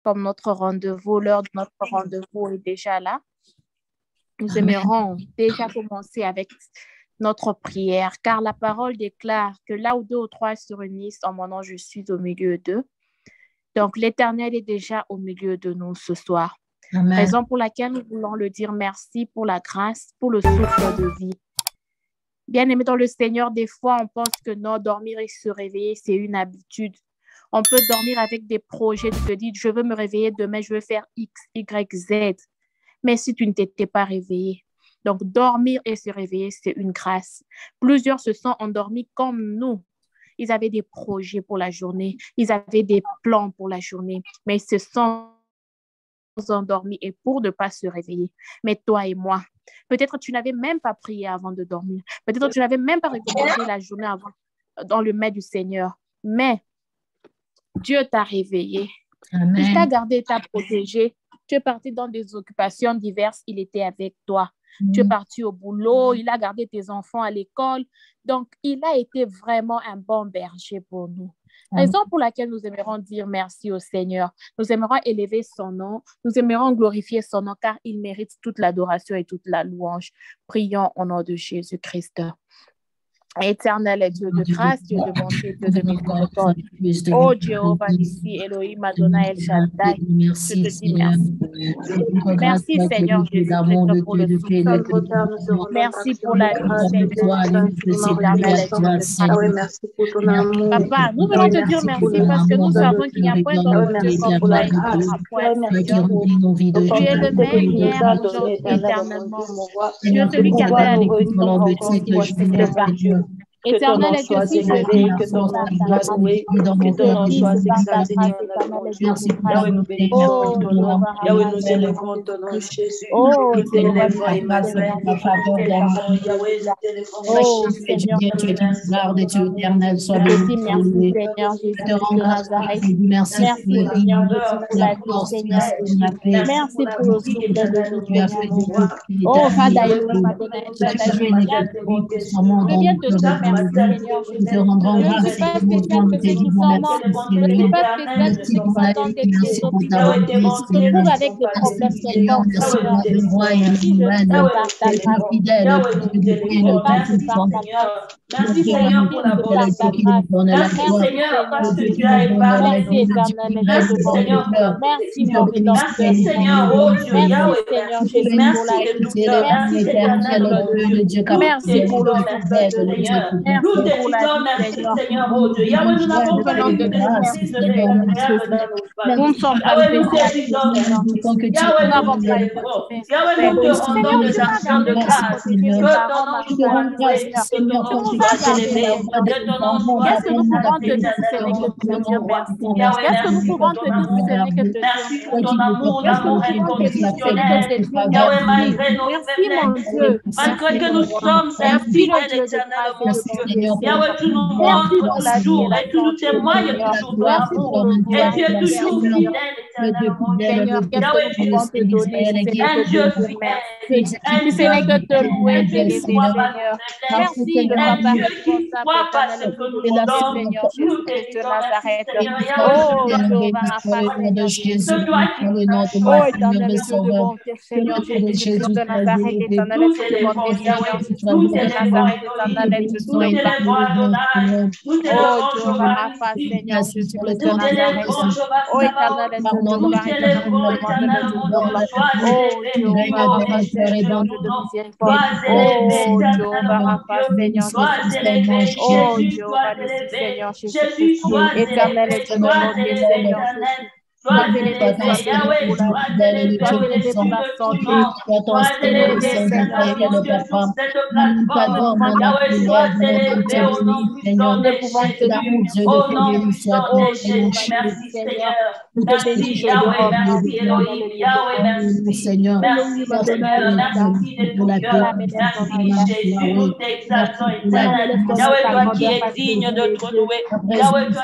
comme notre rendez-vous, l'heure de notre rendez-vous est déjà là. Nous Amen. aimerons déjà commencer avec notre prière, car la parole déclare que là où 2 ou 3 se réunissent en mon nom, je suis au milieu d'eux. Donc, l'Éternel est déjà au milieu de nous ce soir. Amen. Raison pour laquelle nous voulons le dire merci pour la grâce, pour le souffle de vie. Bien-aimé dans le Seigneur, des fois, on pense que non, dormir et se réveiller, c'est une habitude. On peut dormir avec des projets, tu te dis, je veux me réveiller demain, je veux faire X, Y, Z. Mais si tu ne t'étais pas réveillé, donc dormir et se réveiller, c'est une grâce. Plusieurs se sont endormis comme nous. Ils avaient des projets pour la journée, ils avaient des plans pour la journée, mais ils se sont endormis et pour ne pas se réveiller. Mais toi et moi, peut-être tu n'avais même pas prié avant de dormir. Peut-être tu n'avais même pas recommencé la journée avant dans le mets du Seigneur. Mais Dieu t'a réveillé. Amen. Il t'a gardé, t'a protégé. Tu es parti dans des occupations diverses. Il était avec toi. Tu es parti au boulot. Il a gardé tes enfants à l'école. Donc, il a été vraiment un bon berger pour nous. Raison pour laquelle nous aimerons dire merci au Seigneur. Nous aimerons élever son nom. Nous aimerons glorifier son nom car il mérite toute l'adoration et toute la louange. Prions au nom de Jésus-Christ. Éternel et Dieu de grâce, Dieu de bonté, Dieu de miséricorde. Oh Jéhovah, ici, Elohim, Adonai, El Shaddai, je te dis merci. Merci Seigneur Jésus-Christ pour le souffle. Merci pour la vie, Seigneur Jésus-Christ. Papa, nous voulons te dire merci parce que nous savons qu'il n'y a point d'autre Dieu comme toi. Tu es le même hier, aujourd'hui, éternellement. Tu es celui qui avait à l'église de partout. Éternel est Dieu, si je dis que ton nom soit loué, que ton nom soit exalté, Yahweh, nous bénissons ton nom, Yahweh, nous élevons ton nom, Jésus, nous t'élevons, Emmanuel, Yahweh, nous t'élevons, Seigneur, tu es garde, tu es éternel, sois béni. Merci Seigneur Jésus de Nazareth. Merci Seigneur Jésus pour la vie, Seigneur. Merci pour le souffle de vie. Oh, Father, je viens te dire merci. Nous te rendrons grâce. Je ne suis pas spécial que ceux qui sont morts. Je ne suis pas spécial que ceux qui sont dans des prisons. Se trouvent avec des problèmes quelconques. Merci Seigneur pour la bonne. Merci Seigneur parce que tu as épargné. Merci Seigneur. Merci mon Merci Seigneur. Oh Dieu, Yahweh. Merci Seigneur. Merci Seigneur. Merci pour le Seigneur. Nous te disons merci Seigneur. Oh Dieu, Yahweh, nous n'avons pas de exercice de nous ne sommes pas Yahweh, nous te disons merci. Yahweh, nous n'avons pas de Yahweh, nous te rendons les actions de grâce. Que ton nom soit loué, que ton nom soit élevé, que ton nom soit Qu'est-ce que nous pouvons te dire si ce n'est que de te dire merci? Qu'est-ce que nous pouvons te dire si ce n'est que de te dire merci pour ton amour, l'amour inconditionnel. Yahweh, malgré nos faiblesses, malgré que nous sommes infidèles, éternel, mon Dieu. Yahweh, tu nous montres toujours et tu nous témoignes toujours ton amour. Et tu es toujours fidèle, éternel, mon Dieu. Yahweh, tu es un Dieu fidèle. Ce n'est que te louer, Jésus, Seigneur. Merci de ne pas parce que nous sommes, Seigneur Jésus de Nazareth. Oh, Jéhovah, Jésus, oh, éternel, Dieu de bonté, Seigneur Jésus de Nazareth, éternel, Dieu de bonté, Seigneur Jésus de Nazareth, éternel, Dieu de bonté. Oh, Jéhovah, Seigneur Jésus de Nazareth. Oh, éternel, Dieu de bonté, oh, Jéhovah, Seigneur Dieu de miséricorde. Oh, Jéhovah, Seigneur Jésus. Oh, Jéhovah, Seigneur Jésus. Éternel et Dieu de bonté, Seigneur Jésus. Sois élevé, Yahweh, sois élevé pour la santé, sois élevé, Seigneur, sur cette plateforme, Yahweh, sois élevé au nom puissant de Jésus, au nom puissant de Jésus, merci Seigneur, merci Yahweh, merci Elohim, Yahweh, merci Seigneur, merci Seigneur, merci de tout cœur, merci Jésus, nous t'exaltons, éternel, Yahweh, toi qui es digne de te louer, Yahweh, toi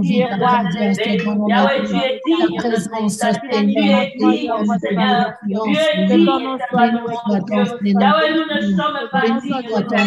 qui es digne de te lever, Yahweh, tu es digne. Tu es digne, Seigneur. Tu es digne, Yahweh, nous ne sommes pas dignes de tes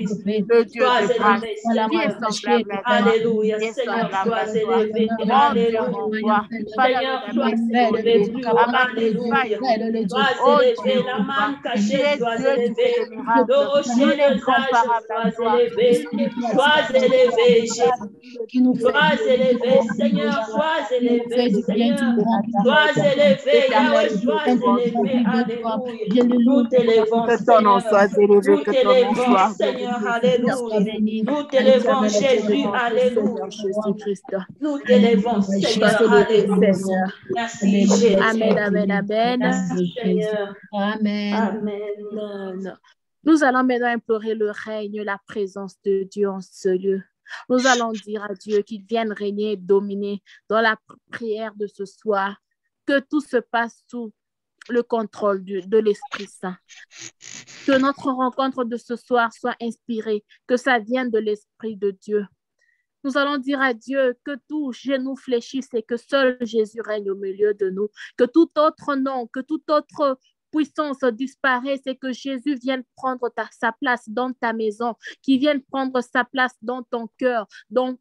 Christ. le Dieu Sois de grâce, élevé, qui est Seigneur. semblable à toi, Alléluia, qui est Seigneur, semblable à sois toi. élevé. Mon Dieu, mon Alléluia. roi, Father, Seigneur, Lord, I sois élevé magnify plus you. haut. I magnify Alléluia. you. Sois Oh élevé, la Jéhovah, manne tu cachée, es sois Dieu, tu élevé. fais des Le miracles. rocher Nul n'est des âges, comparable à sois toi. élevé. Sois élevé, Jésus. Sois élevé, Seigneur, sois élevé, Seigneur. Sois élevé, Yahweh, sois élevé. Alléluia. Nous t'élevons, Que ton nom Seigneur. soit élevé, Nous que ton nom t'élevons, soit Seigneur. glorifié. Alléluia. Nous t'élevons, Éternel Dieu Jésus. demande, Alléluia. Seigneur Jésus-Christ. Nous t'élevons, Sois Seigneur. élevé, Alléluia. Seigneur. Merci, Jésus. Amen, amen, amen. Merci, Seigneur. Amen. Amen. Nous allons maintenant implorer le règne, la présence de Dieu en ce lieu. Nous allons dire à Dieu qu'il vienne régner et dominer dans la prière de ce soir, que tout se passe sous le contrôle de l'Esprit Saint. Que notre rencontre de ce soir soit inspirée, que ça vienne de l'Esprit de Dieu. Nous allons dire à Dieu que tout genou fléchisse et que seul Jésus règne au milieu de nous, que tout autre nom, que toute autre puissance disparaisse et que Jésus vienne prendre sa place dans ta maison, qu'il vienne prendre sa place dans ton cœur, dans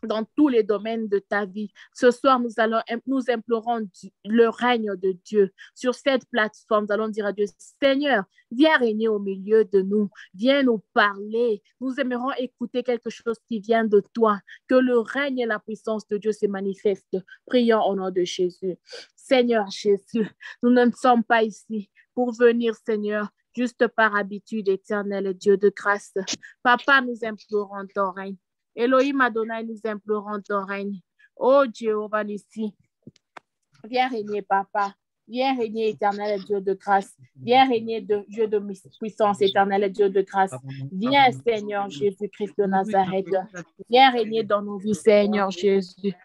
dans tous les domaines de ta vie. Ce soir, nous implorons le règne de Dieu sur cette plateforme. Nous allons dire à Dieu, Seigneur, viens régner au milieu de nous, viens nous parler. Nous aimerons écouter quelque chose qui vient de toi, que le règne et la puissance de Dieu se manifestent. Prions au nom de Jésus. Seigneur Jésus, nous ne sommes pas ici pour venir, Seigneur, juste par habitude, éternel et Dieu de grâce. Papa, nous implorons ton règne. Elohim Adonai, nous implorons ton règne. Oh Jéhovah Nissi, viens régner, Papa. Viens régner, éternel Dieu de grâce. Viens régner, Dieu de puissance, éternel Dieu de grâce. Viens, Seigneur Jésus-Christ de Nazareth. Viens régner dans nos vies, Seigneur Jésus.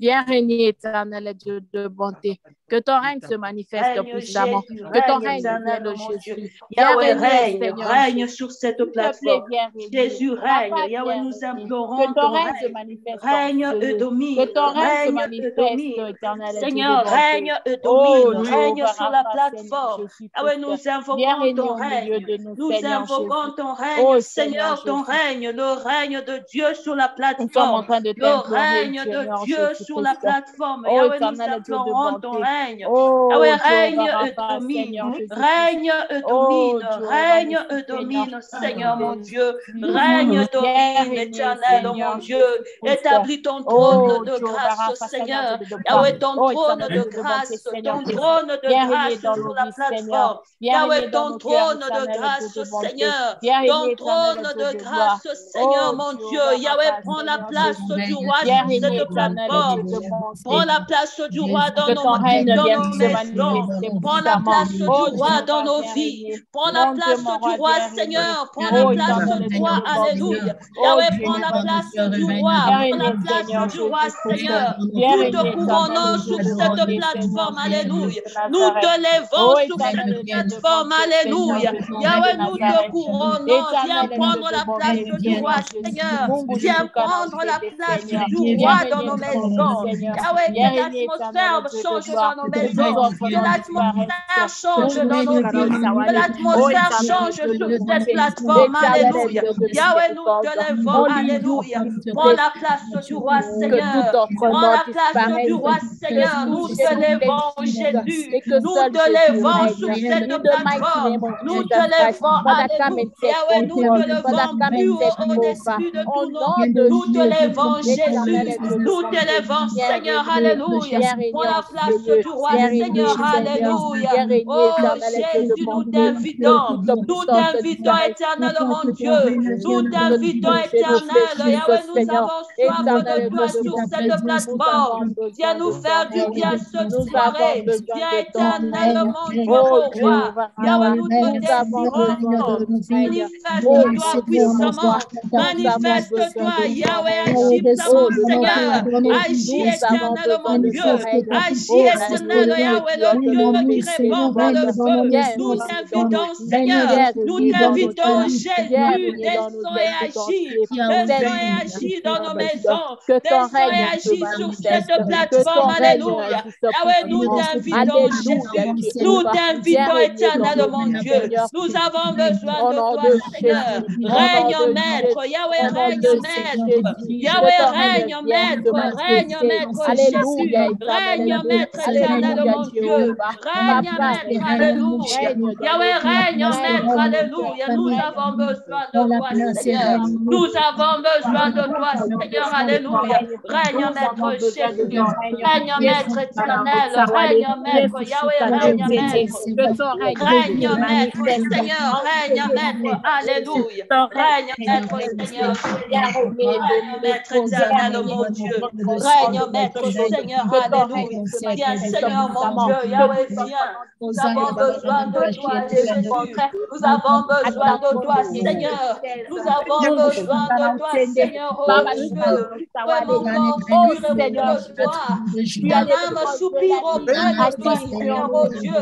Viens régner, éternel Dieu de bonté. Que ton règne se manifeste puissamment. Que ton règne vienne de Jésus. Yahweh règne sur cette plateforme. Jésus règne. Yahweh, nous implorons ton règne. Règne et domine. Que ton règne se manifeste, éternel Dieu. Seigneur, règne et domine. Règne sur la plateforme. Yahweh, nous invoquons ton règne. Nous invoquons ton règne. Seigneur, ton règne. Le règne de Dieu sur la plateforme. Le règne de Dieu sur la plateforme. Yahweh, nous implorons ton règne. Yahweh, règne et domine. Règne et domine. Règne et domine, Seigneur mon Dieu. Règne, domine, éternel, mon Dieu. Établis ton trône de grâce, Seigneur. Yahweh, ton trône de grâce. Ton trône de grâce sur la plateforme. Yahweh, ton trône de grâce, Seigneur. Ton trône de grâce, Seigneur mon Dieu. Yahweh, prends la place du roi sur cette plateforme. Prends la place du roi dans nos maisons. Prends la place du roi dans nos vies. Prends la place du roi, Seigneur. Prends la place du roi. Alléluia. Yahweh, prends la place du roi. Prends la place du roi, Seigneur. Nous te couronnons sur cette plateforme. Alléluia. Nous te lèvons sur cette plateforme. Alléluia. Yahweh, nous te couronnons. Viens prendre la place du roi, Seigneur. Viens prendre la place du roi dans nos maisons. Yahweh, que l'atmosphère change dans nos maisons. Que l'atmosphère change dans nos vies. Que l'atmosphère change sur cette plateforme. Alléluia. Yahweh, nous te lèvons. Alléluia. Prends la place du roi, Seigneur. Prends la place du roi, Seigneur. Nous te lèvons, Jésus. Nous te lèvons sur cette plateforme. Nous te lèvons. Alléluia. Yahweh, nous te lèvons plus haut au-dessus de tout nom. Nous te lèvons, Jésus. Nous te lèvons, Seigneur. Alléluia. Prends la place du roi, Seigneur. Alléluia. Oh Jésus, nous t'invitons. Nous t'invitons, éternel, mon Dieu. Nous t'invitons, éternel. Yahweh, nous avons soif de toi sur cette plateforme. Viens nous faire du bien cette soirée. Viens, éternel, mon Dieu, mon roi. Yahweh, nous te désirons. Manifeste-toi puissamment. Manifeste-toi, Yahweh, agis puissamment, Seigneur. Agis, éternel, mon Dieu. Agis, éternel, Yahweh, le Dieu qui répond par le feu. Nous t'invitons, Seigneur. Nous t'invitons, Jésus. Descends et agis. Descends et agis dans nos maisons. Descends et agis sur cette plateforme. Alléluia. Yahweh, nous t'invitons, Jésus. Nous t'invitons, éternel, mon Dieu. Nous avons besoin de toi, Seigneur. Règne, maître. Yahweh, règne, maître. Yahweh, règne, maître. Règne, maître, Jésus. Règne, maître, éternel, mon Dieu. Règne, maître, alléluia. Yahweh, règne, maître, alléluia. Nous avons besoin de toi, Seigneur. Nous avons besoin de toi, Seigneur, alléluia. Règne, maître, Jésus. Règne, maître, éternel. Règne, maître, Yahweh, règne, maître. Règne, maître, Seigneur. Règne, maître, alléluia. Règne, maître, Seigneur. Règne, maître, éternel, mon Dieu. Règne, maître, Seigneur, alléluia. Viens, Seigneur, mon Dieu. Yahweh, viens. Nous avons besoin de toi, Jésus. Nous avons besoin de toi, Seigneur. Nous avons besoin de toi, Seigneur, oh Dieu. Vraiment, oh Seigneur, toi âme soupire auprès de toi, Seigneur, oh Dieu.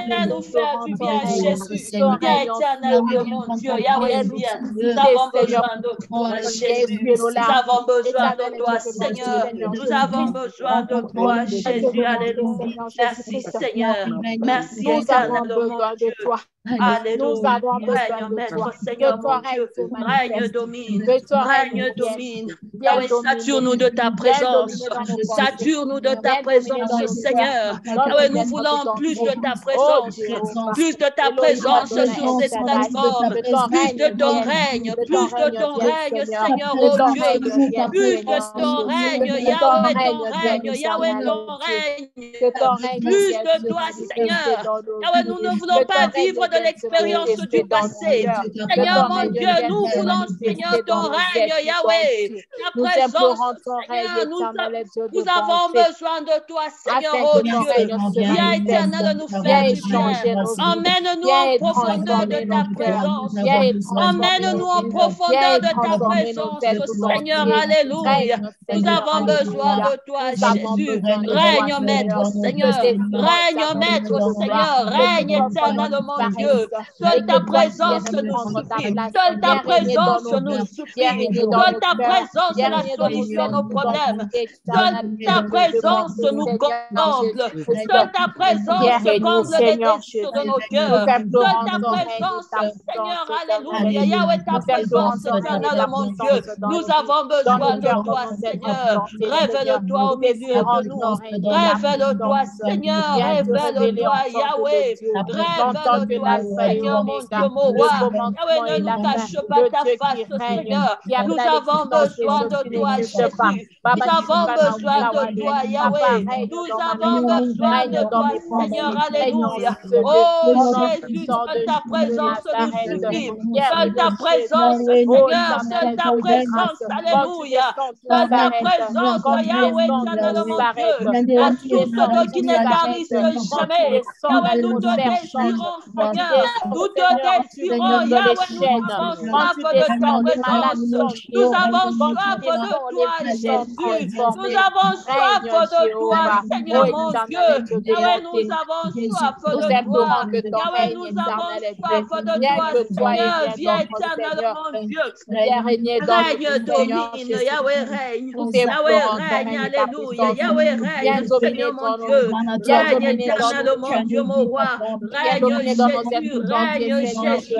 Viens nous faire du bien, Jésus. Viens, éternel Dieu, mon Dieu. Yahweh, viens. Nous avons besoin de toi, Jésus. Nous avons besoin de toi, Seigneur. Nous avons besoin de toi, Jésus. Alléluia. Merci, Seigneur. Merci, éternellement, Dieu. Alléluia. Règne, Maître Seigneur, mon Dieu. Règne, domine. Règne, domine. Yahweh, sature-nous de ta présence. Sature-nous de ta présence, Seigneur. Yahweh, nous voulons plus de ta présence. Plus de ta présence sur cette plateforme. Plus de ton règne. Plus de ton règne, Seigneur, oh Dieu. Plus de ton règne. Yahweh, ton règne. Yahweh, ton règne. Plus de toi, Seigneur. Yahweh, nous ne voulons pas vivre de l'expérience du passé. Seigneur, mon Dieu, nous voulons, Seigneur, ton règne, Yahweh. Ta présence, Seigneur, nous avons besoin de toi, Seigneur, oh Dieu. Viens, éternel, nous faire du bien. Emmène-nous en profondeur de ta présence. Emmène-nous en profondeur de ta présence, Seigneur, alléluia. Nous avons besoin de toi, Jésus. Règne, Maître, Seigneur. Règne, Maître, Seigneur. Règne, éternel, mon Dieu. Seule ta présence nous suffit. Seule ta présence nous suffit. Seule ta présence est la solution à nos problèmes. Seule ta présence nous comble. Seule ta présence comble les désirs de nos cœurs. Seule ta présence, Seigneur, alléluia. Yahweh, ta présence, éternel, mon Dieu. Nous avons besoin de toi, Seigneur. Révèle-toi au milieu de nous. Révèle-toi, Seigneur. Révèle-toi, Yahweh. Révèle-toi, Seigneur, mon Dieu, mon roi. Yahweh, ne nous cache pas ta face, Seigneur. Nous avons besoin de toi, Jésus. Nous avons besoin de toi, Yahweh. Nous avons besoin de toi, Seigneur. Alléluia. Oh, Jésus, seule ta présence nous suffit. Seule ta présence, Seigneur. Seule ta présence, alléluia. Seule ta présence, Yahweh, éternel, mon Dieu. La source d'eau qui ne tarisse jamais. Yahweh, nous te désirons, Seigneur. Nous te désirons, Yahweh, nous avons soif de ta présence. Nous avons soif de toi, Jésus. Nous avons soif de toi, Seigneur, mon Dieu. Yahweh, nous avons soif de toi. Yahweh, nous avons soif de toi, Seigneur. Viens, éternel, mon Dieu. Règne, domine. Yahweh, règne. Yahweh, règne, alléluia. Yahweh, règne, Seigneur, mon Dieu. Règne, éternel, mon Dieu, mon roi. Règne, Jésus. Règne, Jésus.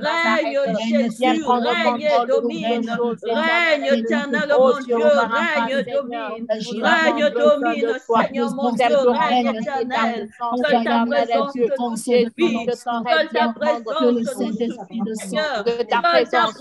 Règne, Jésus. Règne, domine. Règne, éternel, mon Dieu. Règne, domine. Règne, domine, Seigneur, mon Dieu. Règne, éternel. Seule ta présence nous suffit. Seule ta présence nous suffit, Seigneur. Seule ta présence,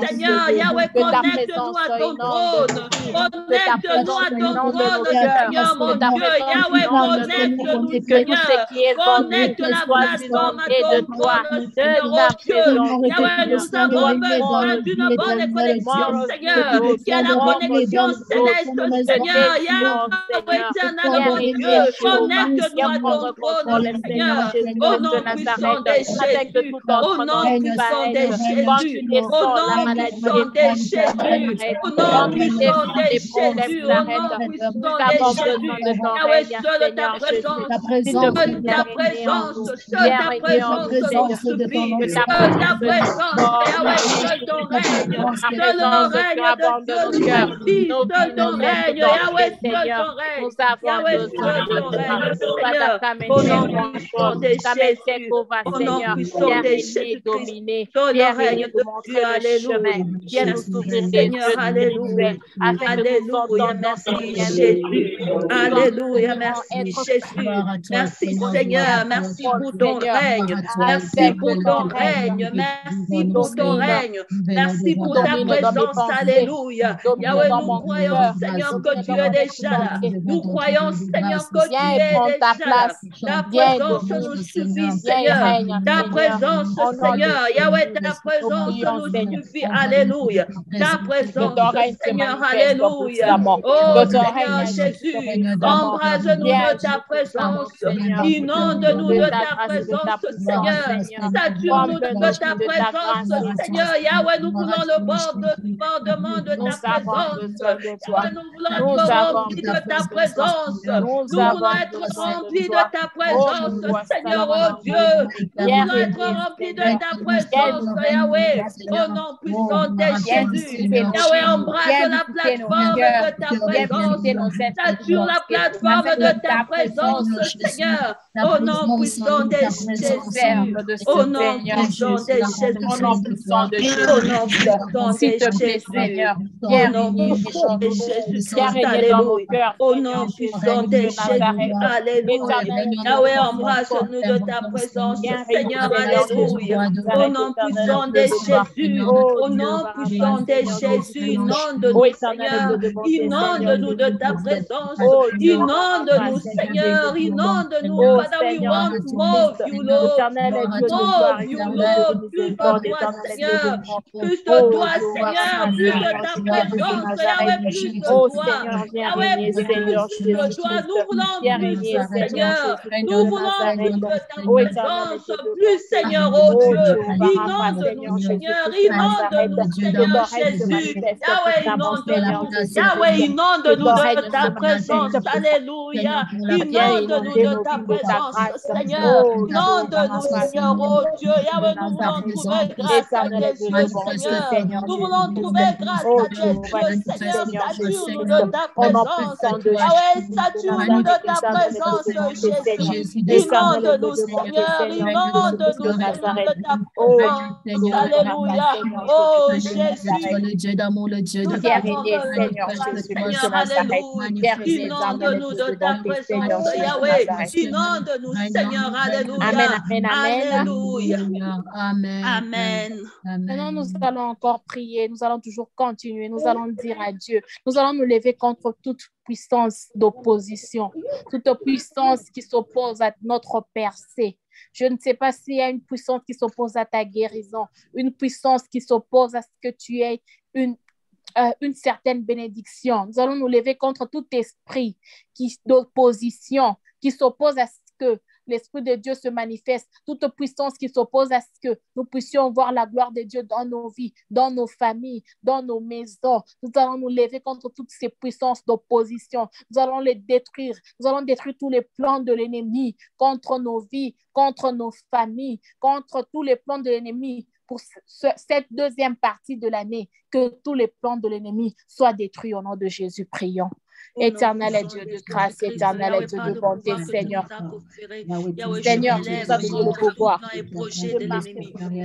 Seigneur. Yahweh, connecte-nous à ton trône. Connecte-nous à ton trône, Seigneur, mon Dieu. Yahweh, connecte-nous, Seigneur. Connecte la plateforme à ton trône, Seigneur, oh Dieu. Yahweh, nous avons besoin d'une bonne connexion, Seigneur. Qui est la connexion céleste, Seigneur. Yahweh, éternel, mon Dieu. Connecte-nous à ton trône, Seigneur. Au nom puissant de Jésus. Au nom puissant de Jésus. Au nom puissant de Jésus. Au nom puissant de Jésus. Au nom puissant de Jésus. Yahweh, seule ta présence. Seule ta présence. Seule ta présence nous suffit. Seule ta présence. Yahweh, seul ton règne. Seul le règne de Dieu nous suffit. Seul ton règne. Yahweh, seul ton règne. Yahweh, seul ton règne. Seigneur, au nom puissant de Jésus. Au nom puissant de Jésus. Seul le règne de Dieu. Alléluia. Merci, Seigneur. Alléluia. Alléluia. Merci, Jésus. Alléluia. Merci, Jésus. Merci, Seigneur. Merci pour ton règne. Merci pour ton règne. Merci pour ton règne. Merci pour ta présence. Alléluia. Yahweh, nous croyons, Seigneur, que tu es déjà là. Nous croyons, Seigneur, que tu es déjà là. Ta présence nous suffit, Seigneur. Ta présence, Seigneur. Yahweh, ta présence nous suffit. Alléluia. Ta présence, Seigneur. Alléluia. Oh, Seigneur Jésus, embrase-nous de ta présence. Inonde-nous de ta présence, Seigneur. Sature-nous de ta présence, Seigneur. Yahweh, nous voulons le bordement de ta présence. Nous voulons être remplis de ta présence. Nous voulons être remplis de ta présence, Seigneur, oh Dieu. Nous voulons être remplis de ta présence, Yahweh. Au nom puissant de Jésus. Yahweh, embrasse la plateforme. plateforme de ta présence. Sature la plateforme de ta présence, Seigneur. Au nom puissant de Jésus. Au nom puissant de Jésus. Au nom puissant de Jésus. Au nom puissant de Jésus. Au nom puissant de Jésus. Alléluia. Au nom puissant de Jésus. Alléluia. Yahweh, embrasse-nous de ta présence, Seigneur. Alléluia. Au nom puissant de Jésus. Au nom puissant de Jésus. Inonde-nous, Seigneur. Inonde-nous de ta présence. Inonde-nous, Seigneur. Inonde-nous. Father, we want more of you, Lord. More of you, Lord. Plus de toi, Seigneur. Plus de toi, Seigneur. Plus de ta présence. Yahweh, plus de toi. Yahweh, plus de toi. Nous voulons plus, Seigneur. Nous voulons plus de ta présence. Plus, Seigneur, oh Dieu. Inonde-nous, Seigneur. Inonde-nous, Seigneur Jésus. Yahweh, inonde-nous. Yahweh, inonde-nous de ta présence. Alléluia. Inonde-nous de ta présence, Seigneur. Inonde-nous, Seigneur, oh Dieu. Yahweh, nous voulons trouver grâce à tes yeux, Seigneur. Nous voulons trouver grâce à tes yeux, Seigneur. Sature-nous de ta présence. Yahweh, sature-nous de ta présence, Jésus. Inonde-nous, Seigneur. Inonde-nous de ta présence. Alléluia. Oh, Jésus. Le Dieu d'amour, le Dieu de vérité, Seigneur Jésus. Inonde-nous de ta présence, Yahweh. Inonde-nous, Seigneur. Alléluia. Amen, amen, Alléluia. Amen. Amen. Maintenant, nous allons encore prier. Nous allons toujours continuer. Nous allons dire à Dieu. Nous allons nous lever contre toute puissance d'opposition, toute puissance qui s'oppose à notre percée. Je ne sais pas s'il y a une puissance qui s'oppose à ta guérison, une puissance qui s'oppose à ce que tu aies une certaine bénédiction. Nous allons nous lever contre tout esprit d'opposition qui s'oppose à ce que l'Esprit de Dieu se manifeste, toute puissance qui s'oppose à ce que nous puissions voir la gloire de Dieu dans nos vies, dans nos familles, dans nos maisons. Nous allons nous lever contre toutes ces puissances d'opposition. Nous allons les détruire. Nous allons détruire tous les plans de l'ennemi contre nos vies, contre nos familles, contre tous les plans de l'ennemi. Pour cette deuxième partie de l'année, que tous les plans de l'ennemi soient détruits au nom de Jésus. Prions. Éternel est Dieu de grâce, éternel est Dieu de bonté, Seigneur. Seigneur, tu nous as donné le pouvoir.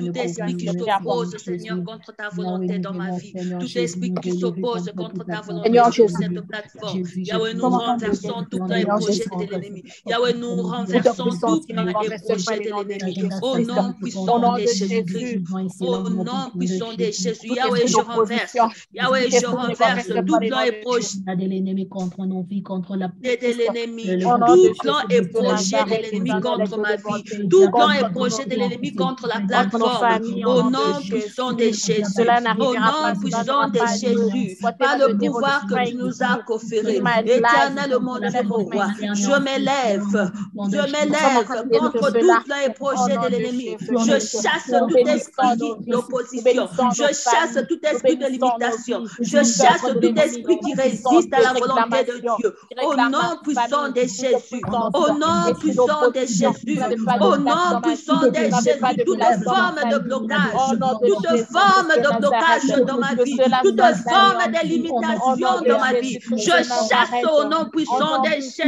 Tout esprit qui s'oppose, Seigneur, contre ta volonté dans ma vie. Tout esprit qui s'oppose contre ta volonté sur cette plateforme. Yahweh, nous renversons tout plan et projet de l'ennemi. Yahweh, nous renversons tout plan et projet de l'ennemi. Au nom puissant de Jésus-Christ. Au nom puissant de Jésus. Yahweh, je renverse. Yahweh, je renverse tout plan et projet de l'ennemi contre nos vies, contre la de l'ennemi. Tout plan et projet de l'ennemi contre ma vie. Tout plan et projet de l'ennemi contre la plateforme. Au nom puissant de Jésus. Au nom puissant de Jésus. Par le pouvoir que tu nous as conféré. Éternel, mon Dieu, mon roi. Je m'élève. Je m'élève contre tout plan et projet de l'ennemi. Je chasse tout esprit d'opposition. Je chasse tout esprit de limitation. Je chasse tout esprit qui résiste à la volonté de Dieu. Au nom puissant de Jésus. Au nom puissant de Jésus. Au nom puissant de Jésus. Toute forme de blocage. Toute forme de blocage dans ma vie. Toute forme de limitation dans ma vie. Je chasse au nom puissant de Jésus.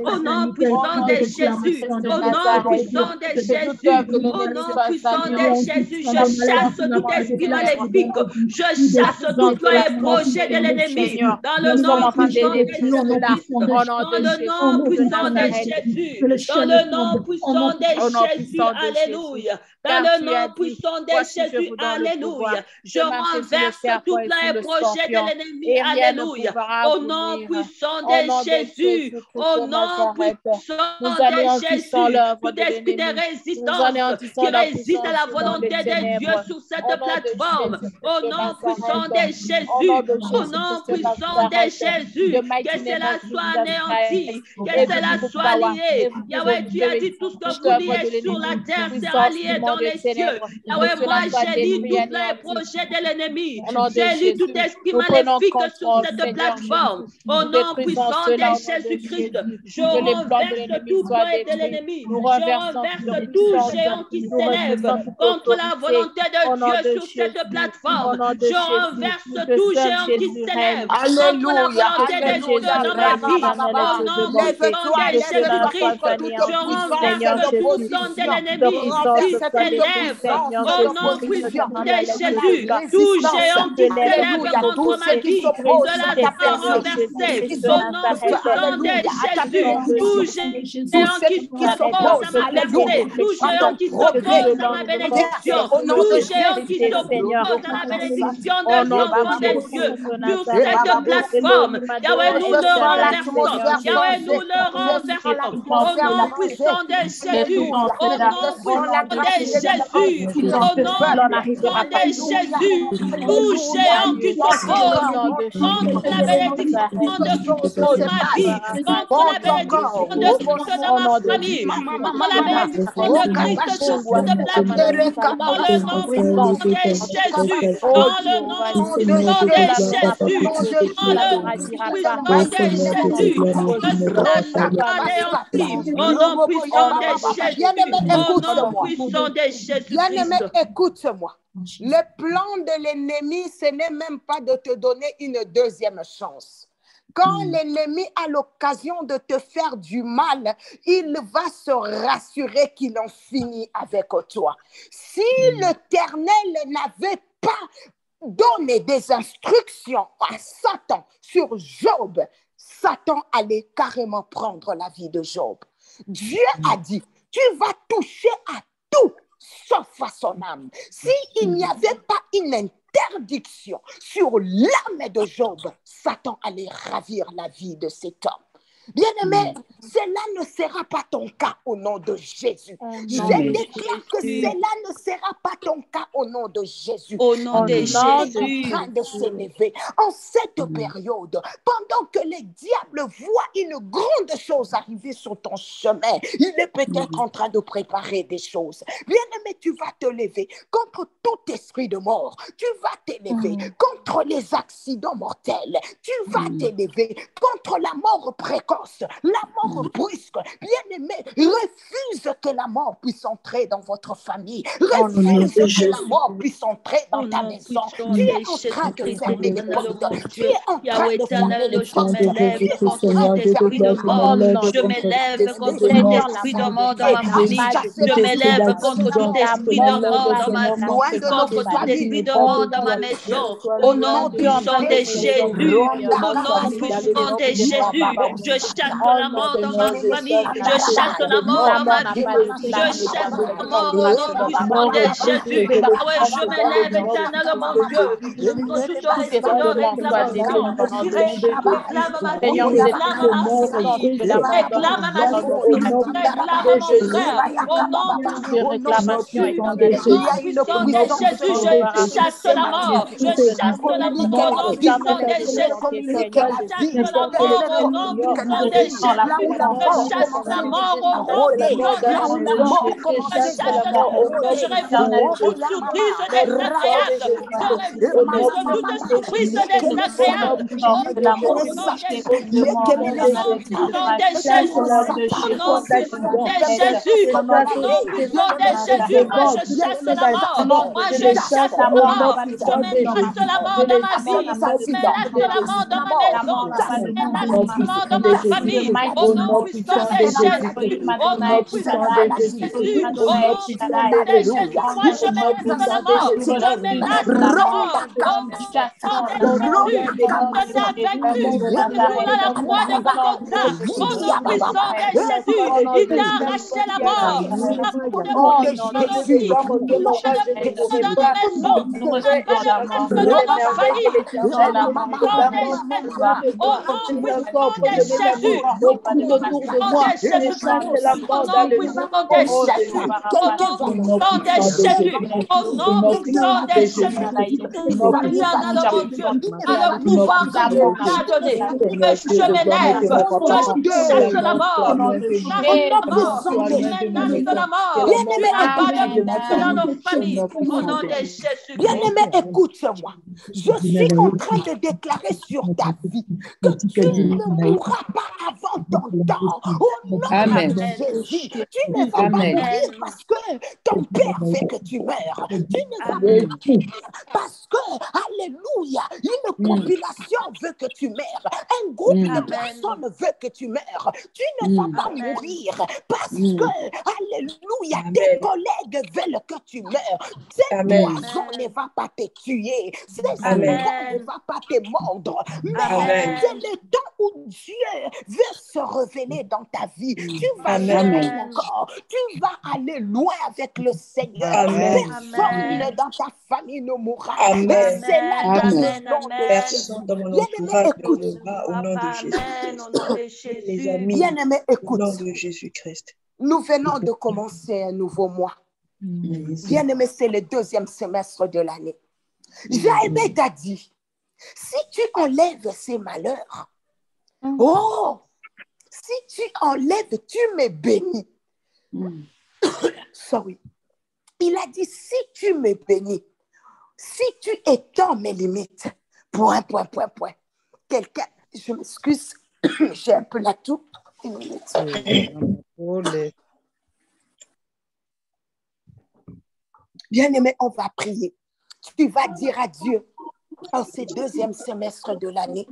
Au nom puissant de Jésus. Au nom puissant de Jésus. Au nom puissant de Jésus. Je chasse tout esprit maléfique. Je chasse tout plan et projet de l'ennemi. Dans le nom puissant de Jésus. Dans le nom puissant de Jésus. Dans le nom puissant de Jésus. Alléluia. Dans le nom puissant de Jésus. Alléluia. Je renverse tout plan et projet de l'ennemi. Alléluia. Au nom puissant de Jésus. Au nom puissant de Jésus. Tout esprit de résistance qui résiste à la volonté de Dieu sur cette plateforme. Au nom puissant de Jésus. Au nom puissant de Jésus. que cela soit anéanti, que cela soit lié. Yahweh, tu as dit tout ce que vous liez sur la terre sera lié dans les cieux. Yahweh, moi j'ai lu tous les projets de l'ennemi. J'ai lu tout esprit maléfique sur cette plateforme. Au nom puissant de Jésus-Christ, je renverse tout plan de l'ennemi. Je renverse tout géant qui s'élève contre la volonté de Dieu sur cette plateforme. Je renverse tout géant qui s'élève contre la volonté de Dieu dans ma vie. Au nom puissant de Jésus-Christ, je renverse tout plan de l'ennemi qui s'élève. Au nom puissant de Jésus, tout géant qui s'élève contre ma vie, cela sera renversé. Au nom puissant de Jésus, tout géant qui s'oppose à ma liberté, tout géant qui s'oppose à ma bénédiction, tout géant qui s'oppose à la bénédiction de l'enfant de Dieu sur cette plateforme. Yahweh, nous le renversons. Yahweh, nous le renversons. Au nom puissant de Jésus, au nom puissant de Jésus, au nom puissant de Jésus, tout géant qui s'oppose contre la bénédiction de ma vie, contre la bénédiction de Christ dans ma famille, contre la bénédiction de Christ sur cette plateforme, dans le nom puissant de Jésus, dans le nom puissant de Jésus, dans le puissant de Jésus, au nom puissant de Jésus, au nom puissant de Jésus. Bien-aimé, écoute-moi. Le plan de l'ennemi, ce n'est même pas de te donner une deuxième chance. Quand l'ennemi a l'occasion de te faire du mal, il va se rassurer qu'il en finit avec toi. Si l'Éternel n'avait pas donné des instructions à Satan sur Job, Satan allait carrément prendre la vie de Job. Dieu a dit, tu vas toucher à tout sauf à son âme. S'il n'y avait pas une interdiction sur l'âme de Job, Satan allait ravir la vie de cet homme. Bien-aimé, cela ne sera pas ton cas au nom de Jésus. Je déclare que cela ne sera pas ton cas au nom de Jésus. Au nom de Jésus. En train de s'élever en cette période, pendant que les diables voient une grande chose arriver sur ton chemin, il est peut-être en train de préparer des choses. Bien-aimé, tu vas te lever contre tout esprit de mort. Tu vas t'élever contre les accidents mortels. Tu vas t'élever contre la mort précoce. La mort brusque, bien-aimé, refuse que la mort puisse entrer dans votre famille. Refuse que la mort puisse entrer dans ta maison. Tu es en train de fermer les portes. Tu es en train de fermer les portes. Je m'élève contre tout esprit de mort dans ma famille. Je m'élève contre tout esprit de mort dans ma vie. Contre tout esprit de mort dans ma maison. Au nom puissant de Jésus. Au nom puissant de Jésus. Je chasse la mort dans ma famille. Je chasse la mort dans ma vie. Je chasse la mort au nom puissant de Jésus. Ah ouais, je m'élève éternellement, Dieu. Je me tout esprit de réclamation. Réclame ma vie. Réclame ma vie. Réclame mon frère. Au nom puissant de Jésus, je chasse la mort. Je chasse la mort au nom puissant de Jésus. Je chasse la mort au nom puissant de Jésus. Je chasse la mort au nom de Jésus. Je chasse la mort. Je refuse toute surprise désagréable. Je refuse toute surprise désagréable. Au nom puissant de Jésus. Au nom puissant de Jésus. Au nom puissant de Jésus. Moi, je chasse la mort. Moi, je chasse la mort. Je menace la mort dans ma vie. Je menace la mort dans ma maison. Je menace la mort dans ma famille. Au nom puissant de Jésus, au nom puissant de Jésus, au nom puissant de Jésus, moi je menace la mort, je menace la mort, au nom puissant de Jésus, je t'ai vaincu, pour la croix de Golgotha, au nom puissant de Jésus, il t'a arraché la mort, dans ma vie, dans ma maison, dans ma famille, au nom puissant de Jésus, Jésus. autour de moi. Je chasse la mort dans le nom de Jésus. Au nom puissant de Jésus. À le pouvoir que Dieu t'a donné. Je m'élève. Je chasse la mort. Dans nos familles. Au nom de Jésus. Bien-aimé, écoute-moi. Je suis en train de déclarer sur ta vie que tu ne mourras pas avant ton temps. Au nom de Jésus, tu ne vas pas mourir parce que ton père veut que tu meurs. Tu ne vas pas mourir parce que, alléluia, une population veut que tu meurs. Un groupe de personnes veut que tu meurs. Tu ne vas pas mourir parce que, alléluia, tes collègues veulent que tu meurs. Cette poison ne va pas te tuer. Cette poison ne va pas te mordre. Mais c'est le temps où Dieu veut se révéler dans ta vie. Tu vas jamais encore. Tu vas aller loin avec le Seigneur. Personne dans ta famille ne mourra. Et c'est là personne dans mon entourage ne mourra au nom de Jésus. Les amis, bien-aimé, écoute. Au nom de Jésus-Christ. Nous venons de commencer un nouveau mois. Bien-aimé, c'est le 2e semestre de l'année. Jaëbed a dit, si tu enlèves ces malheurs, si tu enlèves, tu me bénis. Sorry. Il a dit, si tu me bénis, si tu étends mes limites, point. Quelqu'un, je m'excuse, j'ai un peu la toux. Une minute. Bien-aimé, on va prier. Tu vas dire à Dieu, en ce 2e semestre de l'année,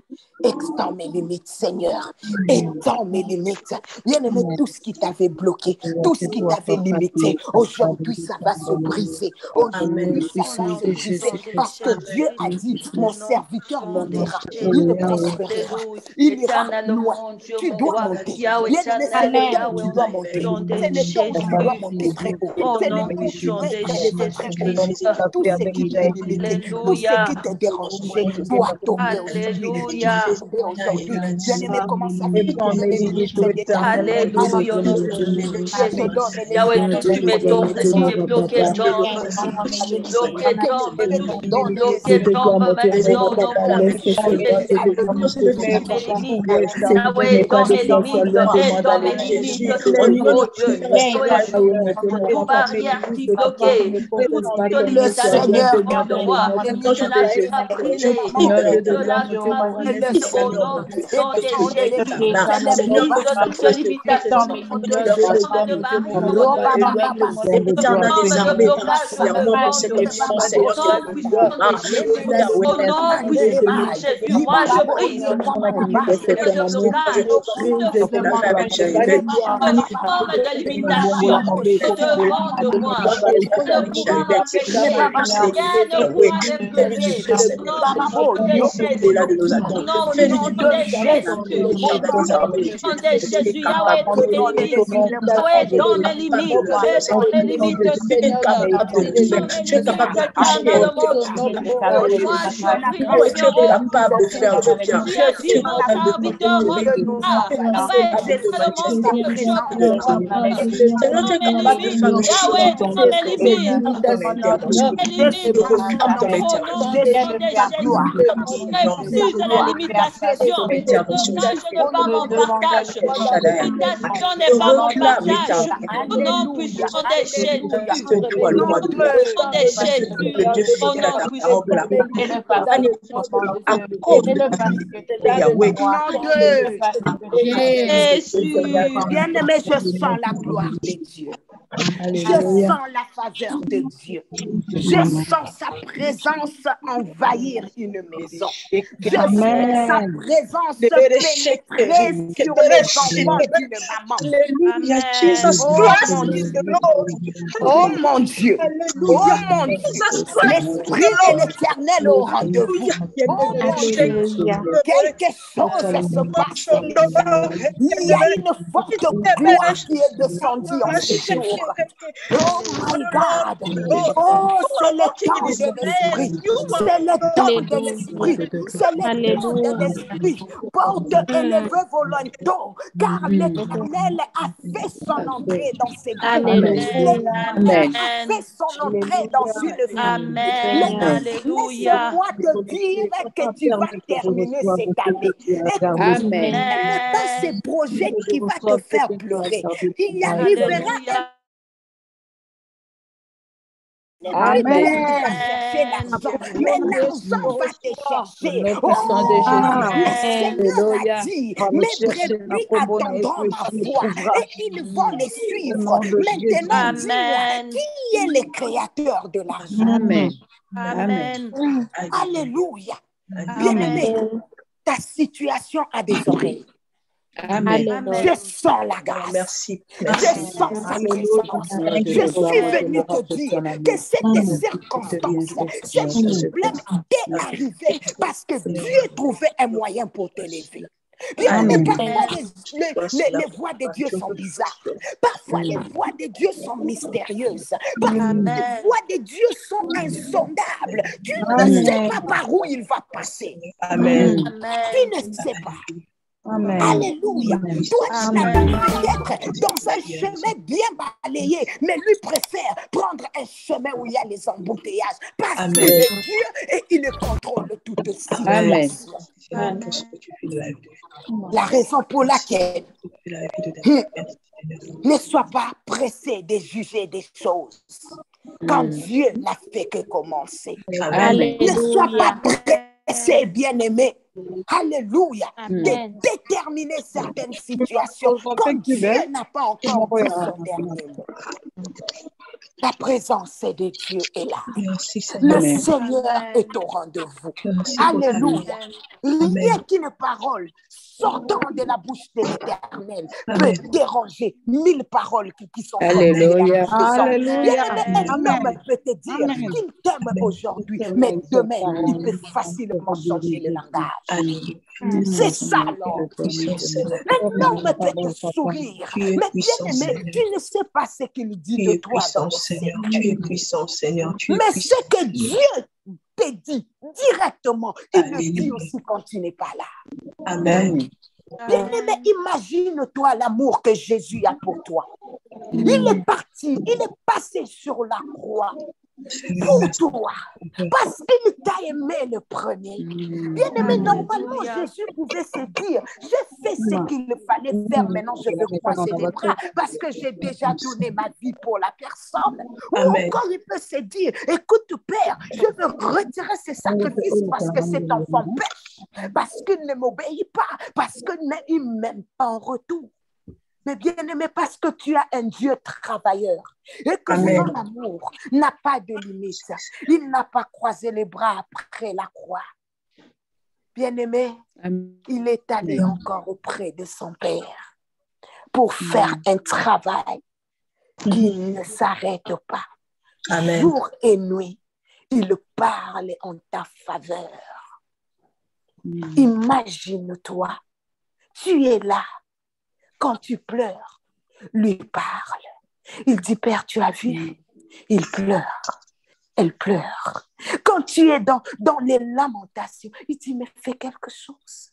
extends mes limites, Seigneur. Étends mes limites. Bien-aimé, tout ce qui t'avait bloqué, tout ce qui t'avait limité, aujourd'hui, ça va se briser. Aujourd'hui, ça va se briser. Parce que Dieu a dit, mon serviteur montera. Il prospérera. Il ira loin. Tu dois monter. Bien-aimé, c'est le temps où tu dois monter. C'est le temps où tu dois monter très haut. C'est le temps où tu dois monter très haut. Tout ce qui t'a limité, tout ce qui t'a dérangé, doit tomber aujourd'hui. Bien-aimé, commence à vivre. Alléluia. Yahweh, tu m'es tombé, tu m'es bloqué, tombe maintenant. Yahweh, dans mes limites, tout barrière qui bloquait, le Seigneur de moi, Bien-aimé, je sens la gloire de Dieu. Je sens la faveur de Dieu. Je sens sa présence envahir une maison. Je sens sa présence pénétrer sur les enfants d'une maman. Oh mon Dieu. Oh mon Dieu. L'Esprit de l'Éternel au rendez-vous. Oh mon Dieu. Quelque chose se passe. Il y a une forte gloire qui est descendue en ce jour. Oh my God. Oh, c'est le temps de l'esprit. C'est le temps de l'esprit. C'est le temps de l'esprit. Porte élevée volontaire, car l'Éternel a fait son entrée dans ces vies. L'Éternel a fait son entrée dans une famille. Laisse-moi te dire que tu vas terminer cette année. Écoute, ne mets pas ces projets qui vont te faire pleurer. Il y arrivera un Amen. mais l'argent va te chercher. Le Seigneur a dit, mes brebis attendront ma voix et ils vont les suivre. Maintenant, dis-moi, qui est le créateur de l'argent? Amen. Alléluia. Bien-aimé, ta situation a des oreilles. Amen. Je sens la grâce. Merci. Je sens sa présence. Je suis venu te dire que cette circonstance, ce problème t'est arrivé parce que Dieu trouvait un moyen pour t'élever. Bien, mais parfois les voix de Dieu sont bizarres. Parfois les voix de Dieu sont mystérieuses. Parfois les voix de Dieu sont insondables. Tu ne sais pas par où il va passer. Amen. Tu ne sais pas. Amen. Alléluia. Toi, tu n'as pas d'être dans un chemin bien balayé, mais lui préfère prendre un chemin où il y a les embouteillages. Parce qu'il est Dieu et il contrôle toute situation. La raison pour laquelle ne sois pas pressé de juger des choses quand Dieu n'a fait que commencer. Ne sois pas pressé, bien-aimé. Alléluia. De déterminer certaines situations quand Dieu n'a pas encore dit son dernier mot. La présence de Dieu est là. Le Seigneur est au rendez-vous. Alléluia. Rien qu'une parole sortant de la bouche de l'Éternel peut déranger 1000 paroles qui sont Alléluia. Alléluia. Un homme peut te dire qu'il t'aime aujourd'hui, mais demain, il peut facilement changer le langage. C'est ça, l'homme. Un homme peut te sourire, mais bien aimé, tu ne sais pas ce qu'il dit de toi. Seigneur, tu es puissant, Seigneur. Mais ce que Dieu te dit directement, il le dit aussi quand tu n'es pas là. Amen. Bien-aimé, imagine-toi l'amour que Jésus a pour toi. Il est parti, il est passé sur la croix pour toi, parce qu'il t'a aimé le premier. Bien-aimé, normalement, Jésus pouvait se dire, j'ai fait ce qu'il fallait faire, maintenant je veux croiser les bras, parce que j'ai déjà donné ma vie pour la personne. Ou encore, il peut se dire, écoute, Père, je veux retirer ce sacrifice parce que cet enfant pêche, parce qu'il ne m'obéit pas, parce qu'il ne m'aime pas en retour. Mais bien aimé, parce que tu as un Dieu travailleur et que son amour n'a pas de limite. Il n'a pas croisé les bras après la croix. Bien aimé, il est allé encore auprès de son Père pour faire un travail qui ne s'arrête pas. Jour et nuit, il parle en ta faveur. Imagine-toi, tu es là. Quand tu pleures, lui parle. Il dit, Père, tu as vu? Il pleure. Elle pleure. Quand tu es dans les lamentations, il dit, mais fais quelque chose.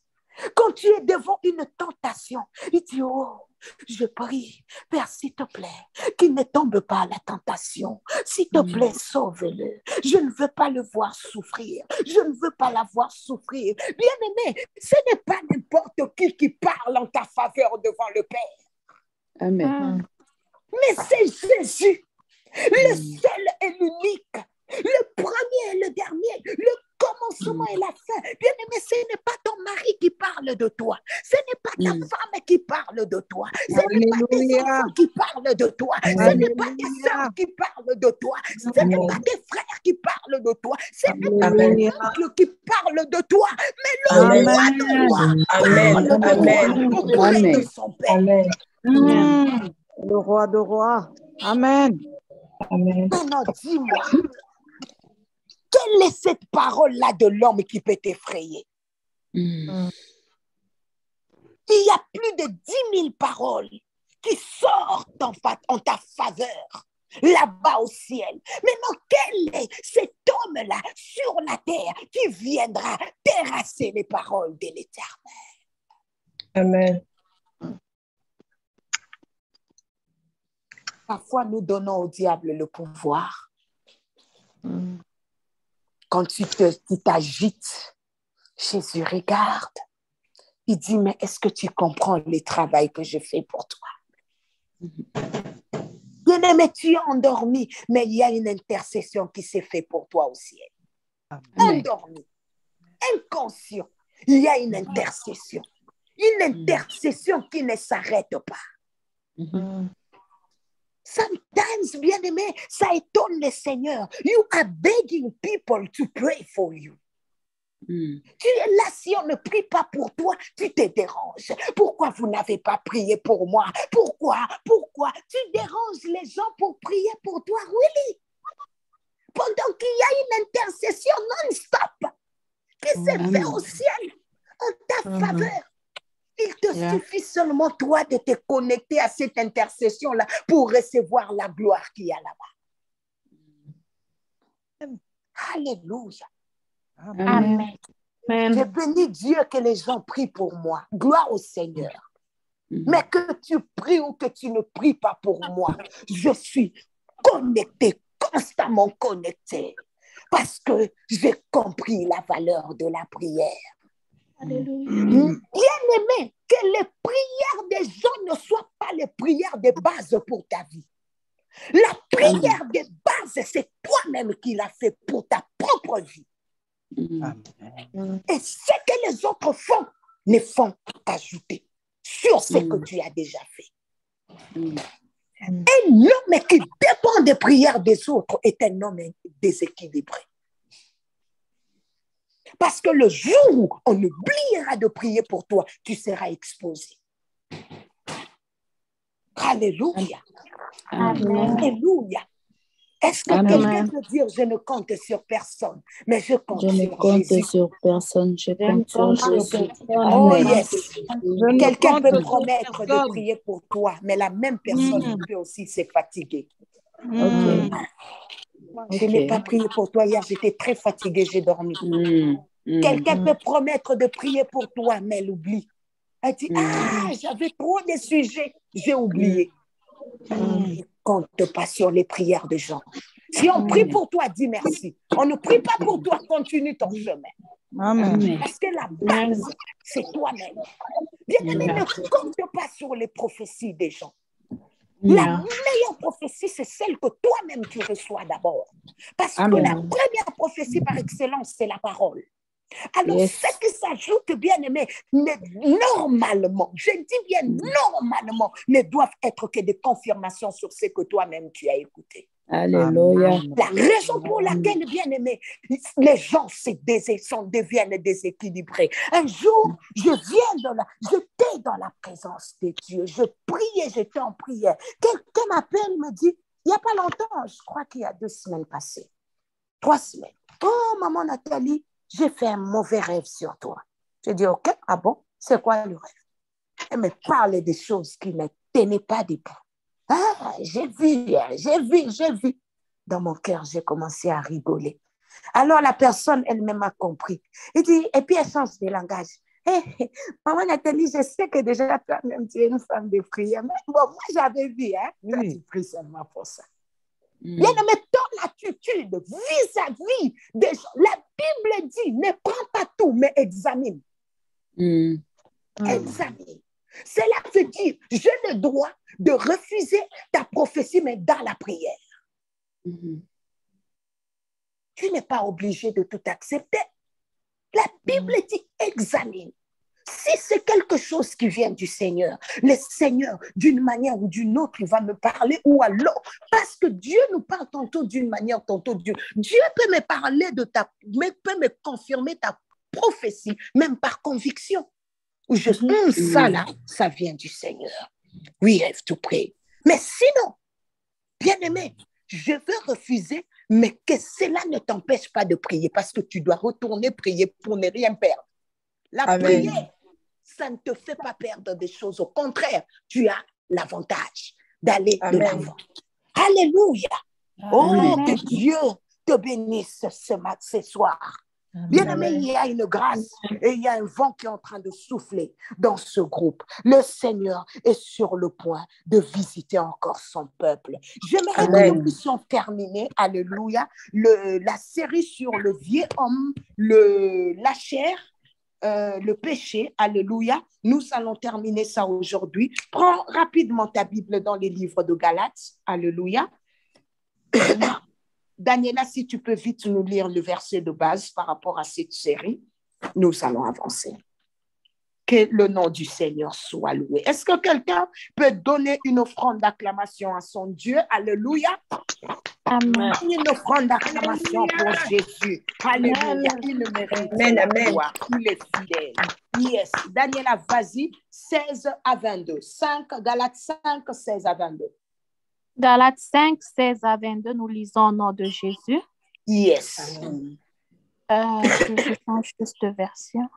Quand tu es devant une tentation, il dit, oh, je prie, Père, s'il te plaît, qu'il ne tombe pas à la tentation. S'il te plaît, sauve-le. Je ne veux pas le voir souffrir. Je ne veux pas la voir souffrir. Bien-aimé, ce n'est pas n'importe qui parle en ta faveur devant le Père. Amen. Mais c'est Jésus, le seul et l'unique, le premier et le dernier, le commencement et la fin. Bien-aimé, ce n'est pas ton mari qui parle de toi. Ce n'est pas ta femme qui parle de toi. Ce n'est pas tes enfants qui parlent de toi. Ce n'est pas tes soeurs qui parlent de toi. Ce n'est pas tes frères qui parlent de toi. Ce n'est pas tes oncles qui parlent de toi. Mais le roi de roi parle auprès de son Père. Le roi de rois. Amen. Maintenant, dis-moi, quelle est cette parole-là de l'homme qui peut t'effrayer? Il y a plus de 10 000 paroles qui sortent en ta faveur, là-bas au ciel. Maintenant, quel est cet homme-là sur la terre qui viendra terrasser les paroles de l'Éternel? Amen. Parfois, nous donnons au diable le pouvoir. Quand tu t'agites, Jésus regarde. Il dit, mais est-ce que tu comprends le travail que je fais pour toi? Bien-aimé, tu es endormi, mais il y a une intercession qui s'est faite pour toi au ciel. Endormi, inconscient, il y a une intercession. Une intercession qui ne s'arrête pas. Sometimes, bien-aimé, ça étonne le Seigneur. You are begging people to pray for you. Tu es là, si on ne prie pas pour toi, tu te déranges. Pourquoi vous n'avez pas prié pour moi? Pourquoi? Tu déranges les gens pour prier pour toi, really? Pendant qu'il y a une intercession non-stop qui s'est faite au ciel en ta faveur. Il te suffit seulement, toi, de te connecter à cette intercession-là pour recevoir la gloire qu'il y a là-bas. Alléluia. Amen. Je bénis Dieu que les gens prient pour moi. Gloire au Seigneur. Mais que tu pries ou que tu ne pries pas pour moi, je suis connecté, constamment connecté. Parce que j'ai compris la valeur de la prière. Bien-aimé, que les prières des gens ne soient pas les prières de base pour ta vie. La prière de base, c'est toi-même qui l'as fait pour ta propre vie. Et ce que les autres font, ne font qu'ajouter sur ce que tu as déjà fait. Un homme qui dépend des prières des autres est un homme déséquilibré. Parce que le jour où on oubliera de prier pour toi, tu seras exposé. Alléluia. Amen. Alléluia. Est-ce que quelqu'un peut dire, je ne compte sur personne, mais je compte sur Jésus? Je ne compte sur personne, je compte sur Jésus. Oh yes. Quelqu'un peut promettre de prier pour toi, mais la même personne peut aussi se fatiguer. Je n'ai pas prié pour toi hier, j'étais très fatiguée, j'ai dormi. Quelqu'un peut promettre de prier pour toi, mais elle oublie. Elle dit, j'avais trop de sujets, j'ai oublié. Ne compte pas sur les prières des gens. Si on prie pour toi, dis merci. On ne prie pas pour toi, continue ton chemin. Parce que la base, c'est toi-même. Bien-aimé, ne compte pas sur les prophéties des gens. La meilleure prophétie, c'est celle que toi-même tu reçois d'abord. Parce que la première prophétie par excellence, c'est la parole. Alors, ce qui s'ajoute, bien-aimé, normalement, je dis bien normalement, ne doivent être que des confirmations sur ce que toi-même tu as écouté. Alléluia. La raison pour laquelle, bien-aimé, les gens deviennent déséquilibrés. Un jour, j'étais dans la présence de Dieu. Je priais, j'étais en prière. Quelqu'un m'appelle, me dit, il n'y a pas longtemps, je crois qu'il y a 2 semaines passées, 3 semaines. Oh, maman Nathalie, j'ai fait un mauvais rêve sur toi. J'ai dit, OK, ah bon, c'est quoi le rêve? Elle me parlait des choses qui ne tenaient pas debout. Ah, j'ai vu. Dans mon cœur, j'ai commencé à rigoler. Alors, la personne elle-même a compris. Et puis, elle change de langage. Hey, maman Nathalie, je sais que déjà, toi-même, tu es une femme de prière. Mais bon, moi, j'avais vu, hein. Toi, tu pries seulement pour ça. Bien, mais ton attitude vis-à-vis des gens, la Bible dit, ne prends pas tout, mais examine. Examine. Cela veut dire, j'ai le droit de refuser ta prophétie, mais dans la prière. Tu n'es pas obligé de tout accepter. La Bible dit, examine. Si c'est quelque chose qui vient du Seigneur, le Seigneur, d'une manière ou d'une autre, il va me parler, ou alors, parce que Dieu nous parle tantôt d'une manière, tantôt Dieu. Dieu peut me parler peut me confirmer ta prophétie, même par conviction. Où ça là, ça vient du Seigneur. We have to pray. Mais sinon, bien-aimé, je veux refuser, mais que cela ne t'empêche pas de prier, parce que tu dois retourner prier pour ne rien perdre. La prière, ça ne te fait pas perdre des choses. Au contraire, tu as l'avantage d'aller de l'avant. Alléluia. Oh, que Dieu te bénisse ce soir. Bien-aimé, il y a une grâce et il y a un vent qui est en train de souffler dans ce groupe. Le Seigneur est sur le point de visiter encore son peuple. J'aimerais que nous puissions terminer, alléluia, la série sur le vieux homme, la chair, le péché, alléluia. Nous allons terminer ça aujourd'hui. Prends rapidement ta Bible dans les livres de Galates, alléluia. Daniela, si tu peux vite nous lire le verset de base par rapport à cette série, nous allons avancer. Que le nom du Seigneur soit loué. Est-ce que quelqu'un peut donner une offrande d'acclamation à son Dieu? Alléluia. Amen. Une offrande d'acclamation pour Jésus. Alléluia. Il mérite la gloire. Il est fidèle. Yes. Daniela, vas-y. 16 à 22. Galates 5, 16 à 22. Galates 5, 16 à 22, nous lisons au nom de Jésus. Yes. Je change juste de version.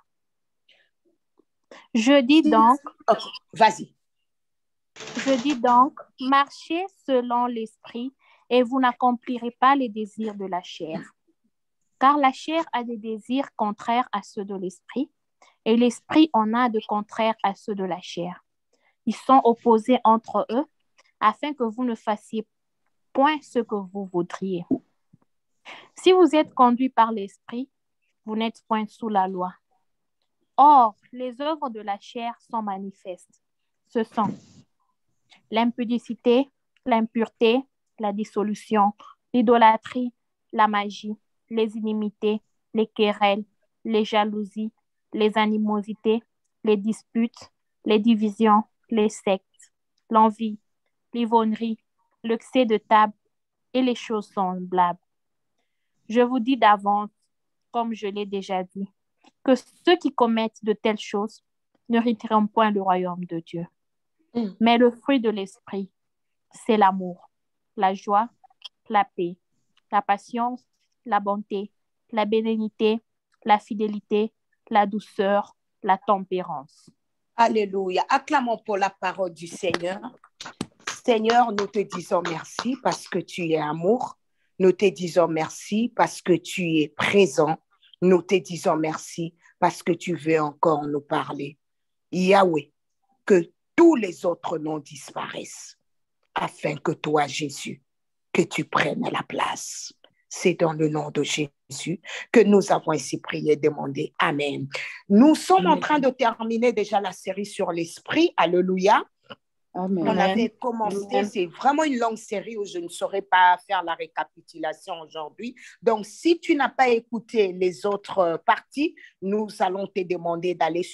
Je dis donc... Okay. Vas-y. Je dis donc, marchez selon l'esprit et vous n'accomplirez pas les désirs de la chair. Car la chair a des désirs contraires à ceux de l'esprit et l'esprit en a de contraires à ceux de la chair. Ils sont opposés entre eux afin que vous ne fassiez point ce que vous voudriez. Si vous êtes conduit par l'esprit, vous n'êtes point sous la loi. Or, les œuvres de la chair sont manifestes. Ce sont l'impudicité, l'impureté, la dissolution, l'idolâtrie, la magie, les inimitiés, les querelles, les jalousies, les animosités, les disputes, les divisions, les sectes, l'envie, l'ivognerie, l'excès de table et les choses semblables. Je vous dis d'avance, comme je l'ai déjà dit, que ceux qui commettent de telles choses n'hériteront point le royaume de Dieu. Mais le fruit de l'esprit, c'est l'amour, la joie, la paix, la patience, la bonté, la bénignité, la fidélité, la douceur, la tempérance. Alléluia. Acclamons pour la parole du Seigneur. Seigneur, nous te disons merci parce que tu es amour. Nous te disons merci parce que tu es présent. Nous te disons merci parce que tu veux encore nous parler. Yahweh, que tous les autres noms disparaissent afin que toi, Jésus, que tu prennes la place. C'est dans le nom de Jésus que nous avons ici prié et demandé. Amen. Nous sommes en train de terminer déjà la série sur l'esprit. Alléluia. Amen. On avait commencé, c'est vraiment une longue série où je ne saurais pas faire la récapitulation aujourd'hui. Donc, si tu n'as pas écouté les autres parties, nous allons te demander d'aller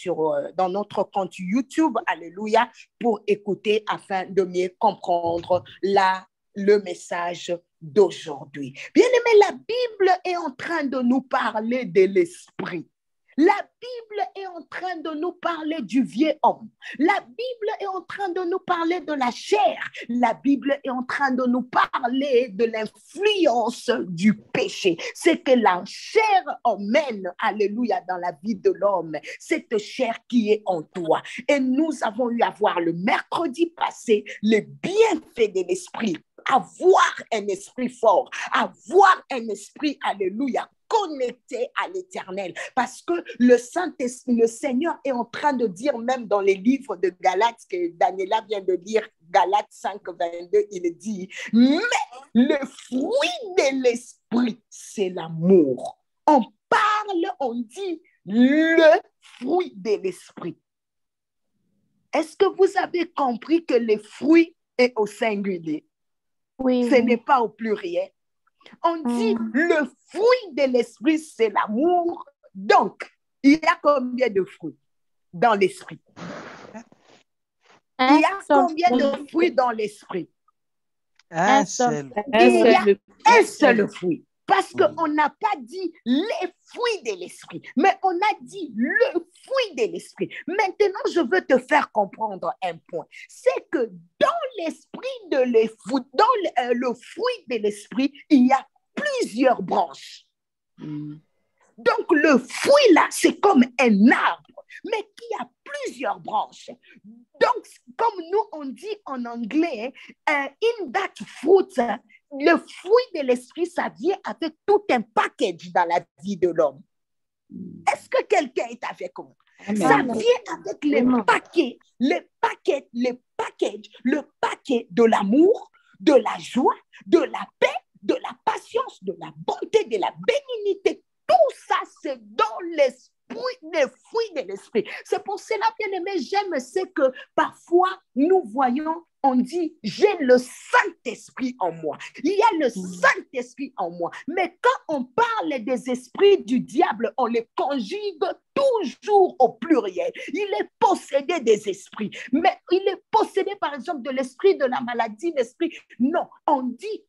dans notre compte YouTube, alléluia, pour écouter afin de mieux comprendre le message d'aujourd'hui. Bien-aimé, la Bible est en train de nous parler de l'esprit. La Bible est en train de nous parler du vieux homme. La Bible est en train de nous parler de la chair. La Bible est en train de nous parler de l'influence du péché. C'est que la chair emmène, alléluia, dans la vie de l'homme. Cette chair qui est en toi. Et nous avons eu à voir le mercredi passé les bienfaits de l'esprit. Avoir un esprit fort, avoir un esprit, alléluia, connecté à l'éternel, parce que le Seigneur est en train de dire, même dans les livres de Galates que Daniela vient de lire, Galates 5, 22, il dit, mais le fruit de l'esprit, c'est l'amour. On parle, on dit le fruit de l'esprit. Est-ce que vous avez compris que le fruit est au singulier? Oui. Ce n'est pas au pluriel. On dit le fruit de l'esprit, c'est l'amour. Donc, il y a combien de fruits dans l'esprit? Il y a combien de fruits dans l'esprit? Un seul. Il y a un seul fruit. Parce qu'on n'a pas dit les fruits de l'esprit, mais on a dit le fruit de l'esprit. Maintenant, je veux te faire comprendre un point. C'est que dans l'esprit de l'esprit, dans le fruit de l'esprit, il y a plusieurs branches. Donc, le fruit là, c'est comme un arbre. mais qui a plusieurs branches. Donc, comme nous, on dit en anglais, in that fruit, le fruit de l'esprit, ça vient avec tout un package dans la vie de l'homme. Est-ce que quelqu'un est avec moi? Amen. Ça vient avec le paquet de l'amour, de la joie, de la paix, de la patience, de la bonté, de la bénignité. Tout ça, c'est dans l'esprit, les fruits de l'esprit. C'est pour cela, bien-aimé, j'aime ce que parfois nous voyons, on dit, j'ai le Saint-Esprit en moi. Il y a le Saint-Esprit en moi. Mais quand on parle des esprits du diable, on les conjugue toujours au pluriel. Il est possédé des esprits. Mais il est possédé, par exemple, de l'esprit de la maladie, l'esprit. Non, on dit,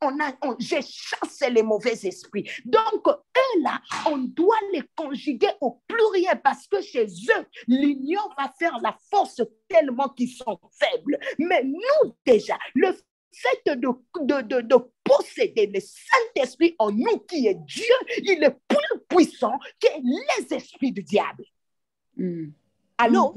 j'ai chassé les mauvais esprits. Donc, eux là, on doit les conjuguer au pluriel parce que chez eux, l'union va faire la force tellement qu'ils sont faibles. Mais nous, déjà, le fait de posséder le Saint-Esprit en nous, qui est Dieu, il est plus puissant que les esprits du diable. Allô?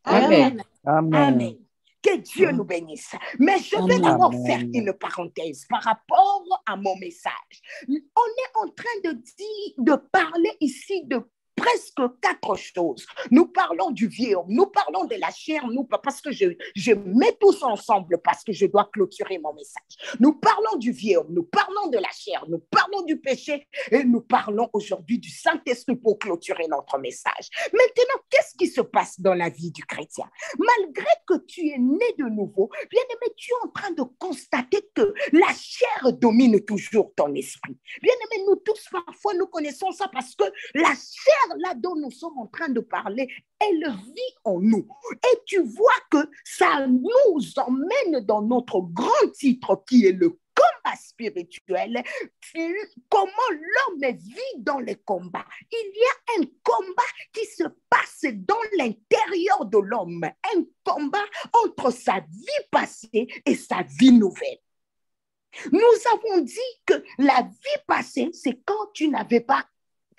Amen. Amen. Amen. Que Dieu nous bénisse. Mais je vais d'abord faire une parenthèse par rapport à mon message. On est en train de parler ici de presque 4 choses. Nous parlons du vieux homme, nous parlons de la chair, parce que je mets tous ensemble parce que je dois clôturer mon message. Nous parlons du vieux homme, nous parlons de la chair, nous parlons du péché et nous parlons aujourd'hui du Saint-Esprit pour clôturer notre message. Maintenant, qu'est-ce qui se passe dans la vie du chrétien? Malgré que tu es né de nouveau, bien-aimé, tu es en train de constater que la chair domine toujours ton esprit. Bien-aimé, nous tous, parfois, nous connaissons ça parce que la chair là dont nous sommes en train de parler, elle vit en nous. Et tu vois que ça nous emmène dans notre grand titre qui est le combat spirituel. Comment l'homme vit dans les combats. Il y a un combat qui se passe dans l'intérieur de l'homme. Un combat entre sa vie passée et sa vie nouvelle. Nous avons dit que la vie passée, c'est quand tu n'avais pas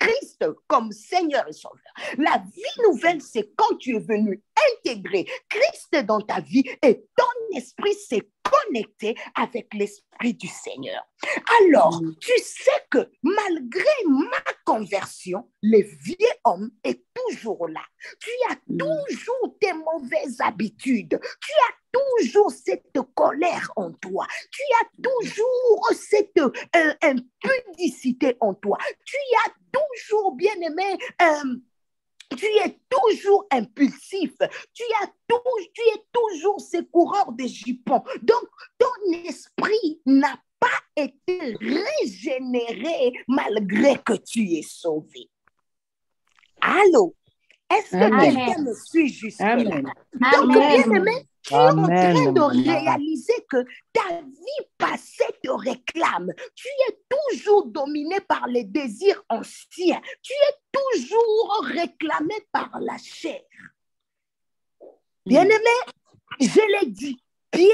Christ comme Seigneur et Sauveur. La vie nouvelle, c'est quand tu es venu intégrer Christ dans ta vie et ton esprit s'est connecté avec l'esprit du Seigneur. Alors, tu sais que malgré ma conversion, le vieux homme est toujours là. Tu as toujours tes mauvaises habitudes. Tu as toujours cette colère en toi. Tu as toujours cette impudicité en toi. Tu as toujours, bien-aimé, tu es toujours impulsif. Tu es toujours ce coureur de jupons. Donc, ton esprit n'a pas été régénéré malgré que tu es sauvé. Allô? Est-ce que quelqu'un me suit jusque-là? Donc, bien-aimé, tu es en train de réaliser que ta vie passée te réclame. Tu es toujours dominé par les désirs anciens. Tu es toujours réclamé par la chair. Bien-aimé, je l'ai dit, Pierre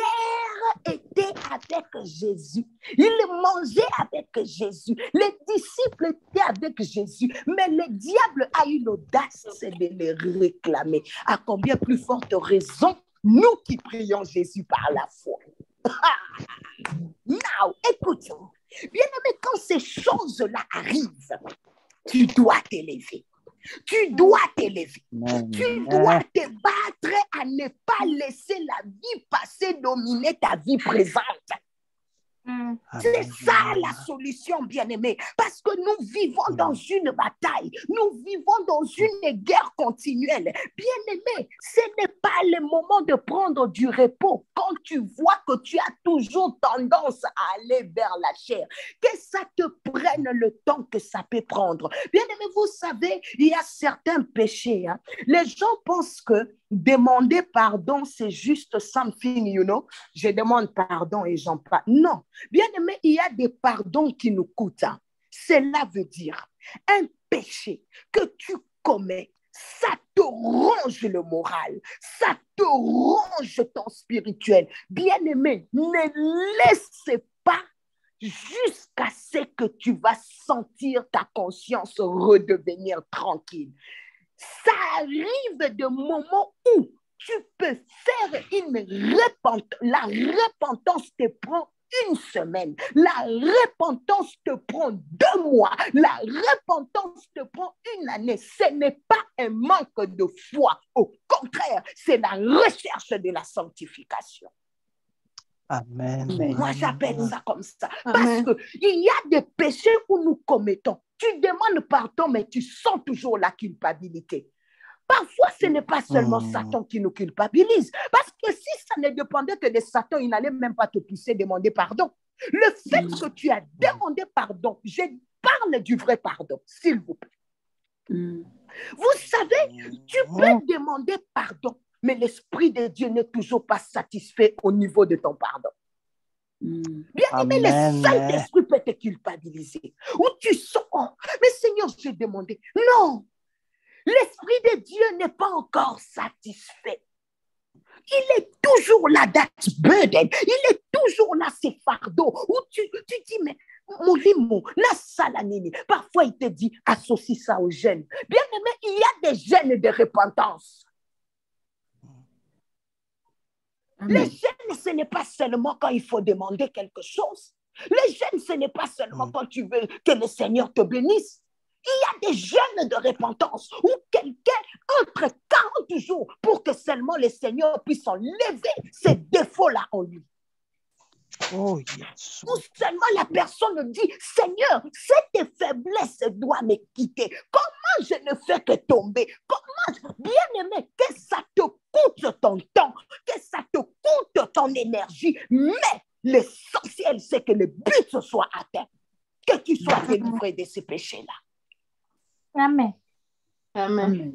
était avec Jésus. Il mangeait avec Jésus. Les disciples étaient avec Jésus. Mais le diable a eu l'audace de les réclamer. À combien plus forte raison, nous qui prions Jésus par la foi. Now, écoute, bien-aimé, quand ces choses-là arrivent, tu dois t'élever. Tu dois t'élever. Tu dois te battre à ne pas laisser la vie passée dominer ta vie présente. C'est ça la solution, bien-aimé. Parce que nous vivons dans une bataille. Nous vivons dans une guerre continuelle. Bien-aimé, ce n'est pas le moment de prendre du repos quand tu vois que tu as toujours tendance à aller vers la chair. Que ça te prenne le temps que ça peut prendre. Bien-aimé, vous savez, il y a certains péchés. Les gens pensent que demander pardon, c'est juste something, you know. Je demande pardon et j'en parle. Non. Bien aimé, il y a des pardons qui nous coûtent. Cela veut dire un péché que tu commets, ça te ronge le moral, ça te ronge ton spirituel. Bien aimé, ne laisse pas jusqu'à ce que tu vas sentir ta conscience redevenir tranquille. ça arrive de moments où tu peux faire la repentance te prend une semaine, la repentance te prend 2 mois, la repentance te prend 1 année. Ce n'est pas un manque de foi, au contraire, c'est la recherche de la sanctification. Amen. Moi, j'appelle ça comme ça. Parce qu'il y a des péchés où nous commettons. Tu demandes pardon, mais tu sens toujours la culpabilité. Parfois, ce n'est pas seulement Satan qui nous culpabilise. Parce que si ça ne dépendait que de Satan, il n'allait même pas te pousser à demander pardon. Le fait que tu as demandé pardon, je parle du vrai pardon, s'il vous plaît. Vous savez, tu peux demander pardon, mais l'Esprit de Dieu n'est toujours pas satisfait au niveau de ton pardon. Bien aimé, le Saint-Esprit peut te culpabiliser. Ou tu sens, oh, mais Seigneur, j'ai demandé. Non! L'Esprit de Dieu n'est pas encore satisfait. Il est toujours là, that burden. Il est toujours là, ces fardeaux. Où tu dis, mais mon limo, la salanini. Parfois, il te dit, associe ça aux jeûnes. Bien aimé, il y a des jeûnes de repentance. Le jeûne, ce n'est pas seulement quand il faut demander quelque chose. Le jeûne, ce n'est pas seulement quand tu veux que le Seigneur te bénisse. Il y a des jeûnes de repentance où quelqu'un entre 40 jours pour que seulement le Seigneur puisse enlever ces défauts-là en lui. Oh, yes. Ou seulement la personne dit, Seigneur, cette faiblesse doit me quitter. Comment je ne fais que tomber? Comment, bien aimé, que ça te coûte ton temps, que ça te coûte ton énergie, mais l'essentiel, c'est que le but soit atteint, que tu sois délivré de ces péchés-là. Amen. Amen.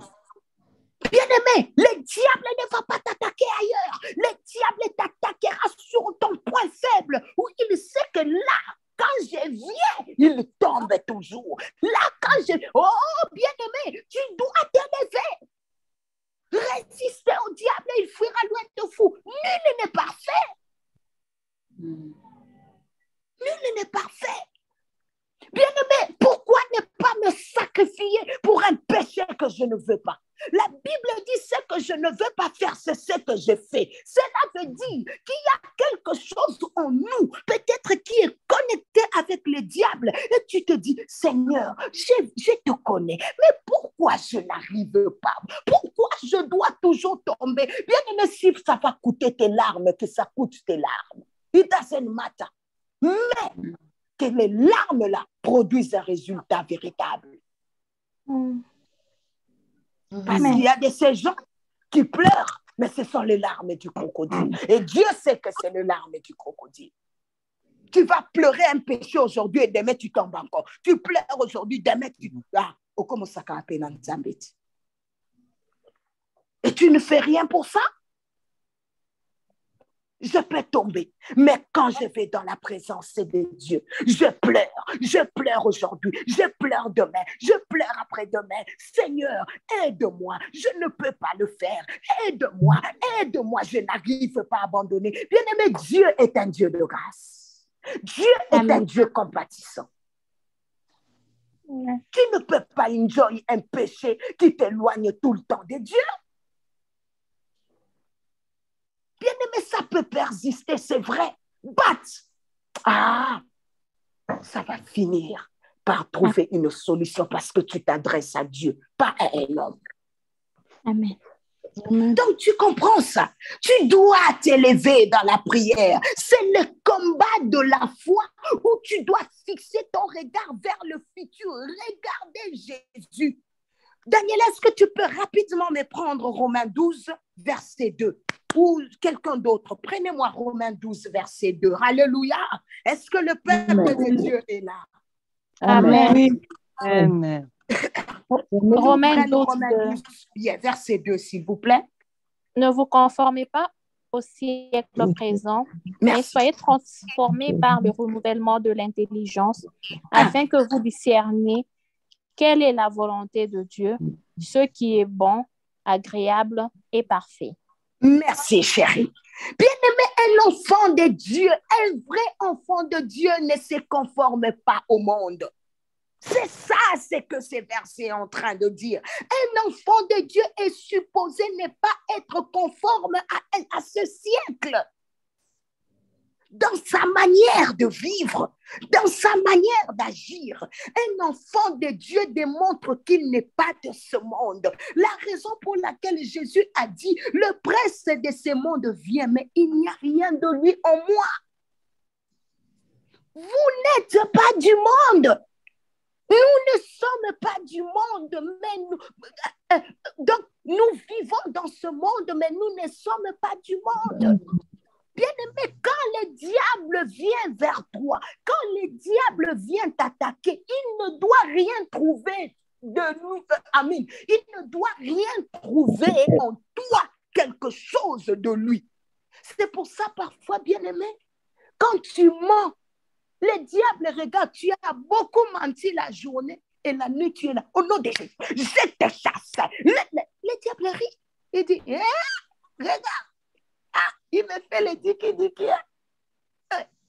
Bien-aimé, le diable ne va pas t'attaquer ailleurs. Le diable t'attaquera sur ton point faible où il sait que là, quand je viens, il tombe toujours. Là, quand je... Oh, bien-aimé, tu dois t'élever. Résister au diable, il fuira loin de vous. Nul n'est parfait. Nul n'est parfait. Bien-aimé, pourquoi ne pas me sacrifier pour un péché que je ne veux pas? La Bible dit ce que je ne veux pas faire, c'est ce que je fais. Cela veut dire qu'il y a quelque chose en nous, peut-être qui est connecté avec le diable. Et tu te dis, Seigneur, je te connais, mais pourquoi je n'arrive pas? Pourquoi je dois toujours tomber? Bien-aimé, si ça va coûter tes larmes, que ça coûte tes larmes. It doesn't matter. Mais que les larmes-là produisent un résultat véritable. Parce qu'il y a de ces gens qui pleurent, mais ce sont les larmes du crocodile. Et Dieu sait que c'est les larmes du crocodile. Tu vas pleurer un péché aujourd'hui et demain tu tombes encore. Tu pleures aujourd'hui, demain tu... Ah, oh, comment ça va appeler dans Zambie? Et tu ne fais rien pour ça? Je peux tomber, mais quand je vais dans la présence de Dieu, je pleure aujourd'hui, je pleure demain, je pleure après-demain. Seigneur, aide-moi, je ne peux pas le faire, aide-moi, je n'arrive pas à abandonner. Bien-aimé, Dieu est un Dieu de grâce. Dieu est un Dieu compatissant. Tu ne peux pas enjoy un péché qui t'éloigne tout le temps de Dieu. Bien-aimé, ça peut persister, c'est vrai. Ça va finir par trouver une solution parce que tu t'adresses à Dieu, pas à un homme. Amen. Donc, tu comprends ça. Tu dois t'élever dans la prière. C'est le combat de la foi où tu dois fixer ton regard vers le futur. Regardez Jésus. Daniel, est-ce que tu peux rapidement me prendre Romains 12, verset 2? Ou quelqu'un d'autre, prenez-moi Romains 12, verset 2. Alléluia. Est-ce que le peuple de Dieu est là? Amen. Amen. Romains 12, verset 2, s'il vous plaît. Ne vous conformez pas au siècle présent, mais soyez transformés par le renouvellement de l'intelligence, afin que vous discerniez quelle est la volonté de Dieu, ce qui est bon, agréable et parfait. Merci, chérie. Bien-aimé, un enfant de Dieu, un vrai enfant de Dieu ne se conforme pas au monde. C'est ça, c'est que ces versets sont en train de dire. Un enfant de Dieu est supposé ne pas être conforme à ce siècle. Dans sa manière de vivre, dans sa manière d'agir. Un enfant de Dieu démontre qu'il n'est pas de ce monde. La raison pour laquelle Jésus a dit, le prince de ce monde vient, mais il n'y a rien de lui en moi. Vous n'êtes pas du monde. Nous ne sommes pas du monde, mais donc nous vivons dans ce monde, mais nous ne sommes pas du monde. Bien-aimé, quand le diable vient vers toi, quand le diable vient t'attaquer, il ne doit rien trouver de nous. Amen. Il ne doit rien trouver en toi quelque chose de lui. C'est pour ça parfois, bien-aimé, quand tu mens, le diable regarde, tu as beaucoup menti la journée et la nuit tu es là. Au nom de Jésus, je te chasse. Le diable rit. Il dit, regarde. Il me fait le diki-diki.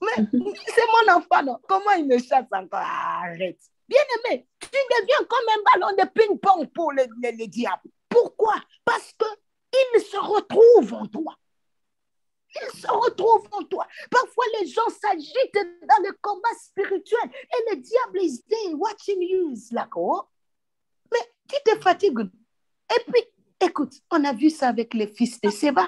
Mais c'est mon enfant, non? Comment il me chasse encore? Arrête. Bien-aimé, tu deviens comme un ballon de ping-pong pour le diable. Pourquoi? Parce qu'il se retrouve en toi. Il se retrouve en toi. Parfois, les gens s'agitent dans le combat spirituel et le diable is there watching you. Is like, oh. Mais tu te fatigues. Et puis, écoute, on a vu ça avec les fils de Séba.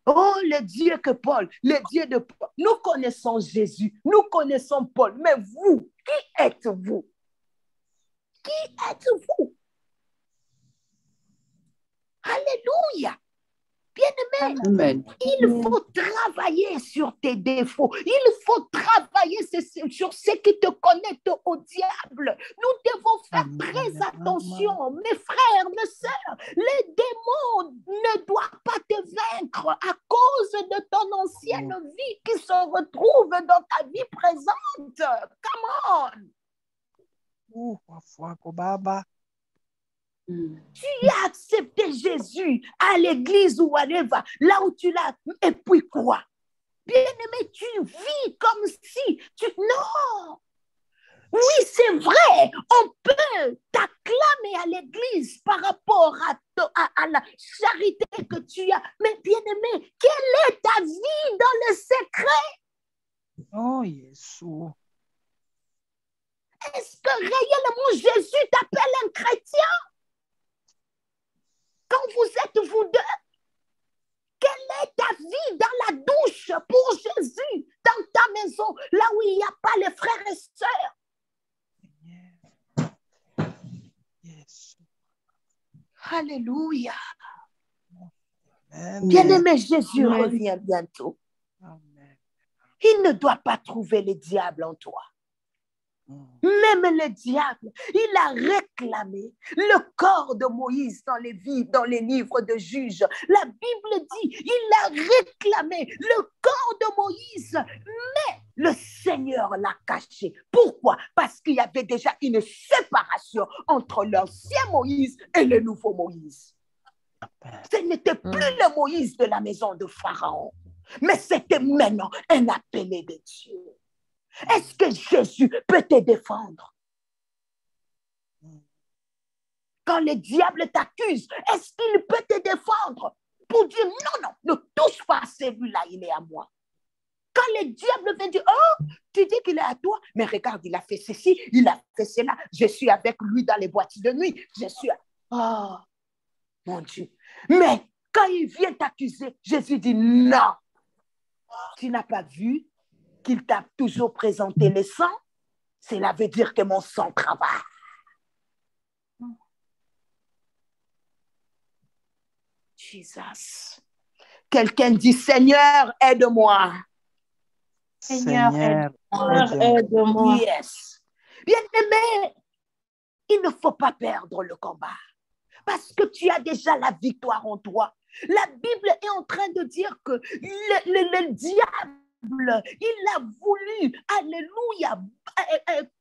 Oh, le Dieu que Paul, le Dieu de Paul. Nous connaissons Jésus, nous connaissons Paul. Mais vous, qui êtes-vous? Qui êtes-vous? Alléluia. Bien-aimé, il faut travailler sur tes défauts. Il faut travailler sur ce qui te connecte au diable. Nous devons faire très attention, mes frères, mes sœurs. Les démons ne doivent pas te vaincre à cause de ton ancienne vie qui se retrouve dans ta vie présente. Come on. Tu as accepté Jésus à l'église ou whatever, là où tu l'as, et puis quoi? Bien-aimé, tu vis comme si Non! Oui, c'est vrai, on peut t'acclamer à l'église par rapport à la charité que tu as, mais bien-aimé, quelle est ta vie dans le secret? Oh, Jésus. Est-ce que réellement Jésus t'appelle un chrétien? Quand vous êtes vous deux, quelle est ta vie dans la douche pour Jésus, dans ta maison, là où il n'y a pas les frères et sœurs? Yes. Alléluia. Amen. Bien-aimé, Jésus revient bientôt. Amen. Il ne doit pas trouver le diable en toi. Même le diable, il a réclamé le corps de Moïse dans les livres de Juges. La Bible dit, il a réclamé le corps de Moïse, mais le Seigneur l'a caché. Pourquoi? Parce qu'il y avait déjà une séparation entre l'ancien Moïse et le nouveau Moïse. Ce n'était plus le Moïse de la maison de Pharaon, mais c'était maintenant un appelé de Dieu. Est-ce que Jésus peut te défendre? Quand le diable t'accuse, est-ce qu'il peut te défendre pour dire non, ne touche pas à celui-là, il est à moi? Quand le diable vient dire, oh, tu dis qu'il est à toi, mais regarde, il a fait ceci, il a fait cela, je suis avec lui dans les boîtes de nuit, oh, mon Dieu. Mais quand il vient t'accuser, Jésus dit non, tu n'as pas vu qu'il t'a toujours présenté le sang? Cela veut dire que mon sang travaille. Jesus. Quelqu'un dit, Seigneur, aide-moi. Seigneur, aide-moi. Yes. Bien-aimé, il ne faut pas perdre le combat parce que tu as déjà la victoire en toi. La Bible est en train de dire que le diable il a voulu, alléluia,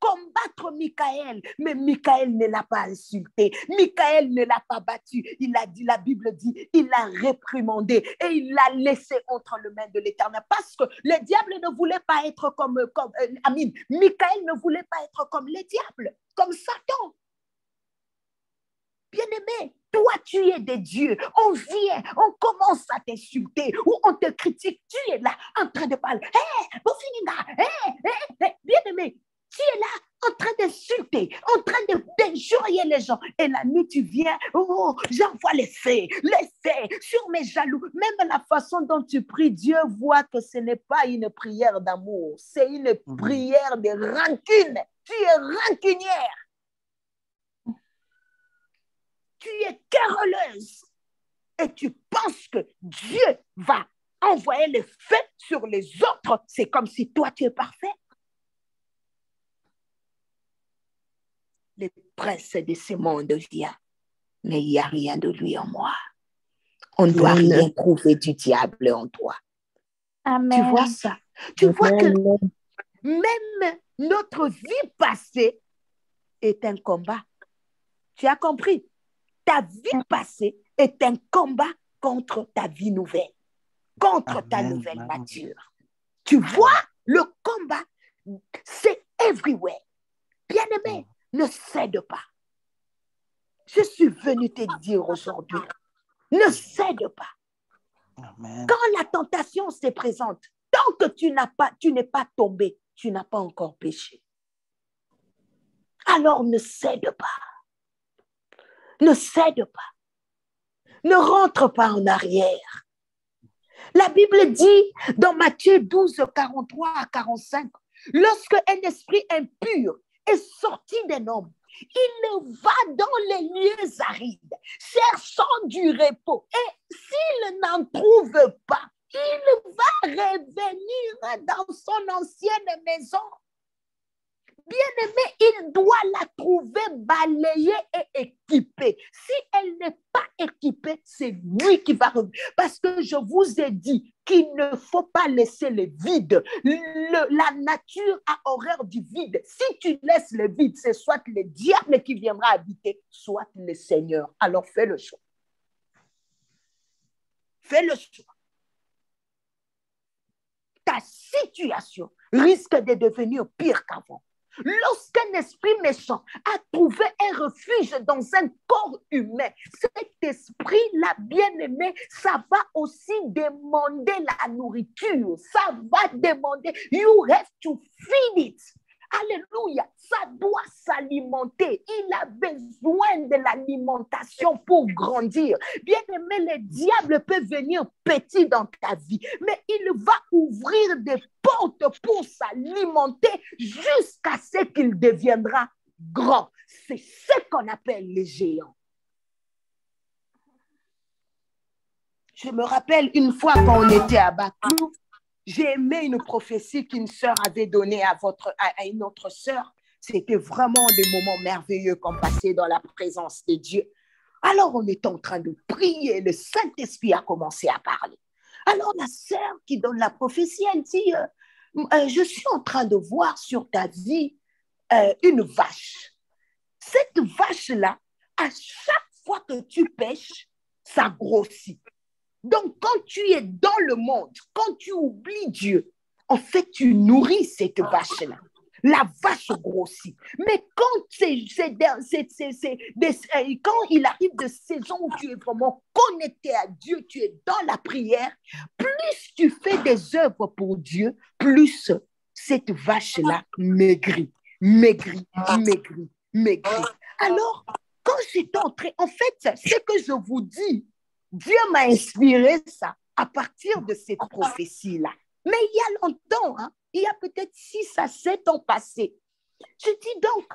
combattre Michaël, mais Michaël ne l'a pas insulté, Michaël ne l'a pas battu. Il a dit, la Bible dit, il l'a réprimandé et il l'a laissé entre les mains de l'Éternel parce que le diable ne voulait pas être Michaël ne voulait pas être comme les diables, comme Satan. Bien-aimé, toi, tu es des dieux. On vient, on commence à t'insulter ou on te critique. Tu es là en train de parler. Hé, bien-aimé, tu es là en train d'insulter, en train d'injurier les gens. Et la nuit, tu viens, oh, j'envoie les faits sur mes jaloux. Même la façon dont tu pries, Dieu voit que ce n'est pas une prière d'amour, c'est une prière de rancune. Tu es rancunière. Tu es querelleuse et tu penses que Dieu va envoyer les faits sur les autres. C'est comme si toi, tu es parfait. Le prince de ce monde vient, mais il n'y a rien de lui en moi. On ne doit rien trouver du diable en toi. Amen. Tu vois ça? Tu vois que même notre vie passée est un combat. Tu as compris? Ta vie passée est un combat contre ta vie nouvelle, contre ta nouvelle nature. Tu vois, le combat, c'est everywhere. Bien-aimé, ne cède pas. Je suis venue te dire aujourd'hui, ne cède pas. Amen. Quand la tentation se présente, tant que tu n'es pas tombé, tu n'as pas encore péché. Alors ne cède pas. Ne cède pas. Ne rentre pas en arrière. La Bible dit dans Matthieu 12, 43 à 45, lorsque un esprit impur est sorti d'un homme, il va dans les lieux arides, cherchant du repos. Et s'il n'en trouve pas, il va revenir dans son ancienne maison. Bien-aimé, il doit la trouver balayée et équipée. Si elle n'est pas équipée, c'est lui qui va revenir. Parce que je vous ai dit qu'il ne faut pas laisser le vide. La nature a horreur du vide. Si tu laisses le vide, c'est soit le diable qui viendra habiter, soit le Seigneur. Alors fais le choix. Fais le choix. Ta situation risque de devenir pire qu'avant. Lorsqu'un esprit méchant a trouvé un refuge dans un corps humain, cet esprit-là, bien-aimé, ça va aussi demander la nourriture. Ça va demander, you have to feed it. Alléluia, ça doit s'alimenter. Il a besoin de l'alimentation pour grandir. Bien-aimé, le diable peut venir petit dans ta vie, mais il va ouvrir des portes pour s'alimenter jusqu'à ce qu'il deviendra grand. C'est ce qu'on appelle les géants. Je me rappelle une fois quand on était à Bakou, j'ai aimé une prophétie qu'une sœur avait donnée à une autre sœur. C'était vraiment des moments merveilleux qu'on passait dans la présence de Dieu. Alors, on était en train de prier. Le Saint-Esprit a commencé à parler. Alors, la sœur qui donne la prophétie, elle dit, je suis en train de voir sur ta vie une vache. Cette vache-là, à chaque fois que tu pêches, ça grossit. Donc, quand tu es dans le monde, quand tu oublies Dieu, en fait, tu nourris cette vache-là. La vache grossit. Mais quand quand il arrive de saison où tu es vraiment connecté à Dieu, tu es dans la prière, plus tu fais des œuvres pour Dieu, plus cette vache-là maigrit. Alors, quand j'étais entrée, en fait, ce que je vous dis, Dieu m'a inspiré ça à partir de cette prophétie-là. Mais il y a longtemps, hein, il y a peut-être 6 à 7 ans passés. Je dis donc,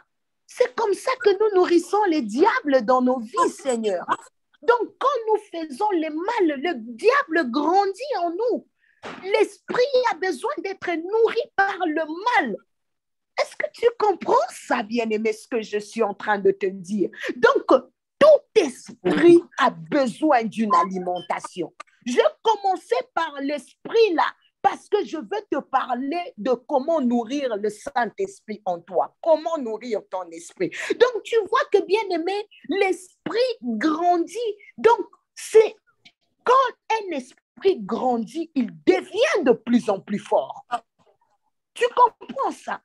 c'est comme ça que nous nourrissons les diables dans nos vies, Seigneur. Donc, quand nous faisons le mal, le diable grandit en nous. L'esprit a besoin d'être nourri par le mal. Est-ce que tu comprends ça, bien-aimé, ce que je suis en train de te dire? Donc, tout esprit a besoin d'une alimentation. Je commençais par l'esprit là, Parce que je veux te parler de comment nourrir le Saint-Esprit en toi. Comment nourrir ton esprit. Donc, tu vois que, bien-aimé, l'esprit grandit. Donc, c'est quand un esprit grandit, il devient de plus en plus fort. Tu comprends ça?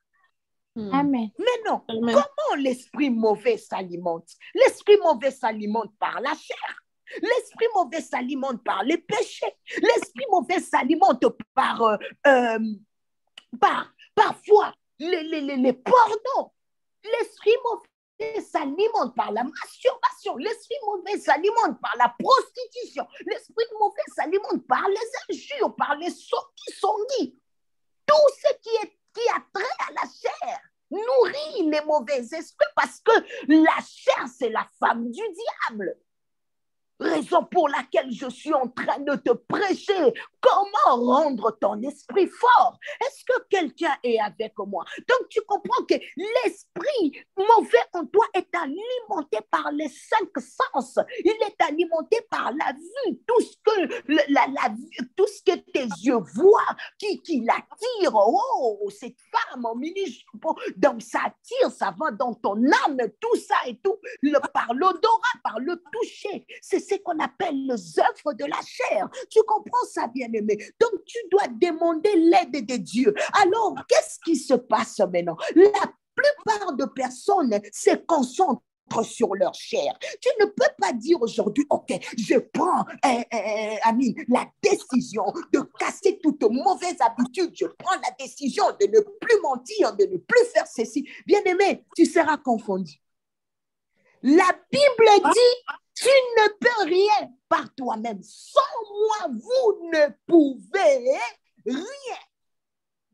Amen. Mais non, comment l'esprit mauvais s'alimente? L'esprit mauvais s'alimente par la chair. L'esprit mauvais s'alimente par les péchés. L'esprit mauvais s'alimente parfois les pornos. L'esprit mauvais s'alimente par la masturbation. L'esprit mauvais s'alimente par la prostitution. L'esprit mauvais s'alimente par les injures, par les sorties. Tout ce qui a trait à la chair nourrit les mauvais esprits parce que la chair, c'est la femme du diable. Raison pour laquelle je suis en train de te prêcher. Comment rendre ton esprit fort? Est-ce que quelqu'un est avec moi? Donc, tu comprends que l'esprit mauvais en toi est alimenté par les 5 sens. Il est alimenté par la vue. Tout ce que tes yeux voient, qui l'attire. Oh, cette femme en mini-jupe. Donc, ça attire, ça va dans ton âme, tout ça et tout. Par l'odorat, par le toucher. C'est ce qu'on appelle les œuvres de la chair. Tu comprends ça, bien-aimé? Donc, tu dois demander l'aide de Dieu. Alors, qu'est-ce qui se passe maintenant? La plupart de personnes se concentrent sur leur chair. Tu ne peux pas dire aujourd'hui, OK, je prends la décision de casser toute mauvaise habitude. Je prends la décision de ne plus mentir, de ne plus faire ceci. Bien-aimé, tu seras confondu. La Bible dit, tu ne peux rien par toi-même. Sans moi, vous ne pouvez rien.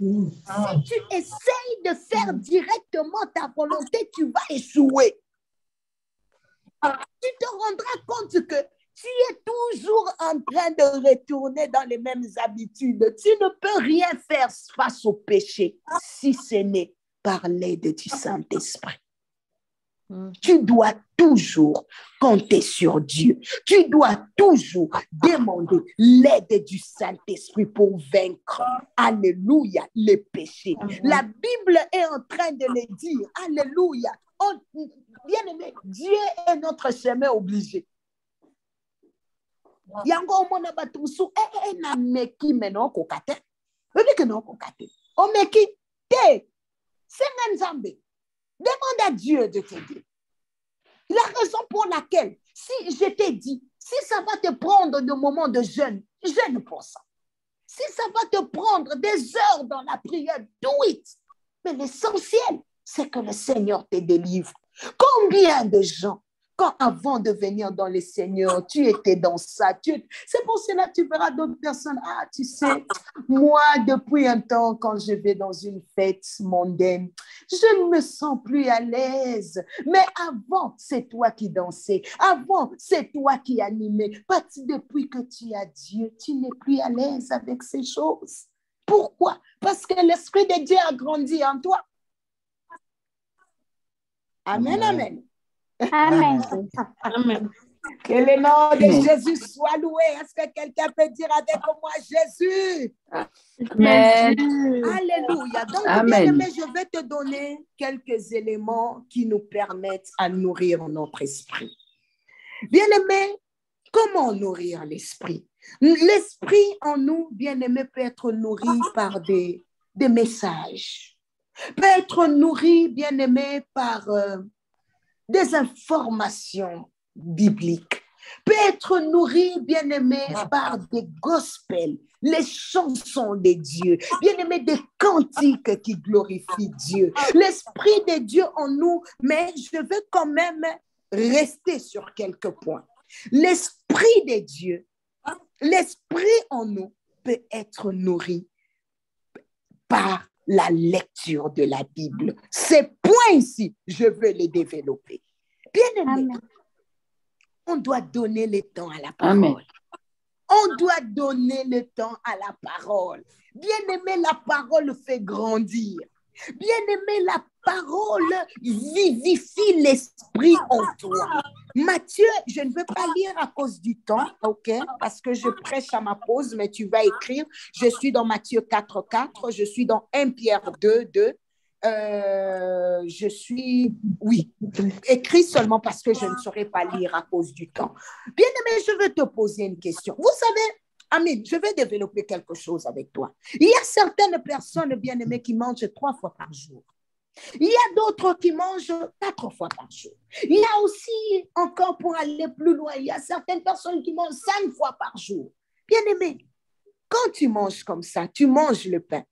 Si tu essayes de faire directement ta volonté, tu vas échouer. Tu te rendras compte que tu es toujours en train de retourner dans les mêmes habitudes. Tu ne peux rien faire face au péché si ce n'est par l'aide du Saint-Esprit. Tu dois toujours compter sur Dieu. Tu dois toujours demander l'aide du Saint-Esprit pour vaincre, alléluia, les péchés. La Bible est en train de le dire, alléluia. Bien-aimé, Dieu est notre chemin obligé. Yango mona batusu na meki meno kokate. Ebe no kokate. O meki te. C'est nzambe. Demande à Dieu de t'aider. La raison pour laquelle, si je t'ai dit, si ça va te prendre des moments de jeûne, jeûne pour ça. Si ça va te prendre des heures dans la prière, do it. Mais l'essentiel, c'est que le Seigneur te délivre. Combien de gens, quand avant de venir dans le Seigneur, tu étais dans ça. C'est pour cela que tu verras d'autres personnes. Ah, tu sais, moi, depuis un temps, quand je vais dans une fête mondaine, je ne me sens plus à l'aise. Mais avant, c'est toi qui dansais. Avant, c'est toi qui animais. Parce que depuis que tu as Dieu, tu n'es plus à l'aise avec ces choses. Pourquoi? Parce que l'Esprit de Dieu a grandi en toi. Amen, amen. Amen. Amen. Que le nom de Jésus soit loué. Est-ce que quelqu'un peut dire avec moi Jésus? Amen. Alléluia. Donc, bien-aimé, je vais te donner quelques éléments qui nous permettent à nourrir notre esprit. Bien-aimé, comment nourrir l'esprit? L'esprit en nous, bien-aimé, peut être nourri par des messages. Peut être nourri, bien-aimé, par des informations bibliques, peut être nourri, bien-aimé, par des gospels, les chansons de Dieu, bien-aimé, des cantiques qui glorifient Dieu. L'Esprit de Dieu en nous, mais je veux quand même rester sur quelques points. L'Esprit de Dieu, l'Esprit en nous peut être nourri par la lecture de la Bible. Ces points ici, je veux les développer. Bien-aimé, on doit donner le temps à la parole. Amen. On doit donner le temps à la parole. Bien-aimé, la parole fait grandir. Bien-aimé, la parole vivifie l'esprit. l'esprit en toi. Matthieu, je ne veux pas lire à cause du temps, ok, parce que je prêche à ma pause, mais tu vas écrire. Je suis dans Matthieu 4:4, je suis dans 1 Pierre 2:2. Je suis, oui, écrit seulement parce que je ne saurais pas lire à cause du temps. Bien-aimé, je veux te poser une question. Vous savez, Amine, je vais développer quelque chose avec toi. Il y a certaines personnes, bien-aimées, qui mangent 3 fois par jour. Il y a d'autres qui mangent 4 fois par jour. Il y a aussi, encore pour aller plus loin, il y a certaines personnes qui mangent 5 fois par jour. Bien-aimé, quand tu manges comme ça, tu manges le pain.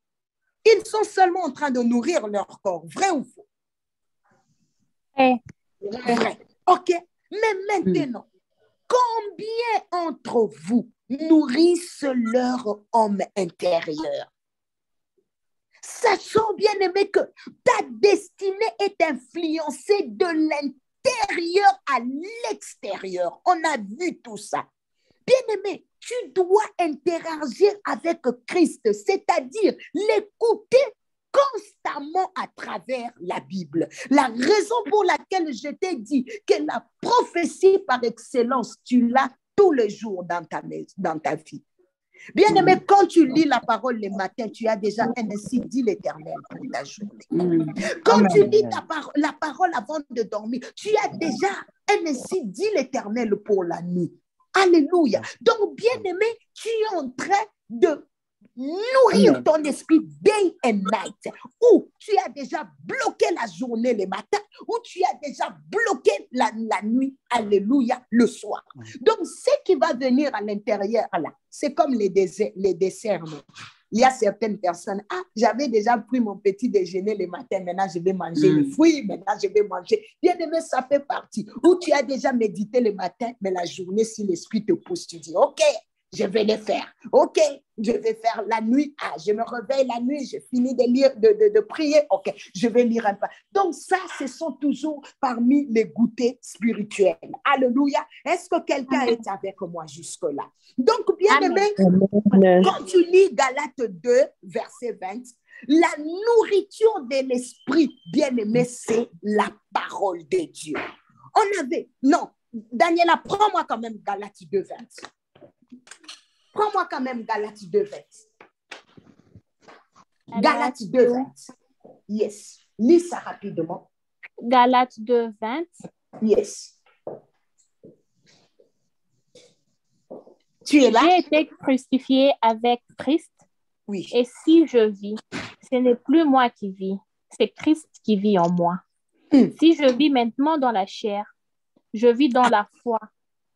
Ils sont seulement en train de nourrir leur corps. Vrai ou faux? Vrai. OK. Mais maintenant, combien entre vous nourrissent leur homme intérieur? Sachant, bien aimé, que ta destinée est influencée de l'intérieur à l'extérieur. On a vu tout ça. Bien aimé, tu dois interagir avec Christ, c'est-à-dire l'écouter constamment à travers la Bible. La raison pour laquelle je t'ai dit que la prophétie par excellence, tu l'as tous les jours dans ta vie. Bien-aimé, quand tu lis la parole le matin, tu as déjà un ainsi dit l'Éternel pour ta journée. Quand tu lis la parole avant de dormir, tu as déjà un ainsi dit l'Éternel pour la nuit. Alléluia. Donc, bien-aimé, tu es en train de nourrir ton esprit day and night, ou tu as déjà bloqué la journée le matin, ou tu as déjà bloqué la nuit, alléluia, le soir. Donc, ce qui va venir à l'intérieur, là, c'est comme les desserts. Il y a certaines personnes, j'avais déjà pris mon petit déjeuner le matin, maintenant je vais manger le fruit, maintenant je vais manger. Bien aimé, ça fait partie. Ou tu as déjà médité le matin, mais la journée, si l'esprit te pousse, tu dis, OK, je vais le faire. OK, je vais faire la nuit. Je me réveille la nuit, j'ai fini de lire, de prier. OK, je vais lire un peu. Donc ça, ce sont toujours parmi les goûters spirituels. Alléluia. Est-ce que quelqu'un est avec moi jusque-là? Donc, bien aimé, quand tu lis Galates 2, verset 20, la nourriture de l'esprit, bien aimé, c'est la parole de Dieu. Non, Daniela, prends-moi quand même Galates 2, 20. Prends-moi quand même Galates 2, 20. Galates 2, 20. Yes. Lis ça rapidement. Galates 2, 20. Yes. Tu es là? J'ai été crucifié avec Christ. Oui. Et si je vis, ce n'est plus moi qui vis, c'est Christ qui vit en moi. Si je vis maintenant dans la chair, je vis dans la foi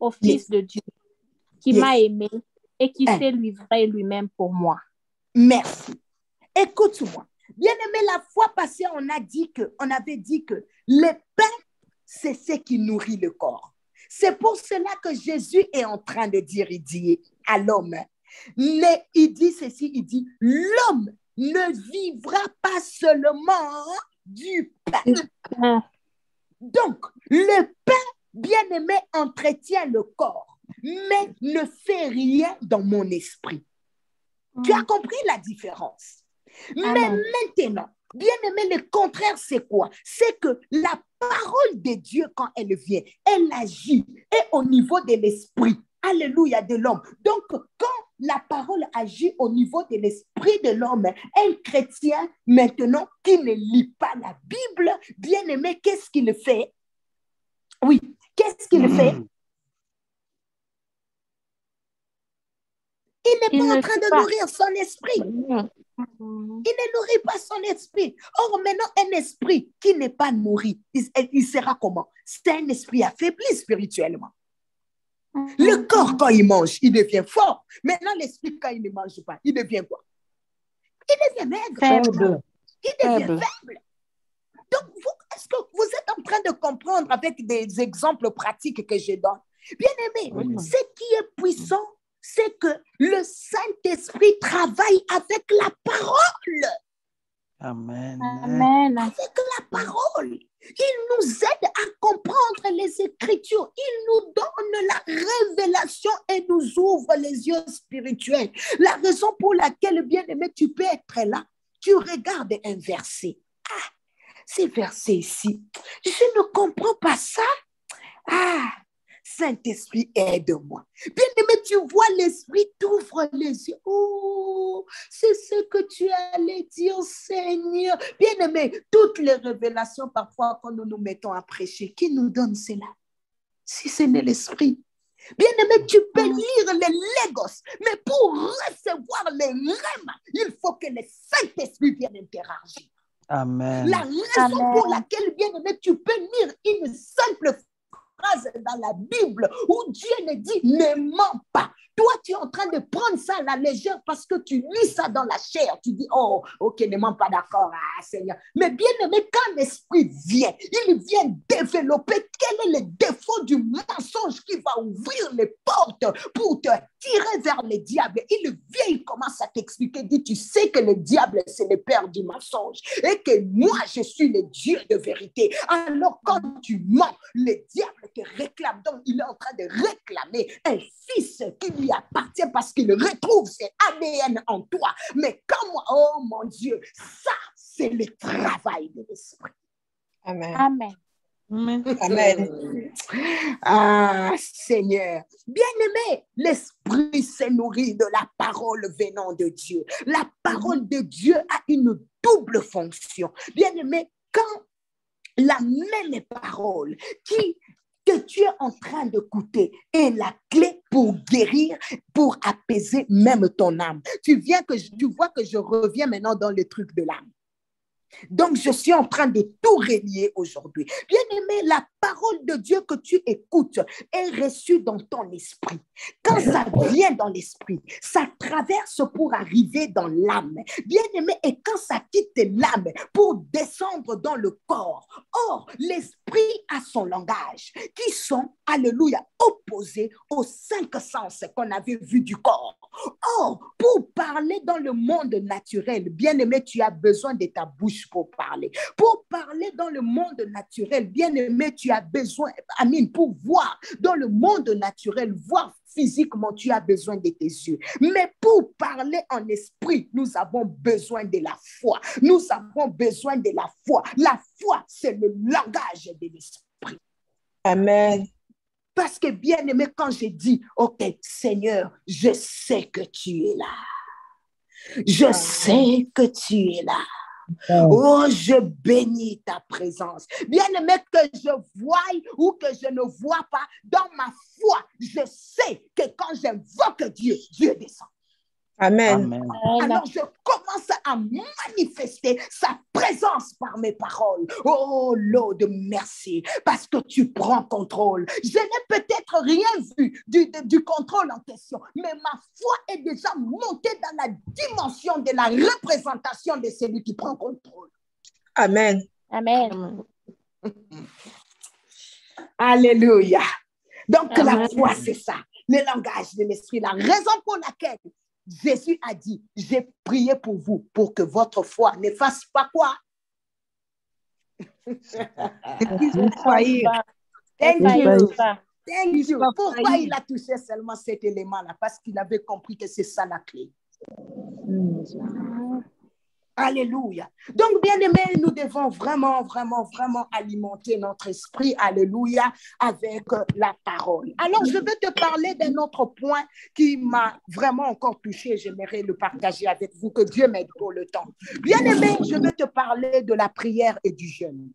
au Fils de Dieu qui m'a aimé et qui s'est livré lui-même pour moi. Merci. Écoute-moi. Bien-aimé, la fois passée, on avait dit que le pain, c'est ce qui nourrit le corps. C'est pour cela que Jésus est en train de dire, il dit à l'homme, mais il dit ceci, il dit, l'homme ne vivra pas seulement du pain. Donc, le pain, bien-aimé, entretient le corps, mais ne fait rien dans mon esprit. Tu as compris la différence? Mais maintenant, bien-aimé, le contraire, c'est quoi? C'est que la parole de Dieu, quand elle vient, elle agit et au niveau de l'esprit. Alléluia, de l'homme. Donc, quand la parole agit au niveau de l'esprit de l'homme, un chrétien, maintenant, qui ne lit pas la Bible, bien-aimé, qu'est-ce qu'il fait? Oui, qu'est-ce qu'il fait? Il n'est pas en train de nourrir son esprit. Il ne nourrit pas son esprit. Or, maintenant, un esprit qui n'est pas nourri, il sera comment? C'est un esprit affaibli spirituellement. Le corps, quand il mange, il devient fort. Maintenant, l'esprit, quand il ne mange pas, il devient quoi? Il devient maigre. Faible. Il devient faible. Donc, est-ce que vous êtes en train de comprendre avec des exemples pratiques que je donne? Bien-aimé, ce qui est puissant, c'est que le Saint-Esprit travaille avec la parole. Amen. Amen. Avec la parole. Il nous aide à comprendre les Écritures. Il nous donne la révélation et nous ouvre les yeux spirituels. La raison pour laquelle, bien-aimé, tu peux être là, tu regardes un verset. Ce verset ici, Je ne comprends pas ça. Ah, Saint-Esprit, aide-moi. Bien-aimé, tu vois, l'Esprit t'ouvre les yeux. Oh, c'est ce que tu allais dire, Seigneur. Bien-aimé, toutes les révélations, parfois, quand nous nous mettons à prêcher, qui nous donne cela? Si ce n'est l'Esprit. Bien-aimé, tu peux lire les Légos, mais pour recevoir les rêmes, il faut que le Saint-Esprit vienne interagir. Amen. La raison pour laquelle, bien-aimé, tu peux lire une simple phrase dans la Bible où Dieu ne dit ne mens pas. Toi, tu es en train de prendre ça à la légère parce que tu lis ça dans la chair. Tu dis, oh, ok, ne mens pas, d'accord, Seigneur. Mais bien aimé, quand l'Esprit vient, il vient développer quel est le défaut du mensonge qui va ouvrir les portes pour te tirer vers le diable. Il vient, il commence à t'expliquer, dit, tu sais que le diable, c'est le père du mensonge et que moi, je suis le Dieu de vérité. Alors, quand tu mens, le diable te réclame. Donc, il est en train de réclamer un fils qui lui appartient parce qu'il retrouve ses ADN en toi. Mais quand moi, oh mon Dieu, ça, c'est le travail de l'Esprit. Amen. Amen. Amen. Amen. Ah, Seigneur. Bien-aimé, l'Esprit se nourrit de la parole venant de Dieu. La parole de Dieu a une double fonction. Bien-aimé, quand la même parole que tu es en train d'écouter est la clé pour guérir, pour apaiser même ton âme. Tu vois que je reviens maintenant dans le truc de l'âme. Donc, je suis en train de tout relier aujourd'hui. Bien-aimé, la parole de Dieu que tu écoutes est reçue dans ton esprit. Quand ça vient dans l'esprit, ça traverse pour arriver dans l'âme. Bien-aimé, et quand ça quitte l'âme pour descendre dans le corps. Or, l'esprit a son langage qui sont, alléluia, opposés aux 5 sens qu'on avait vus du corps. Or, pour parler dans le monde naturel, bien-aimé, tu as besoin de ta bouche pour parler. Pour parler dans le monde naturel, bien-aimé, tu as besoin, pour voir dans le monde naturel, voir physiquement, tu as besoin de tes yeux. Mais pour parler en esprit, nous avons besoin de la foi. Nous avons besoin de la foi. La foi, c'est le langage de l'esprit. Amen. Parce que bien aimé, quand je dis, ok, Seigneur, je sais que tu es là. Je sais que tu es là. Oh, je bénis ta présence. Bien-aimé, que je voie ou que je ne vois pas, dans ma foi, je sais que quand j'invoque Dieu, Dieu descend. Amen. Amen. Alors, je commence à manifester sa présence par mes paroles. Oh, Lord, merci, parce que tu prends contrôle. Je n'ai peut-être rien vu du contrôle en question, mais ma foi est déjà montée dans la dimension de la représentation de celui qui prend contrôle. Amen. Amen. Alléluia. Donc, Amen. la foi, c'est ça, le langage de l'esprit. La raison pour laquelle Jésus a dit, j'ai prié pour vous, pour que votre foi ne fasse pas quoi? Faillir. Thank you. Thank you. Pas Pourquoi faillir. il a touché seulement cet élément-là? Parce qu'il avait compris que c'est ça la clé. Alléluia. Donc, bien-aimés, nous devons vraiment, vraiment, vraiment alimenter notre esprit, alléluia, avec la parole. Alors, je vais te parler d'un autre point qui m'a vraiment encore touché. J'aimerais le partager avec vous, que Dieu m'aide pour le temps. Bien-aimés, je vais te parler de la prière et du jeûne.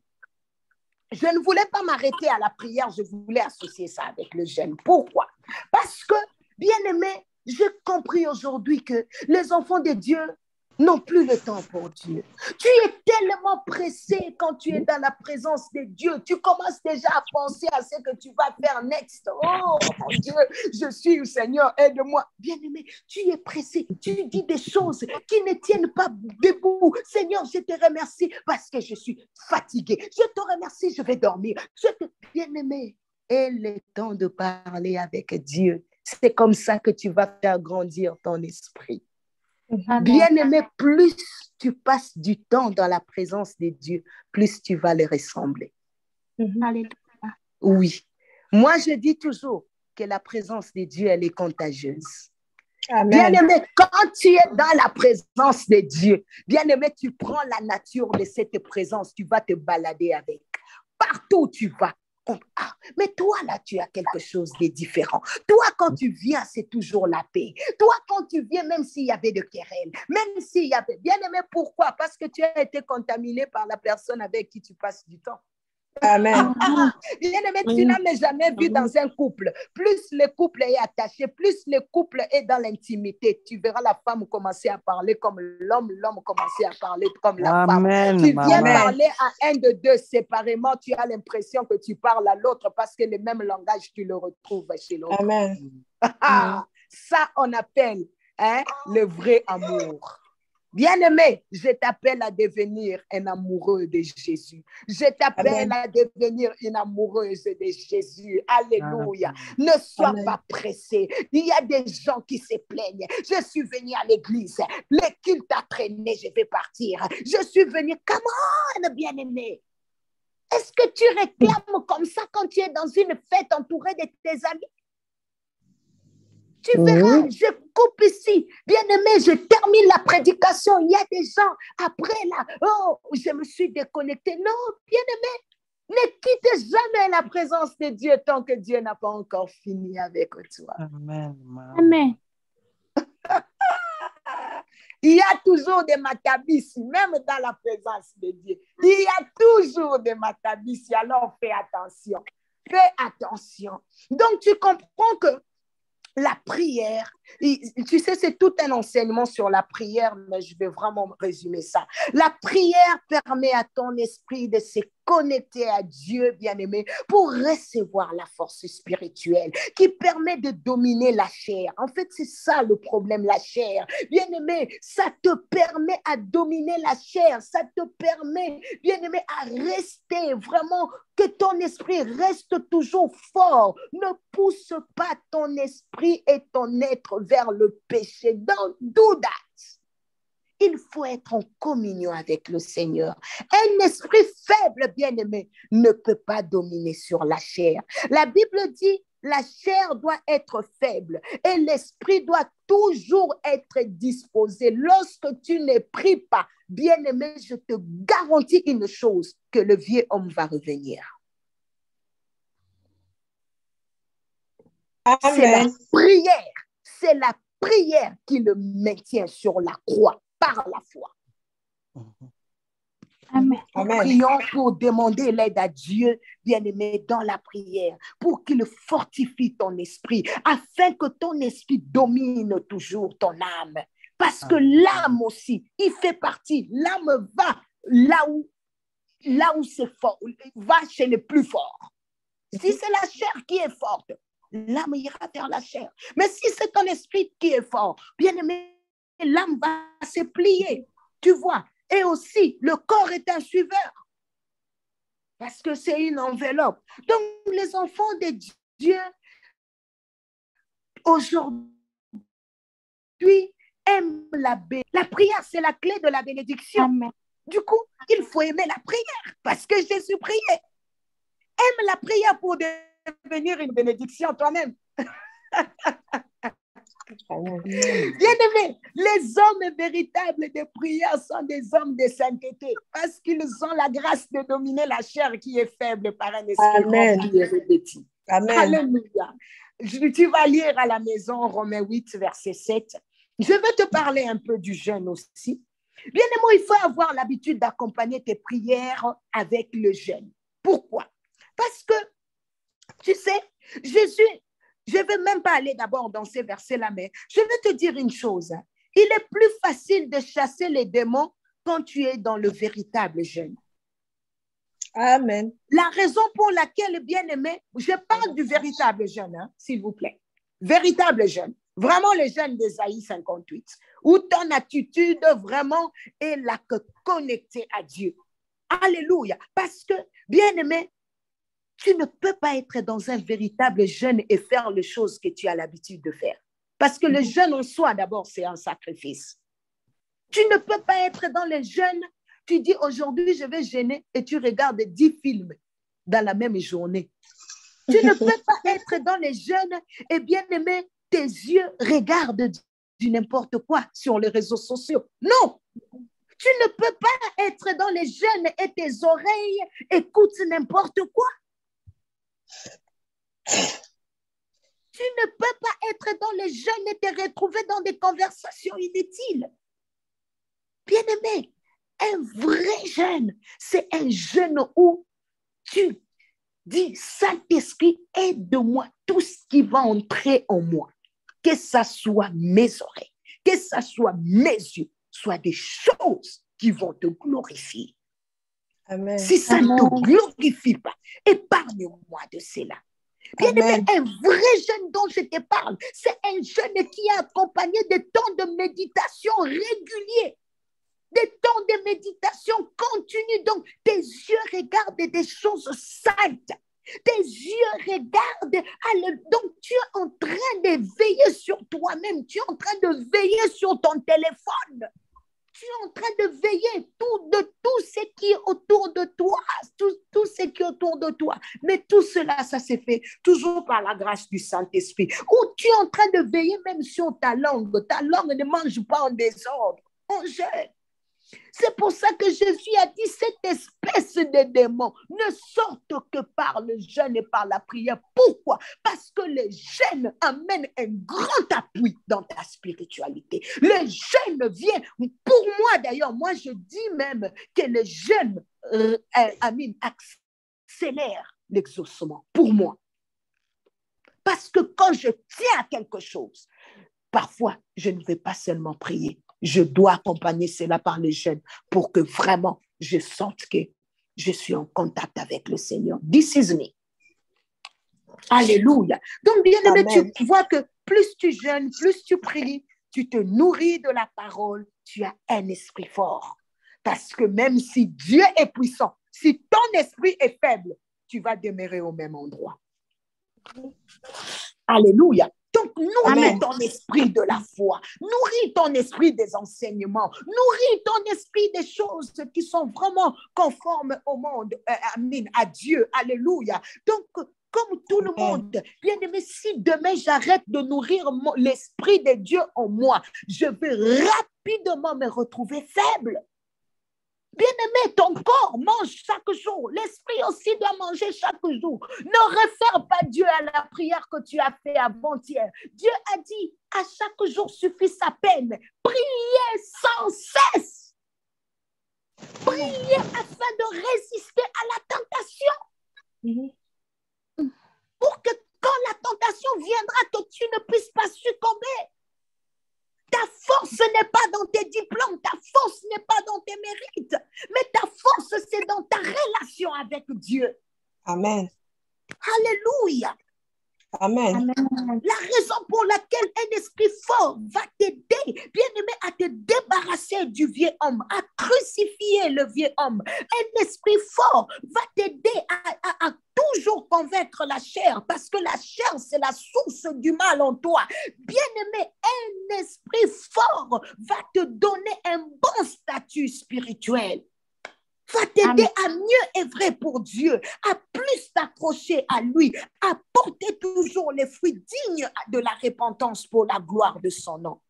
Je ne voulais pas m'arrêter à la prière, je voulais associer ça avec le jeûne. Pourquoi? Parce que, bien-aimés, j'ai compris aujourd'hui que les enfants de Dieu n'ont plus le temps pour Dieu. Tu es tellement pressé quand tu es dans la présence de Dieu. Tu commences déjà à penser à ce que tu vas faire next. Oh mon Dieu, je suis Seigneur, aide-moi. Bien-aimé, tu es pressé. Tu dis des choses qui ne tiennent pas debout. Seigneur, je te remercie parce que je suis fatigué. Je te remercie, je vais dormir. Bien-aimé, aie le temps de parler avec Dieu. C'est comme ça que tu vas faire grandir ton esprit. Bien-aimé, plus tu passes du temps dans la présence de Dieu, plus tu vas le ressembler. Oui. Moi, je dis toujours que la présence de Dieu, elle est contagieuse. Bien-aimé, quand tu es dans la présence de Dieu, bien-aimé, tu prends la nature de cette présence, tu vas te balader avec. partout où tu vas. Ah, mais toi, là, tu as quelque chose de différent. Toi, quand tu viens, c'est toujours la paix. Toi, quand tu viens, même s'il y avait de querelles, même s'il y avait... Bien aimé, pourquoi? Parce que tu as été contaminé par la personne avec qui tu passes du temps. Amen. Bien aimé, tu n'as jamais vu dans un couple. Plus le couple est attaché, plus le couple est dans l'intimité. Tu verras la femme commencer à parler comme l'homme, l'homme commencer à parler comme la femme. Tu viens parler à un de deux séparément, tu as l'impression que tu parles à l'autre parce que le même langage, tu le retrouves chez l'autre. Amen. Ça, on appelle le vrai amour. Bien-aimé, je t'appelle à devenir un amoureux de Jésus. Je t'appelle à devenir une amoureuse de Jésus. Alléluia. Ne sois pas pressé. Il y a des gens qui se plaignent. Je suis venu à l'église. Le culte a traîné, je vais partir. Je suis venu. Come on, bien-aimé. Est-ce que tu réclames comme ça quand tu es dans une fête entourée de tes amis? Tu verras, je coupe ici. Bien-aimé, je termine la prédication. Il y a des gens, après là, oh, je me suis déconnecté. Non, bien-aimé, ne quitte jamais la présence de Dieu tant que Dieu n'a pas encore fini avec toi. Amen. Amen. Il y a toujours des matabis, même dans la présence de Dieu. Il y a toujours des matabis, alors fais attention. Fais attention. Donc, tu comprends que la prière, tu sais, c'est tout un enseignement sur la prière, mais je vais vraiment résumer ça. La prière permet à ton esprit de se connecter à Dieu, bien-aimé, pour recevoir la force spirituelle qui permet de dominer la chair. En fait, c'est ça le problème, la chair. Bien-aimé, ça te permet à dominer la chair. Ça te permet, bien-aimé, à rester vraiment, que ton esprit reste toujours fort. Ne pousse pas ton esprit et ton être vers le péché. Don't do that. Il faut être en communion avec le Seigneur. Un esprit faible, bien-aimé, ne peut pas dominer sur la chair. La Bible dit, la chair doit être faible et l'esprit doit toujours être disposé. Lorsque tu ne pries pas, bien-aimé, je te garantis une chose, que le vieux homme va revenir. Amen. C'est la prière qui le maintient sur la croix par la foi. Amen. Prions pour demander l'aide à Dieu, bien-aimé, dans la prière, pour qu'il fortifie ton esprit, afin que ton esprit domine toujours ton âme. Parce que l'âme aussi, il fait partie. L'âme va là où c'est fort, va chez les plus forts. Si c'est la chair qui est forte, l'âme ira vers la chair. Mais si c'est ton esprit qui est fort, bien-aimé, l'âme va se plier. Tu vois? Et aussi, le corps est un suiveur. Parce que c'est une enveloppe. Donc, les enfants de Dieu, aujourd'hui, aiment la prière, c'est la clé de la bénédiction. Amen. Du coup, il faut aimer la prière. Parce que Jésus priait. Aime la prière pour devenir une bénédiction toi-même. Bien-aimés, les hommes véritables de prière sont des hommes de sainteté parce qu'ils ont la grâce de dominer la chair qui est faible par un esprit rempli et revêtu. Amen. Alléluia. Tu vas lire à la maison Romains 8, verset 7. Je vais te parler un peu du jeûne aussi. Bien-aimés, il faut avoir l'habitude d'accompagner tes prières avec le jeûne. Pourquoi? Parce que, tu sais, Jésus, je ne vais même pas aller d'abord dans ces versets-là, mais je vais te dire une chose. Il est plus facile de chasser les démons quand tu es dans le véritable jeûne. Amen. La raison pour laquelle, bien-aimé, je parle du véritable jeûne, hein, s'il vous plaît. Véritable jeûne. Vraiment le jeûne d'Ésaïe 58, où ton attitude vraiment est là que connectée à Dieu. Alléluia. Parce que, bien-aimé, tu ne peux pas être dans un véritable jeûne et faire les choses que tu as l'habitude de faire. Parce que le jeûne en soi, d'abord, c'est un sacrifice. Tu ne peux pas être dans le jeûne. Tu dis aujourd'hui, je vais jeûner et tu regardes 10 films dans la même journée. Tu ne peux pas être dans le jeûne et bien aimé, tes yeux regardent du n'importe quoi sur les réseaux sociaux. Non! Tu ne peux pas être dans les jeûnes et tes oreilles écoutent n'importe quoi. Tu ne peux pas être dans les jeûnes et te retrouver dans des conversations inutiles. Bien-aimé, un vrai jeûne, c'est un jeûne où tu dis, Saint-Esprit, aide-moi tout ce qui va entrer en moi, que ça soit mes oreilles, que ça soit mes yeux, soit des choses qui vont te glorifier. Amen. Si ça ne te glorifie pas, épargne-moi de cela. Bien aimé, un vrai jeûne dont je te parle, c'est un jeûne qui est accompagné de temps de méditation réguliers, des temps de méditation continue. Donc, tes yeux regardent des choses saintes. Tes yeux regardent. Donc, tu es en train de veiller sur toi-même. Tu es en train de veiller sur ton téléphone. Tu es en train de veiller de tout ce qui est autour de toi. Tout ce qui est autour de toi. Mais tout cela, ça s'est fait toujours par la grâce du Saint-Esprit. Ou tu es en train de veiller même sur ta langue. Ta langue ne mange pas en désordre. On jeûne. C'est pour ça que Jésus a dit, cette espèce de démon ne sortent que par le jeûne et par la prière. Pourquoi? Parce que le jeûne amène un grand appui dans ta spiritualité. Le jeûne vient, pour moi d'ailleurs, moi je dis même que le jeûne accélère l'exaucement, pour moi. Parce que quand je tiens à quelque chose, parfois je ne vais pas seulement prier. Je dois accompagner cela par le jeûne pour que vraiment je sente que je suis en contact avec le Seigneur. This is me. Alléluia. Donc, bien aimé, tu vois que plus tu jeûnes, plus tu pries, tu te nourris de la parole, tu as un esprit fort. Parce que même si Dieu est puissant, si ton esprit est faible, tu vas demeurer au même endroit. Alléluia. Donc, nourris ton esprit de la foi, nourris ton esprit des enseignements, nourris ton esprit des choses qui sont vraiment conformes au monde, à Dieu, alléluia. Donc, comme tout le monde, bien aimé, si demain j'arrête de nourrir l'esprit de Dieu en moi, je vais rapidement me retrouver faible. Bien-aimé, ton corps mange chaque jour. L'esprit aussi doit manger chaque jour. Ne réfère pas Dieu à la prière que tu as fait avant-hier. Dieu a dit, à chaque jour suffit sa peine. Priez sans cesse. Priez afin de résister à la tentation. Pour que quand la tentation viendra, que tu ne puisses pas succomber. Ta force n'est pas dans tes diplômes, ta force n'est pas dans tes mérites, mais ta force, c'est dans ta relation avec Dieu. Amen. Alléluia. Amen. La raison pour laquelle un esprit fort va t'aider, bien-aimé, à te débarrasser du vieux homme, à crucifier le vieux homme. Un esprit fort va t'aider à toujours convaincre la chair, parce que la chair, c'est la source du mal en toi. Bien-aimé, un esprit fort va te donner un bon statut spirituel. Va t'aider à mieux œuvrer pour Dieu, à plus t'accrocher à lui, à porter toujours les fruits dignes de la repentance pour la gloire de son nom.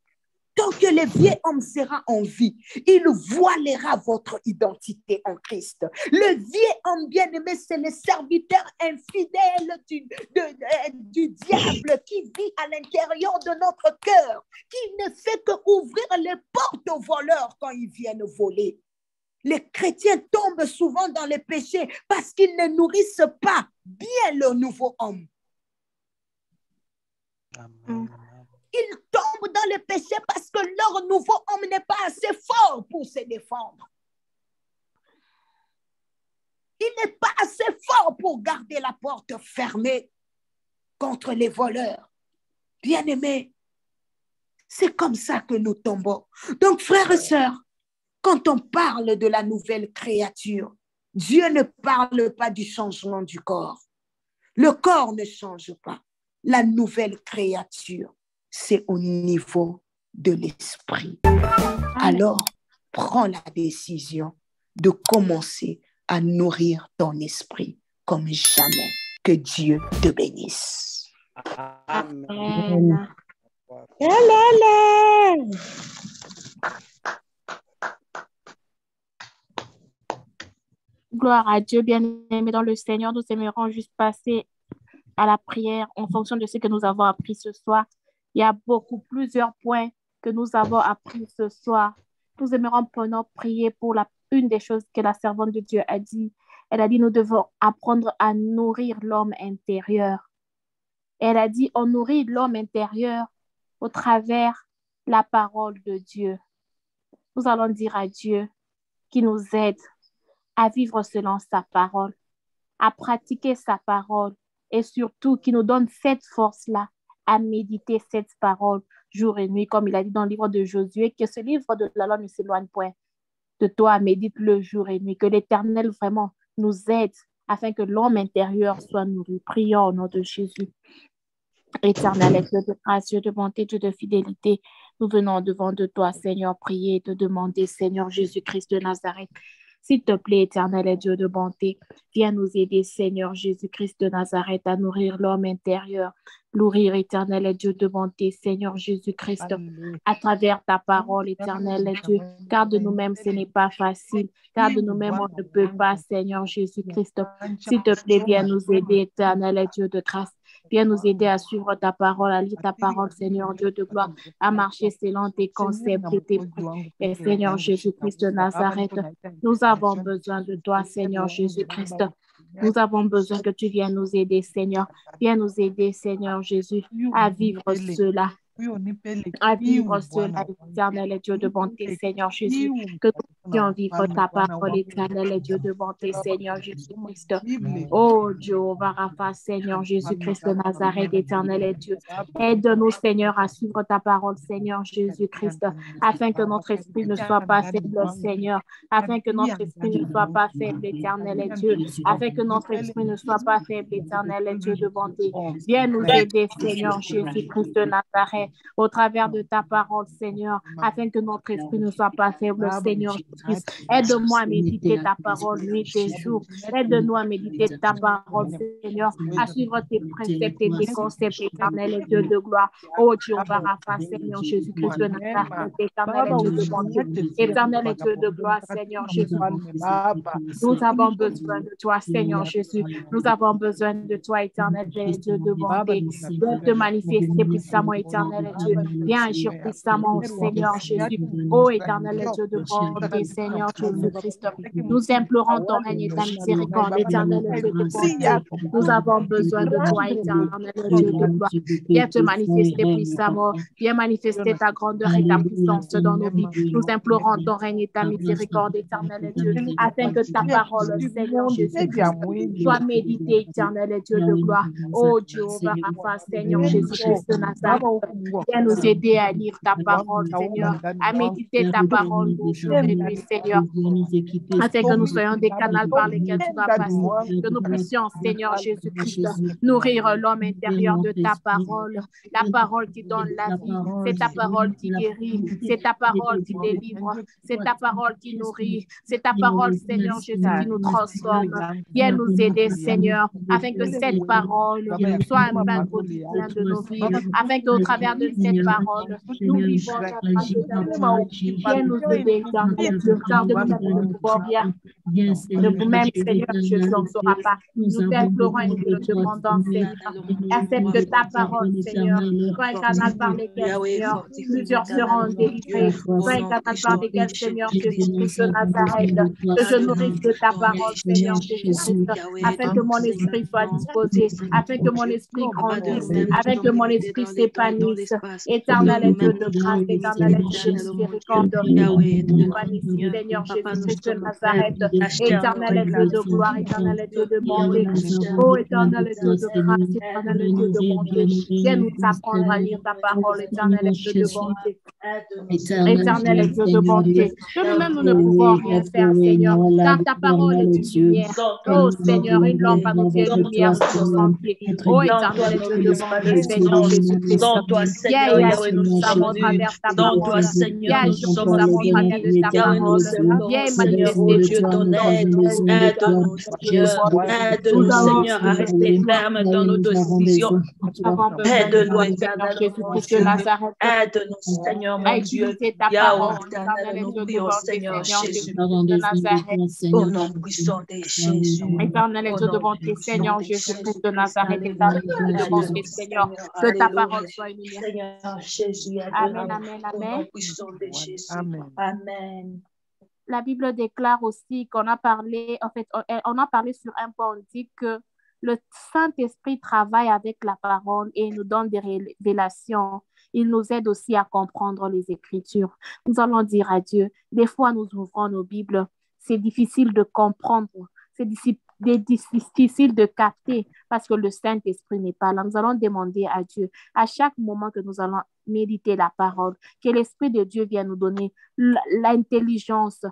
Tant que le vieux homme sera en vie, il voilera votre identité en Christ. Le vieux homme bien-aimé, c'est le serviteur infidèle du diable qui vit à l'intérieur de notre cœur, qui ne fait qu'ouvrir les portes aux voleurs quand ils viennent voler. Les chrétiens tombent souvent dans les péchés parce qu'ils ne nourrissent pas bien le nouveau homme. Amen. Ils tombent dans les péchés parce que leur nouveau homme n'est pas assez fort pour se défendre. Il n'est pas assez fort pour garder la porte fermée contre les voleurs. Bien-aimés, c'est comme ça que nous tombons. Donc, frères et sœurs, quand on parle de la nouvelle créature, Dieu ne parle pas du changement du corps. Le corps ne change pas. La nouvelle créature, c'est au niveau de l'esprit. Alors, prends la décision de commencer à nourrir ton esprit comme jamais. Que Dieu te bénisse. Amen. Amen. Gloire à Dieu, bien-aimé dans le Seigneur. Nous aimerons juste passer à la prière en fonction de ce que nous avons appris ce soir. Il y a plusieurs points que nous avons appris ce soir. Nous aimerons pendant prier pour une des choses que la servante de Dieu a dit. Elle a dit, nous devons apprendre à nourrir l'homme intérieur. Elle a dit, on nourrit l'homme intérieur au travers la parole de Dieu. Nous allons dire à Dieu qui nous aide à vivre selon sa parole, à pratiquer sa parole et surtout qui nous donne cette force-là à méditer cette parole jour et nuit, comme il a dit dans le livre de Josué, que ce livre de la loi ne s'éloigne point de toi, médite-le jour et nuit, que l'Éternel vraiment nous aide afin que l'homme intérieur soit nourri. Prions au nom de Jésus. Éternel, Dieu de grâce, Dieu de bonté, Dieu de fidélité, nous venons devant de toi, Seigneur, prier et te demander, Seigneur Jésus-Christ de Nazareth, s'il te plaît, Éternel et Dieu de bonté, viens nous aider, Seigneur Jésus-Christ de Nazareth, à nourrir l'homme intérieur, nourrir, Éternel et Dieu de bonté, Seigneur Jésus-Christ, à travers ta parole, Éternel et Dieu, car de nous-mêmes, ce n'est pas facile, car de nous-mêmes, on ne peut pas, Seigneur Jésus-Christ. S'il te plaît, viens nous aider, Éternel et Dieu de grâce. Viens nous aider à suivre ta parole, à lire ta parole, Seigneur Dieu de gloire, à marcher selon tes concepts et tes prix. Et Seigneur Jésus-Christ de Nazareth, nous avons besoin de toi, Seigneur Jésus-Christ. Nous avons besoin que tu viennes nous aider, Seigneur. Viens nous aider, Seigneur Jésus, à vivre cela. À vivre cela, Éternel et Dieu de bonté, Seigneur Jésus, que nous puissions vivre ta parole, Éternel et Dieu de bonté, Seigneur Jésus-Christ. Oh Jéhovah Rapha, Seigneur Jésus-Christ de Nazareth, Éternel et Dieu, aide-nous, Seigneur, à suivre ta parole, Seigneur Jésus-Christ, afin que notre esprit ne soit pas faible, Seigneur, afin que notre esprit ne soit pas faible, Éternel et Dieu, afin que notre esprit ne soit pas faible, Éternel et Dieu de bonté. Viens nous aider, Seigneur Jésus-Christ de Nazareth, au travers de ta parole, Seigneur, afin que notre esprit ne soit pas faible, Seigneur Jésus-Christ. Aide-moi à méditer ta parole nuit et jour. Aide-nous à méditer ta parole, Seigneur, à suivre tes préceptes et tes concepts, Éternel et Dieu de gloire. Oh Dieu, Rapha, Seigneur Jésus-Christ de Nazareth, Éternel et Dieu de bonté, Éternel et Dieu de gloire, Seigneur Jésus-Christ. Nous avons besoin de toi, Seigneur Jésus. Nous avons besoin de toi, Éternel et Dieu de bonté. Viens te manifester puissamment, Éternel et Dieu. Viens agir puissamment, Seigneur Jésus. Oh, Éternel et Dieu de bonté, Seigneur Jésus-Christ. Nous implorons ton règne et ta miséricorde, Éternel et Dieu de bonté. Nous avons besoin de toi, Éternel et Dieu de gloire. Viens te manifester puissamment. Viens manifester ta grandeur et ta puissance dans nos vies. Nous implorons ton règne et ta miséricorde, Éternel et Dieu, afin que ta parole, Seigneur Jésus-Christ, soit méditée, Éternel et Dieu de gloire. Oh Dieu, Rapha, Seigneur Jésus-Christ de Nazareth. Viens nous aider à lire ta parole, Seigneur, à méditer ta parole aujourd'hui, Seigneur, afin que nous soyons des canaux par lesquels tu vas passer, que nous puissions, Seigneur Jésus-Christ, nourrir l'homme intérieur de ta parole, la parole qui donne la vie, c'est ta parole qui guérit, c'est ta parole qui délivre, c'est ta parole qui nourrit, c'est ta parole, Seigneur Jésus, qui nous transforme. Viens nous aider, Seigneur, afin que cette parole soit un pain quotidien de nos vies, afin qu'au travers de cette parole, nous vivons la grâce de Dieu. Viens nous aider, car de nous ne pouvons rien. De vous-même, Seigneur, je ne saurai pas. Nous t'implorons et nous te demandons, Seigneur. Accepte ta parole, Seigneur. Sois un canal par lequel, Seigneur, plusieurs seront délivrés. Sois un canal par lequel, Seigneur, Jésus-Christ de Nazareth, que je nourrisse de ta parole, Seigneur Jésus-Christ, afin que mon esprit soit disposé, afin que mon esprit grandisse, afin que mon esprit s'épanouisse. Éternel et Dieu de grâce, éternel et Dieu de miséricorde, Seigneur Jésus-Christ de Nazareth, éternel et Dieu de gloire, éternel et Dieu de bonté. Oh, éternel et Dieu de grâce, éternel et Dieu de bonté. Viens nous apprendre à lire ta parole, éternel et Dieu de bonté. Éternel et Dieu de bonté. Que nous-mêmes, nous ne pouvons rien faire, Seigneur, car ta parole est une lumière. Oh, Seigneur, une lampe à nos pieds, une lumière sur nos sentiers. Oh, éternel et Dieu de bonté, Seigneur Jésus-Christ. Seigneur, Yahweh, nous sommes venus dans toi, Seigneur, nous sommes venus, Yahweh, nous implorons, Seigneur, oh Dieu, ton aide, aide-nous, Seigneur, aide-nous, Seigneur, à rester ferme dans nos décisions, aide-nous, éternel, mon Dieu, aide-nous, Seigneur, mon Dieu, Yahweh, éternel, nous prions, Seigneur, Jésus, au nom puissant de Jésus. Éternel Dieu de bonté, Seigneur Jésus-Christ de Nazareth, éternel Dieu de bonté, Seigneur, que ta parole soit illuminée. Seigneur Jésus, amen, amen, amen. Au nom puissant de Jésus. Amen. La Bible déclare aussi qu'on a parlé, en fait, on a parlé sur un point, on dit que le Saint-Esprit travaille avec la parole et nous donne des révélations. Il nous aide aussi à comprendre les Écritures. Nous allons dire à Dieu, des fois nous ouvrons nos Bibles, c'est difficile de comprendre, c'est difficile de capter parce que le Saint-Esprit n'est pas là. Nous allons demander à Dieu, à chaque moment que nous allons méditer la parole, que l'Esprit de Dieu vienne nous donner l'intelligence,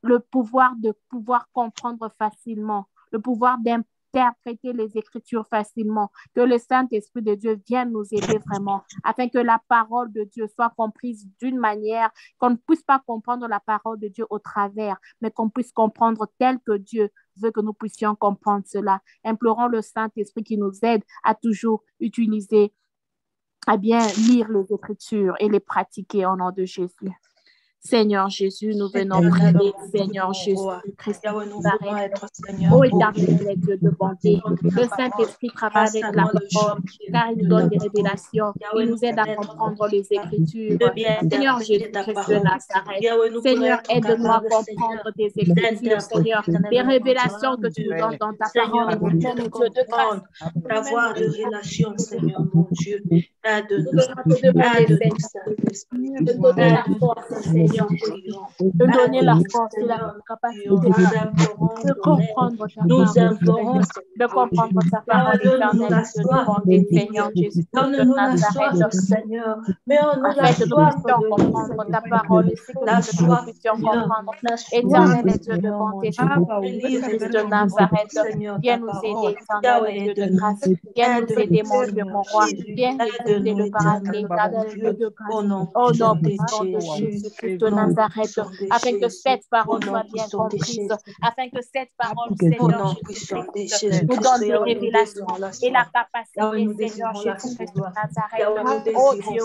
le pouvoir de pouvoir comprendre facilement, le pouvoir d'interpréter les Écritures facilement, que le Saint-Esprit de Dieu vienne nous aider vraiment, afin que la parole de Dieu soit comprise d'une manière qu'on ne puisse pas comprendre la parole de Dieu au travers, mais qu'on puisse comprendre tel que Dieu veut que nous puissions comprendre cela. Implorons le Saint-Esprit qui nous aide à toujours utiliser, à bien lire les Écritures et les pratiquer au nom de Jésus. Seigneur Jésus, nous venons prier, Seigneur Jésus-Christ, ô éternel Dieu de bonté, le Saint-Esprit travaille avec la parole, car il nous donne des révélations, il nous aide à comprendre les Écritures. Seigneur Jésus-Christ de Nazareth, Seigneur, aide-nous à comprendre tes Écritures, Seigneur, les révélations que tu nous donnes dans ta parole, mon Dieu de grâce. D'avoir des relations, Seigneur, mon Dieu, aide-nous, de donner la force, Seigneur. De donner la force et la capacité de comprendre ta parole, de comprendre ta parole éternelle, de Seigneur Jésus, donne-nous la soif, Seigneur, mais on nous la soif de comprendre ta parole, la soif de comprendre, éternel Dieu de bonté, Christ de Nazareth, viens nous aider, éternel Dieu de grâce, viens nous aider, mon Dieu, mon roi, viens nous aider le paraclet, éternel Dieu de grâce, au nom de Jésus-Christ de Nazareth, afin que cette parole soit bien comprise, afin que cette parole, Seigneur Jésus-Christ, nous donne des révélations et la capacité, Seigneur Jésus-Christ de Nazareth. Oh Dieu,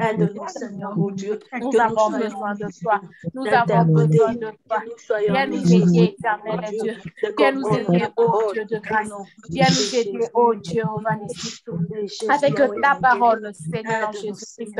aide-nous, Seigneur, oh Dieu, nous avons besoin de toi, nous avons besoin de toi. Viens nous aider, éternel Dieu, viens nous aider, oh Dieu de grâce, viens nous aider, oh Dieu, afin que ta parole, Seigneur Jésus-Christ,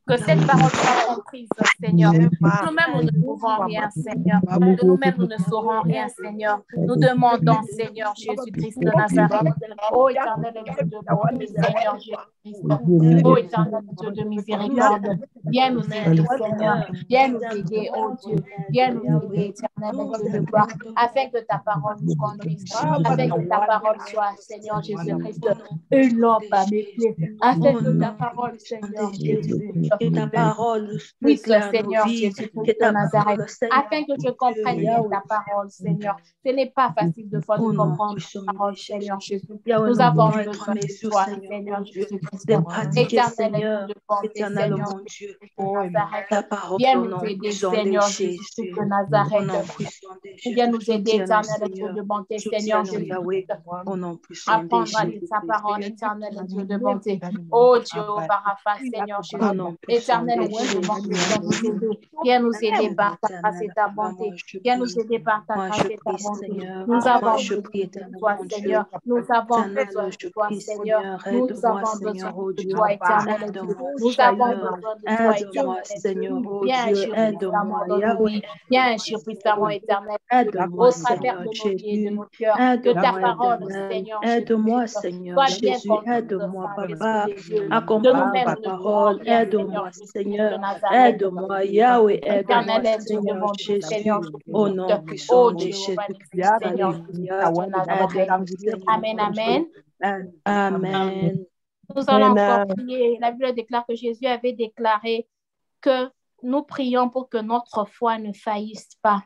que cette parole soit comprise, Seigneur. Nous-mêmes, nous ne pouvons rien, Seigneur. De nous-mêmes, nous ne saurons rien, Seigneur. Nous demandons, Seigneur Jésus-Christ de Nazareth. Ô éternel Dieu de bonté, Seigneur Jésus-Christ. Ô éternel Dieu de miséricorde. Viens nous aider, Seigneur. Viens nous aider, ô Dieu. Viens nous aider, éternel Dieu de gloire, afin que ta parole nous conduise, afin que ta parole soit, Seigneur Jésus-Christ, une lampe à mes pieds, afin que ta parole, Seigneur Jésus-Christ, que ta parole oui, Seigneur Jésus-Christ de Nazareth, afin que je comprenne bien ta parole, Seigneur. Ce n'est pas facile de fois de comprendre ta parole, Seigneur Jésus. Nous avons besoin de toi, Seigneur Jésus-Christ. Éternel de bonté, Seigneur Jésus de Nazareth. Viens nous aider, Seigneur Jésus de Nazareth. Viens nous aider, éternel Dieu de bonté, Seigneur Jésus-Christ. Apprendre à lire ta parole, éternel Dieu de bonté. Oh Dieu, Rapha, Seigneur Jésus. Éternel Dieu de bonté, viens nous aider par ta grâce et ta bonté. Viens nous aider par ta grâce et ta bonté. Nous avons besoin de toi, Seigneur. Nous avons besoin de toi, Seigneur. Nous avons besoin de toi, éternel Dieu. Nous avons besoin de toi, éternel Dieu. Viens agir puissamment dans nos vies. Viens agir puissamment, éternel Dieu. Au travers de nos pieds et de nos cœurs. Que ta parole, Seigneur, aide-moi, Seigneur Jésus. Aide-moi, Papa, à comprendre ta parole. Aide-moi, Seigneur. Aide-moi, Yahweh, aide-moi, Seigneur Jésus, au nom puissant de Jésus. Amen, amen. Amen. Nous allons encore prier. La Bible déclare que Jésus avait déclaré que nous prions pour que notre foi ne faillisse pas.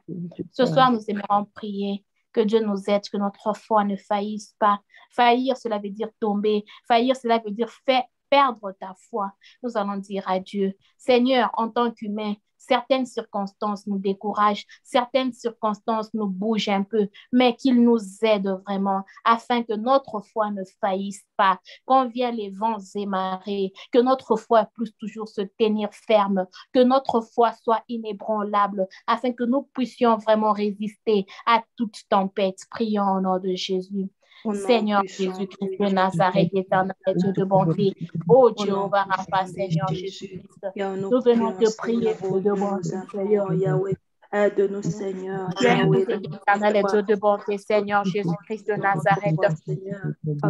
Ce soir, nous aimerons prier que Dieu nous aide, que notre foi ne faillisse pas. Faillir, cela veut dire tomber. Faillir, cela veut dire faire perdre ta foi. Nous allons dire à Dieu, Seigneur, en tant qu'humain, certaines circonstances nous découragent, certaines circonstances nous bougent un peu, mais qu'il nous aide vraiment afin que notre foi ne faillisse pas. Quand viennent les vents et marées, que notre foi puisse toujours se tenir ferme, que notre foi soit inébranlable, afin que nous puissions vraiment résister à toute tempête. Prions au nom de Jésus. Seigneur Jésus-Christ de Nazareth, éternel Dieu de bonté, oh Jéhovah Rapha, Seigneur Jésus-Christ, nous venons te prier pour de bonté, Seigneur. Aide-nous, Seigneur. Viens nous aider, éternel Dieu de bonté, Seigneur Jésus-Christ de Nazareth.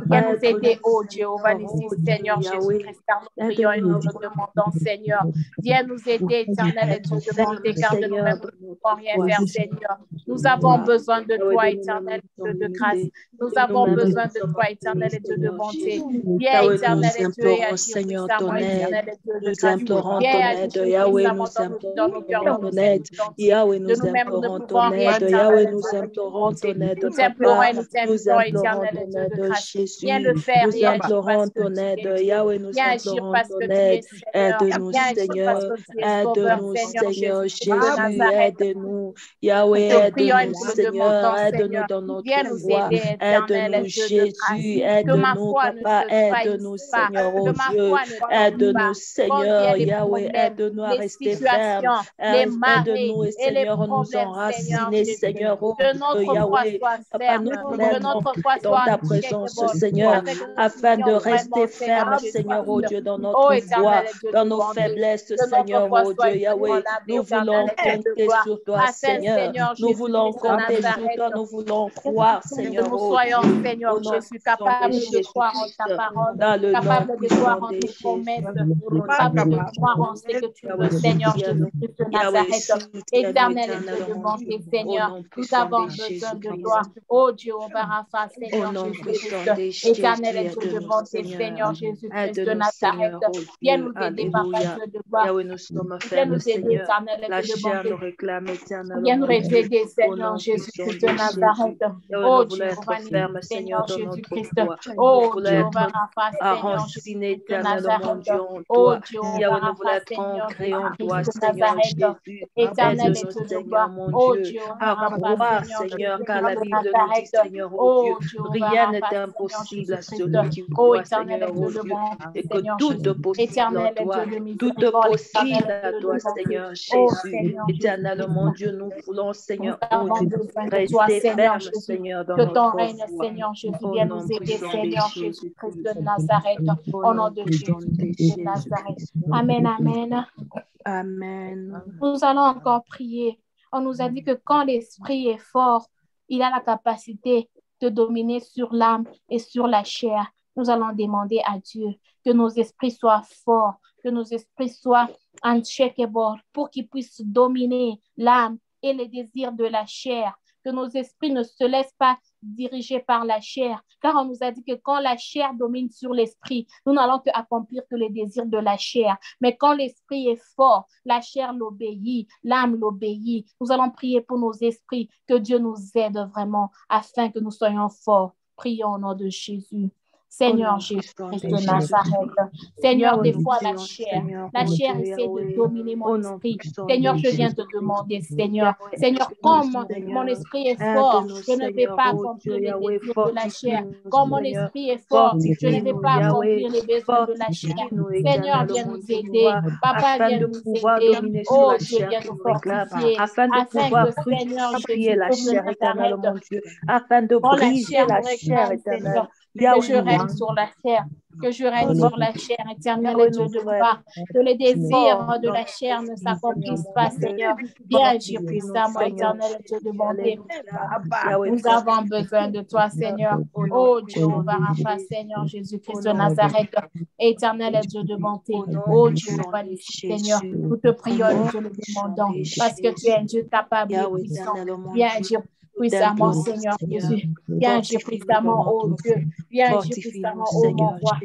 Viens nous aider, oh Jéhovah, ici, Seigneur Jésus-Christ, car nous prions et nous te demandons, Seigneur. Viens nous aider, éternel Dieu de bonté, car de nous-mêmes, nous ne pouvons rien faire, Seigneur. Nous avons besoin de toi, éternel Dieu de grâce. Nous avons besoin de toi, éternel Dieu de bonté. Viens, éternel Dieu, et agir Seigneur, puissamment, ton aide. éternel Dieu de Nous grâce. implorons ton Viens aide, agir Yahweh, puissamment nous dans nos cœurs, implorons ton aide. Yahweh, nous implorons ton aide. Yahweh, nous implorons ton aide, nous Papa. implorons, Nous implorons, implorons éternel Dieu de ton aide, grâce. Jésus. Viens le faire, Nous viens agir implorons parce que ton tu es aide. Dieu. Yahweh, nous Viens agir implorons parce ton que tu aide. es Seigneur. Aide-nous, Viens agir parce Seigneur. que tu es Sauveur, Aide-nous, Seigneur Seigneur Jésus-Christ de Jésus. Nazareth. Aide-nous. Yahweh, Nous te prions et aide-nous, nous le Seigneur. demandons, Aide-nous Seigneur. dans notre Viens nous foi. aider, éternel Aide-nous, Dieu de grâce. Jésus. Que ma Aide-nous, foi ne Papa. se faillisse Aide-nous, pas. Seigneur, oh Que ma Dieu. foi ne tombe Aide-nous, pas. Quand Seigneur. viennent les Yahweh, problèmes, aide-nous à les rester fermes. situations, les marées Aide-nous, et et les Seigneur, nous problèmes, Seigneur enraciner, Jésus. Seigneur, oh Que Dieu, notre foi Yahweh. soit Papa, nous ferme, voulons que être notre ancrés foi dans soit ta présence, unshakable, Seigneur, afin que nous afin de puissions rester vraiment, Seigneur fermes, Seigneur, oh Jésus-Christ. Dieu, dans Oh, notre foi, éternel Dieu dans de nos bonté, faiblesses, que notre Seigneur, foi oh soit Dieu, Yahweh. inébranlable, Nous voulons éternel Dieu de compter gloire, sur toi, afin, Seigneur. Seigneur Nous voulons Jésus-Christ de compter sur Nazareth, toi, nous voulons croire, que Seigneur, nous oh soyons, Dieu, Seigneur au nom Jésus, puissant de capables de croire en Jésus-Christ, ta parole, dans le nom capables de croire puissant en de tes Jésus. promesses, capables de croire en ce que tu veux, Seigneur Jésus-Christ de Yahweh, Nazareth. soutiens-nous Éternel Dieu de éternellement, bonté, au Seigneur, nom nous puissant avons de besoin de Jésus-Christ. toi. Oh Jéhovah Rapha, Au Seigneur nom puissant Jésus-Christ. de Jésus, Éternel Dieu de aide-nous, bonté, Seigneur. Seigneur Jésus-Christ de Aide-nous, Nazareth. Seigneur, oh Viens Dieu. nous aider, Papa Alléluia. Dieu de gloire. Yahweh, nous sommes Viens faibles, nous aider, Seigneur. éternel La Dieu de chair bonté. nous réclame Viens éternellement, nous mon Dieu. aider, Au Seigneur nom puissant Jésus-Christ de de Jésus. Nazareth. Yahweh, Oh nous voulons être Jéhovah, fermes, Seigneur, Seigneur dans notre Jésus-Christ. foi. Nous Oh voulons Jéhovah être Rapha, Seigneur Jésus-Christ de éternellement, mon Nazareth. Dieu, en Oh toi. Jéhovah Yahweh, nous voulons Rapha, être Seigneur ancrés en Jésus-Christ toi, de Seigneur Nazareth. Jésus. Éternel Aide-nous, Dieu de Seigneur, gloire. mon Oh Dieu, Jéhovah à Rapha, croire, Seigneur Seigneur, car Jésus-Christ la de Bible nous dit, Nazareth. Seigneur, oh Dieu, Oh Jéhovah rien Rapha, n'est Seigneur impossible à Jésus-Christ. celui qui Oh croit, éternel Seigneur, Dieu oh de Dieu, bonté, et que Seigneur tout Jésus. est possible en Éternel toi. Dieu de Tout est miséricorde, possible éternel à Dieu toi, de bonté. Seigneur Oh Jésus. Seigneur Éternellement, mon Jésus-Christ. Dieu, nous voulons, Nous Seigneur, oh avons Dieu, besoin de toi, rester Seigneur ferme, Jésus. Seigneur, dans Que ton notre règne, foi. Seigneur Jésus, Au vienne nom nous aider, puissant de Seigneur Jésus-Christ. Jésus-Christ de Nazareth. Au Au nom nom de puissant de Jésus de Nazareth. Jésus-Christ. Amen, amen. Amen. Nous allons encore prier. On nous a dit que quand l'esprit est fort, il a la capacité de dominer sur l'âme et sur la chair. Nous allons demander à Dieu que nos esprits soient forts, que nos esprits soient unshakable pour qu'ils puissent dominer l'âme et les désirs de la chair. Que nos esprits ne se laissent pas diriger par la chair, car on nous a dit que quand la chair domine sur l'esprit, nous n'allons que accomplir que les désirs de la chair. Mais quand l'esprit est fort, la chair l'obéit, l'âme l'obéit. Nous allons prier pour nos esprits, que Dieu nous aide vraiment afin que nous soyons forts. Prions au nom de Jésus. Seigneur Jésus-Christ de Nazareth. Seigneur, des fois la chair essaie de dominer mon esprit. Seigneur, je viens te demander, Seigneur, comme mon esprit est fort, je ne vais pas accomplir les désirs de la chair. Comme mon esprit est fort, je ne vais pas accomplir les besoins de la chair. Seigneur, viens nous aider. Papa, viens nous aider. Oh Dieu, viens nous fortifier. Afin de pouvoir crucifier la chair éternelle, mon Dieu. Afin de briser la chair éternelle. Que je règne sur la chair, que je règne sur la chair, éternel Dieu de gloire, que les désirs de la chair ne s'accomplissent pas, Seigneur. Viens agir puissamment, éternel Dieu de bonté. Nous avons besoin de toi, Seigneur. Oh Jéhovah Rapha, Seigneur Jésus-Christ de Nazareth, éternel Dieu de bonté. Oh Jéhovah, Seigneur, nous te prions, nous te le demandons, parce que tu es un Dieu capable et puissant. Viens agir puissamment, Seigneur Jésus. Viens agir puissamment, oh Dieu. Viens agir puissamment, oh mon roi.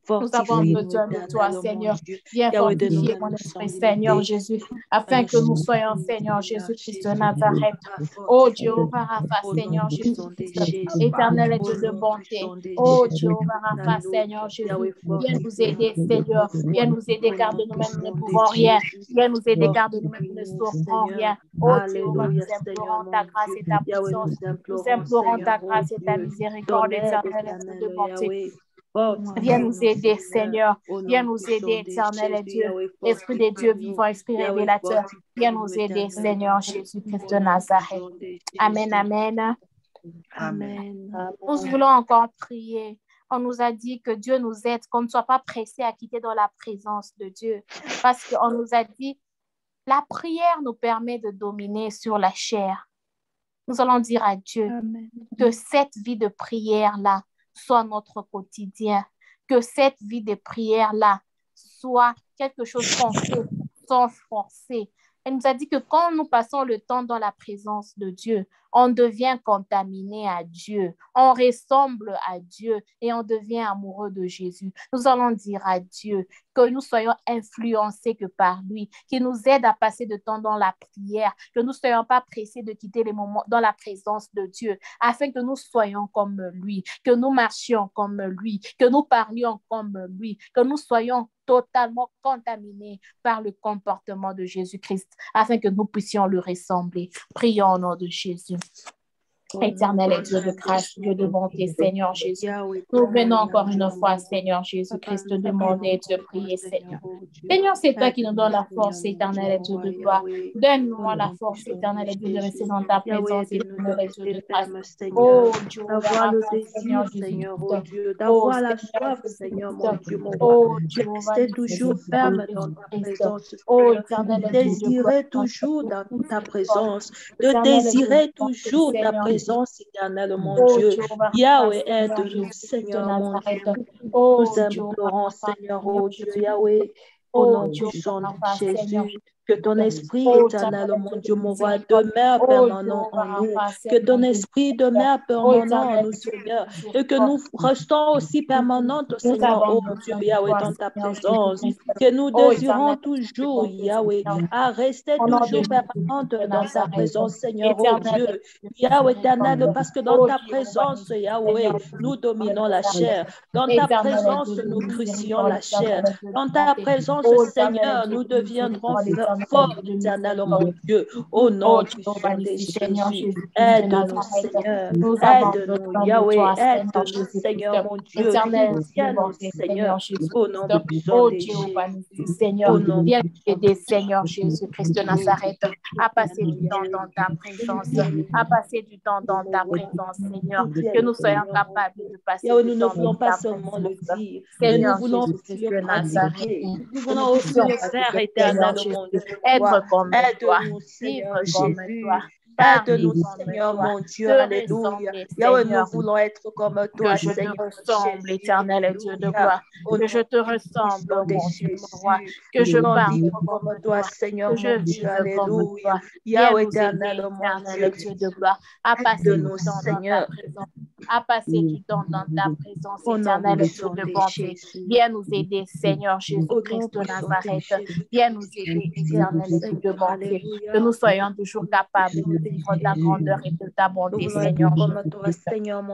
Nous avons besoin de toi, Seigneur. Viens fortifier mon esprit, Seigneur Jésus, afin que nous soyons, Seigneur Jésus-Christ de Nazareth. Oh Jéhovah Rapha, Seigneur Jésus-Christ, éternel et Dieu de bonté. Oh Jéhovah Rapha, Seigneur Jésus, viens nous aider, Seigneur. Viens nous aider car de nous-mêmes nous ne pouvons rien. Viens nous aider car de nous-mêmes nous ne saurons rien. Oh Jéhovah, nous implorons ta grâce et ta puissance. Nous implorons ta grâce et ta miséricorde, éternel et Dieu de bonté. Viens nous aider, Seigneur. Viens nous aider, éternel et Dieu. Esprit des dieux vivants, esprit révélateur. Viens nous aider, Seigneur Jésus-Christ de Nazareth. Amen, amen. Amen. Nous voulons encore prier. On nous a dit que Dieu nous aide, qu'on ne soit pas pressé à quitter dans la présence de Dieu. Parce qu'on nous a dit, la prière nous permet de dominer sur la chair. Nous allons dire à Dieu que cette vie de prière-là soit notre quotidien, que cette vie de prière-là soit quelque chose qu'on fait sans forcer. Elle nous a dit que quand nous passons le temps dans la présence de Dieu, on devient contaminé à Dieu, on ressemble à Dieu et on devient amoureux de Jésus. Nous allons dire à Dieu que nous soyons influencés que par lui, qu'il nous aide à passer de temps dans la prière, que nous ne soyons pas pressés de quitter les moments dans la présence de Dieu, afin que nous soyons comme lui, que nous marchions comme lui, que nous parlions comme lui, que nous soyons totalement contaminés par le comportement de Jésus-Christ, afin que nous puissions le ressembler. Prions au nom de Jésus. Éternel et Dieu de grâce, Dieu de bonté, Seigneur Jésus. Nous venons encore une fois, Seigneur Jésus-Christ, te demander et te prier, Seigneur. Seigneur, c'est toi qui nous donnes la force, éternel et Dieu de gloire. Donne-nous la force, éternel et Dieu, de rester dans ta présence, éternel et Dieu de grâce. Oh Dieu, d'avoir le désir, Seigneur, oh Dieu, d'avoir la soif, Seigneur, mon Dieu, mon roi. De rester toujours ferme dans ta présence, de désirer toujours dans ta présence, de désirer toujours ta présence. Éternel, mon Dieu, Yahweh, aide-nous, Seigneur, mon Dieu. Nous implorons, Seigneur, oh Dieu, Yahweh, au nom du sang de Jésus. Que ton esprit éternel, mon Dieu, mon roi, demeure permanent en nous. Que ton esprit demeure permanent en nous, Seigneur. Et que nous restons aussi permanentes, Seigneur, oh Dieu, Yahweh, dans ta présence. Que nous désirons toujours, Yahweh, à rester toujours permanentes dans ta présence, Seigneur, oh Dieu. Yahweh éternel, parce que dans ta présence, Yahweh, nous dominons la chair. Dans ta présence, nous crucions la chair. Dans ta présence, Seigneur, nous deviendrons fort, éternel, mon Dieu, au nom du Seigneur Jésus. Aide-nous, Seigneur. Aide-nous, Yahweh. Aide-nous, Seigneur, mon Dieu. Viens-nous, Seigneur, au nom du Jésus. Seigneur, viens aider, Seigneur Jésus-Christ de Nazareth, à passer du temps dans ta présence, à passer du temps dans ta présence, Seigneur, que nous soyons capables de passer nous ne voulons pas seulement le dire, mais nous voulons aussi le pratiquer. Nous voulons aussi le faire, éternel, mon Dieu. Être comme toi, vivre comme toi. Aide-nous, Seigneur, mon Dieu, alléluia. Yahweh, nous voulons être comme toi, que je te ressemble, éternel et Dieu de gloire. Que je te ressemble, mon Dieu, mon roi. Que je parle comme toi, Seigneur, que je vive comme toi. Yahweh, éternel, mon Dieu de gloire. À passer du temps dans ta présence. À passer du temps dans ta présence, éternel et Dieu de bonté. Viens nous aider, Seigneur Jésus-Christ de Nazareth. Viens nous aider, éternel et Dieu de bonté. Que nous soyons toujours capables de vivre ta grandeur et de ta bonté, Seigneur Jésus-Christ.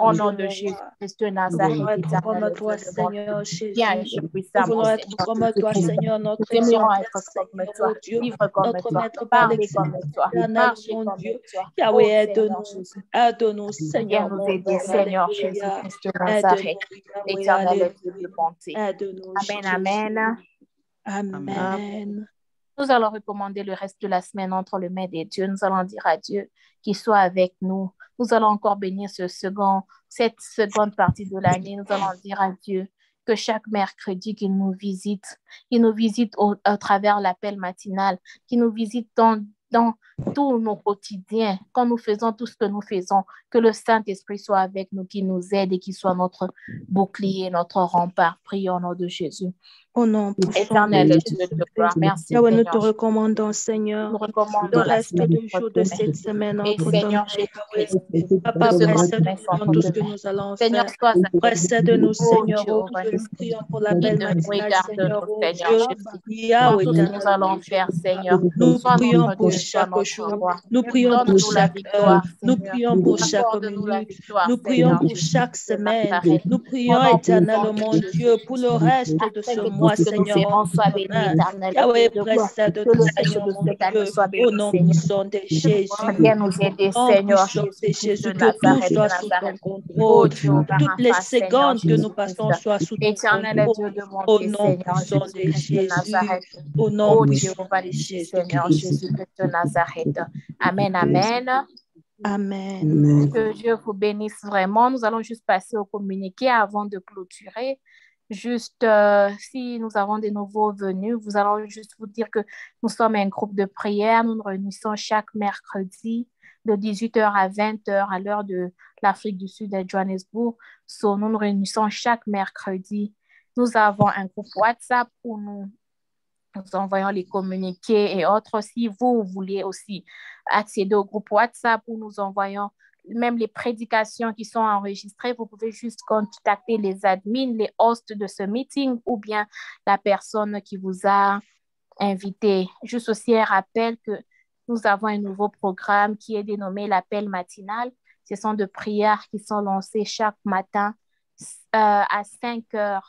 Au nom de Jésus-Christ de Nazareth, éternel et Dieu de bonté. Viens agir puissamment, nous voulons être comme toi, Seigneur, notre exemplaire, comme toi, vivre comme toi, parler comme toi, marcher comme toi. Yahweh, aide-nous, Seigneur, nous aider, Seigneur Jésus-Christ de Nazareth, éternel et Dieu de bonté. Amen, amen. Amen. Nous allons recommander le reste de la semaine entre les mains des dieux. Nous allons dire à Dieu qu'il soit avec nous. Nous allons encore bénir cette seconde partie de l'année. Nous allons dire à Dieu que chaque mercredi qu'il nous visite au travers l'appel matinal, qu'il nous visite dans tous nos quotidiens, quand nous faisons tout ce que nous faisons, que le Saint-Esprit soit avec nous, qui nous aide et qui soit notre bouclier, notre rempart. Prions au nom de Jésus. Au nom éternel de Dieu de gloire, merci. Yahweh, nous te recommandons, Seigneur, nous recommandons le reste du jour de cette semaine entre ton mains. Papa, précède-nous dans tout ce que nous allons faire. Précède-nous, Seigneur, nous prions pour la belle matinale, Seigneur, oh Dieu. Yahweh, nous allons faire, Seigneur. Nous prions pour chaque jour. Nous prions pour chaque heure. Nous prions pour chaque minute. Nous prions pour chaque semaine. Nous prions, éternel, mon Dieu, pour le reste de ce mois. Seigneur, Yahweh, précède-nous, Seigneur, mon Dieu, au nom puissant de Jésus. Viens nous aider, Seigneur, Jésus, que tout soit sous ton contrôle, que toutes les secondes que nous passons soient sous ton contrôle, au nom puissant de Jésus, au nom puissant de Jésus, Seigneur Jésus-Christ de Nazareth. Amen, amen. Amen. Que Dieu vous bénisse vraiment. Nous allons juste passer au communiqué avant de clôturer. Juste, si nous avons des nouveaux venus, nous allons juste vous dire que nous sommes un groupe de prière. Nous nous réunissons chaque mercredi de 18h à 20h à l'heure de l'Afrique du Sud à Johannesburg. Nous nous réunissons chaque mercredi. Nous avons un groupe WhatsApp où nous envoyons les communiqués et autres. Si vous voulez aussi accéder au groupe WhatsApp où nous envoyons même les prédications qui sont enregistrées, vous pouvez juste contacter les admins, les hosts de ce meeting ou bien la personne qui vous a invité. Juste aussi un rappel que nous avons un nouveau programme qui est dénommé l'appel matinal. Ce sont de prières qui sont lancées chaque matin à 5h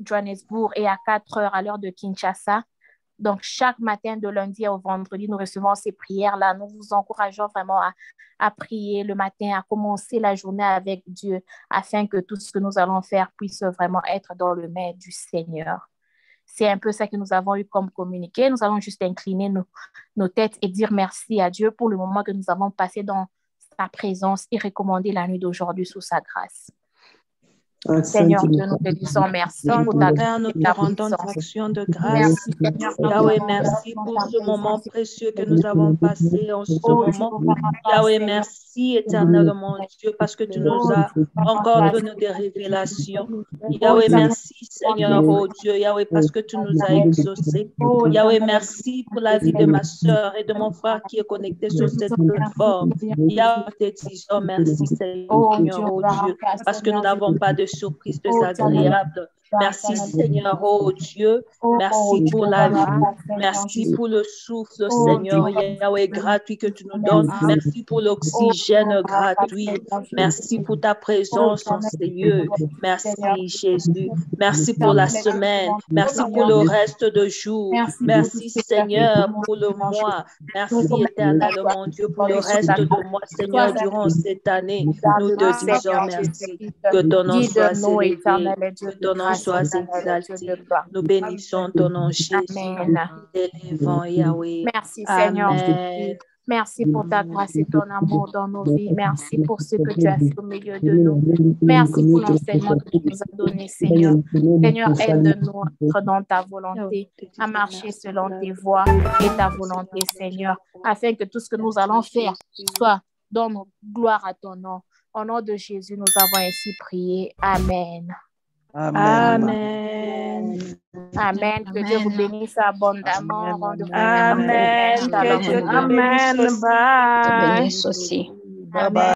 Johannesburg et à 4h à l'heure de Kinshasa. Donc, chaque matin de lundi au vendredi, nous recevons ces prières-là. Nous vous encourageons vraiment à prier le matin, à commencer la journée avec Dieu afin que tout ce que nous allons faire puisse vraiment être dans le main du Seigneur. C'est un peu ça que nous avons eu comme communiqué. Nous allons juste incliner nos têtes et dire merci à Dieu pour le moment que nous avons passé dans sa présence et recommander la nuit d'aujourd'hui sous sa grâce. Seigneur Dieu, nous te disons merci pour ta grâce. Nous te rendons une action de grâce. Yahweh, merci pour ce moment précieux que nous avons passé en ce moment. Yahweh, merci éternel mon Dieu parce que tu nous as encore donné des révélations. Yahweh, merci Seigneur, oh Dieu. Yahweh, parce que tu nous as exaucés. Yahweh, merci pour la vie de ma soeur et de mon frère qui est connecté sur cette plateforme. Yahweh, te disons merci Seigneur, oh Dieu, parce que nous n'avons pas de surprise désagréable. Merci Seigneur, oh Dieu. Merci pour la vie. Merci pour le souffle, Seigneur, Yahweh, gratuit que tu nous donnes. Merci pour l'oxygène gratuit. Merci pour ta présence en ces lieux. Merci Jésus. Merci pour la semaine. Merci pour le reste de jour. Merci Seigneur pour le mois. Merci éternel, mon Dieu, pour le reste de mois, Seigneur, durant cette année. Nous te disons merci. Que ton nom soit célébré. Que ton nom soit exalté. Nous bénissons ton nom, Jésus. Élevons Yahweh. Merci, Seigneur. Amen. Merci pour ta grâce et ton amour dans nos vies. Merci pour ce que tu as fait au milieu de nous. Merci pour l'enseignement que tu nous as donné, Seigneur. Seigneur, aide-nous à être dans ta volonté, à marcher selon tes voies et ta volonté, Seigneur, afin que tout ce que nous allons faire soit dans nos gloires à ton nom. Au nom de Jésus, nous avons ainsi prié. Amen. Amen. Amen. Que Dieu vous bénisse abondamment. Amen. Amen. Bye. Bye bye.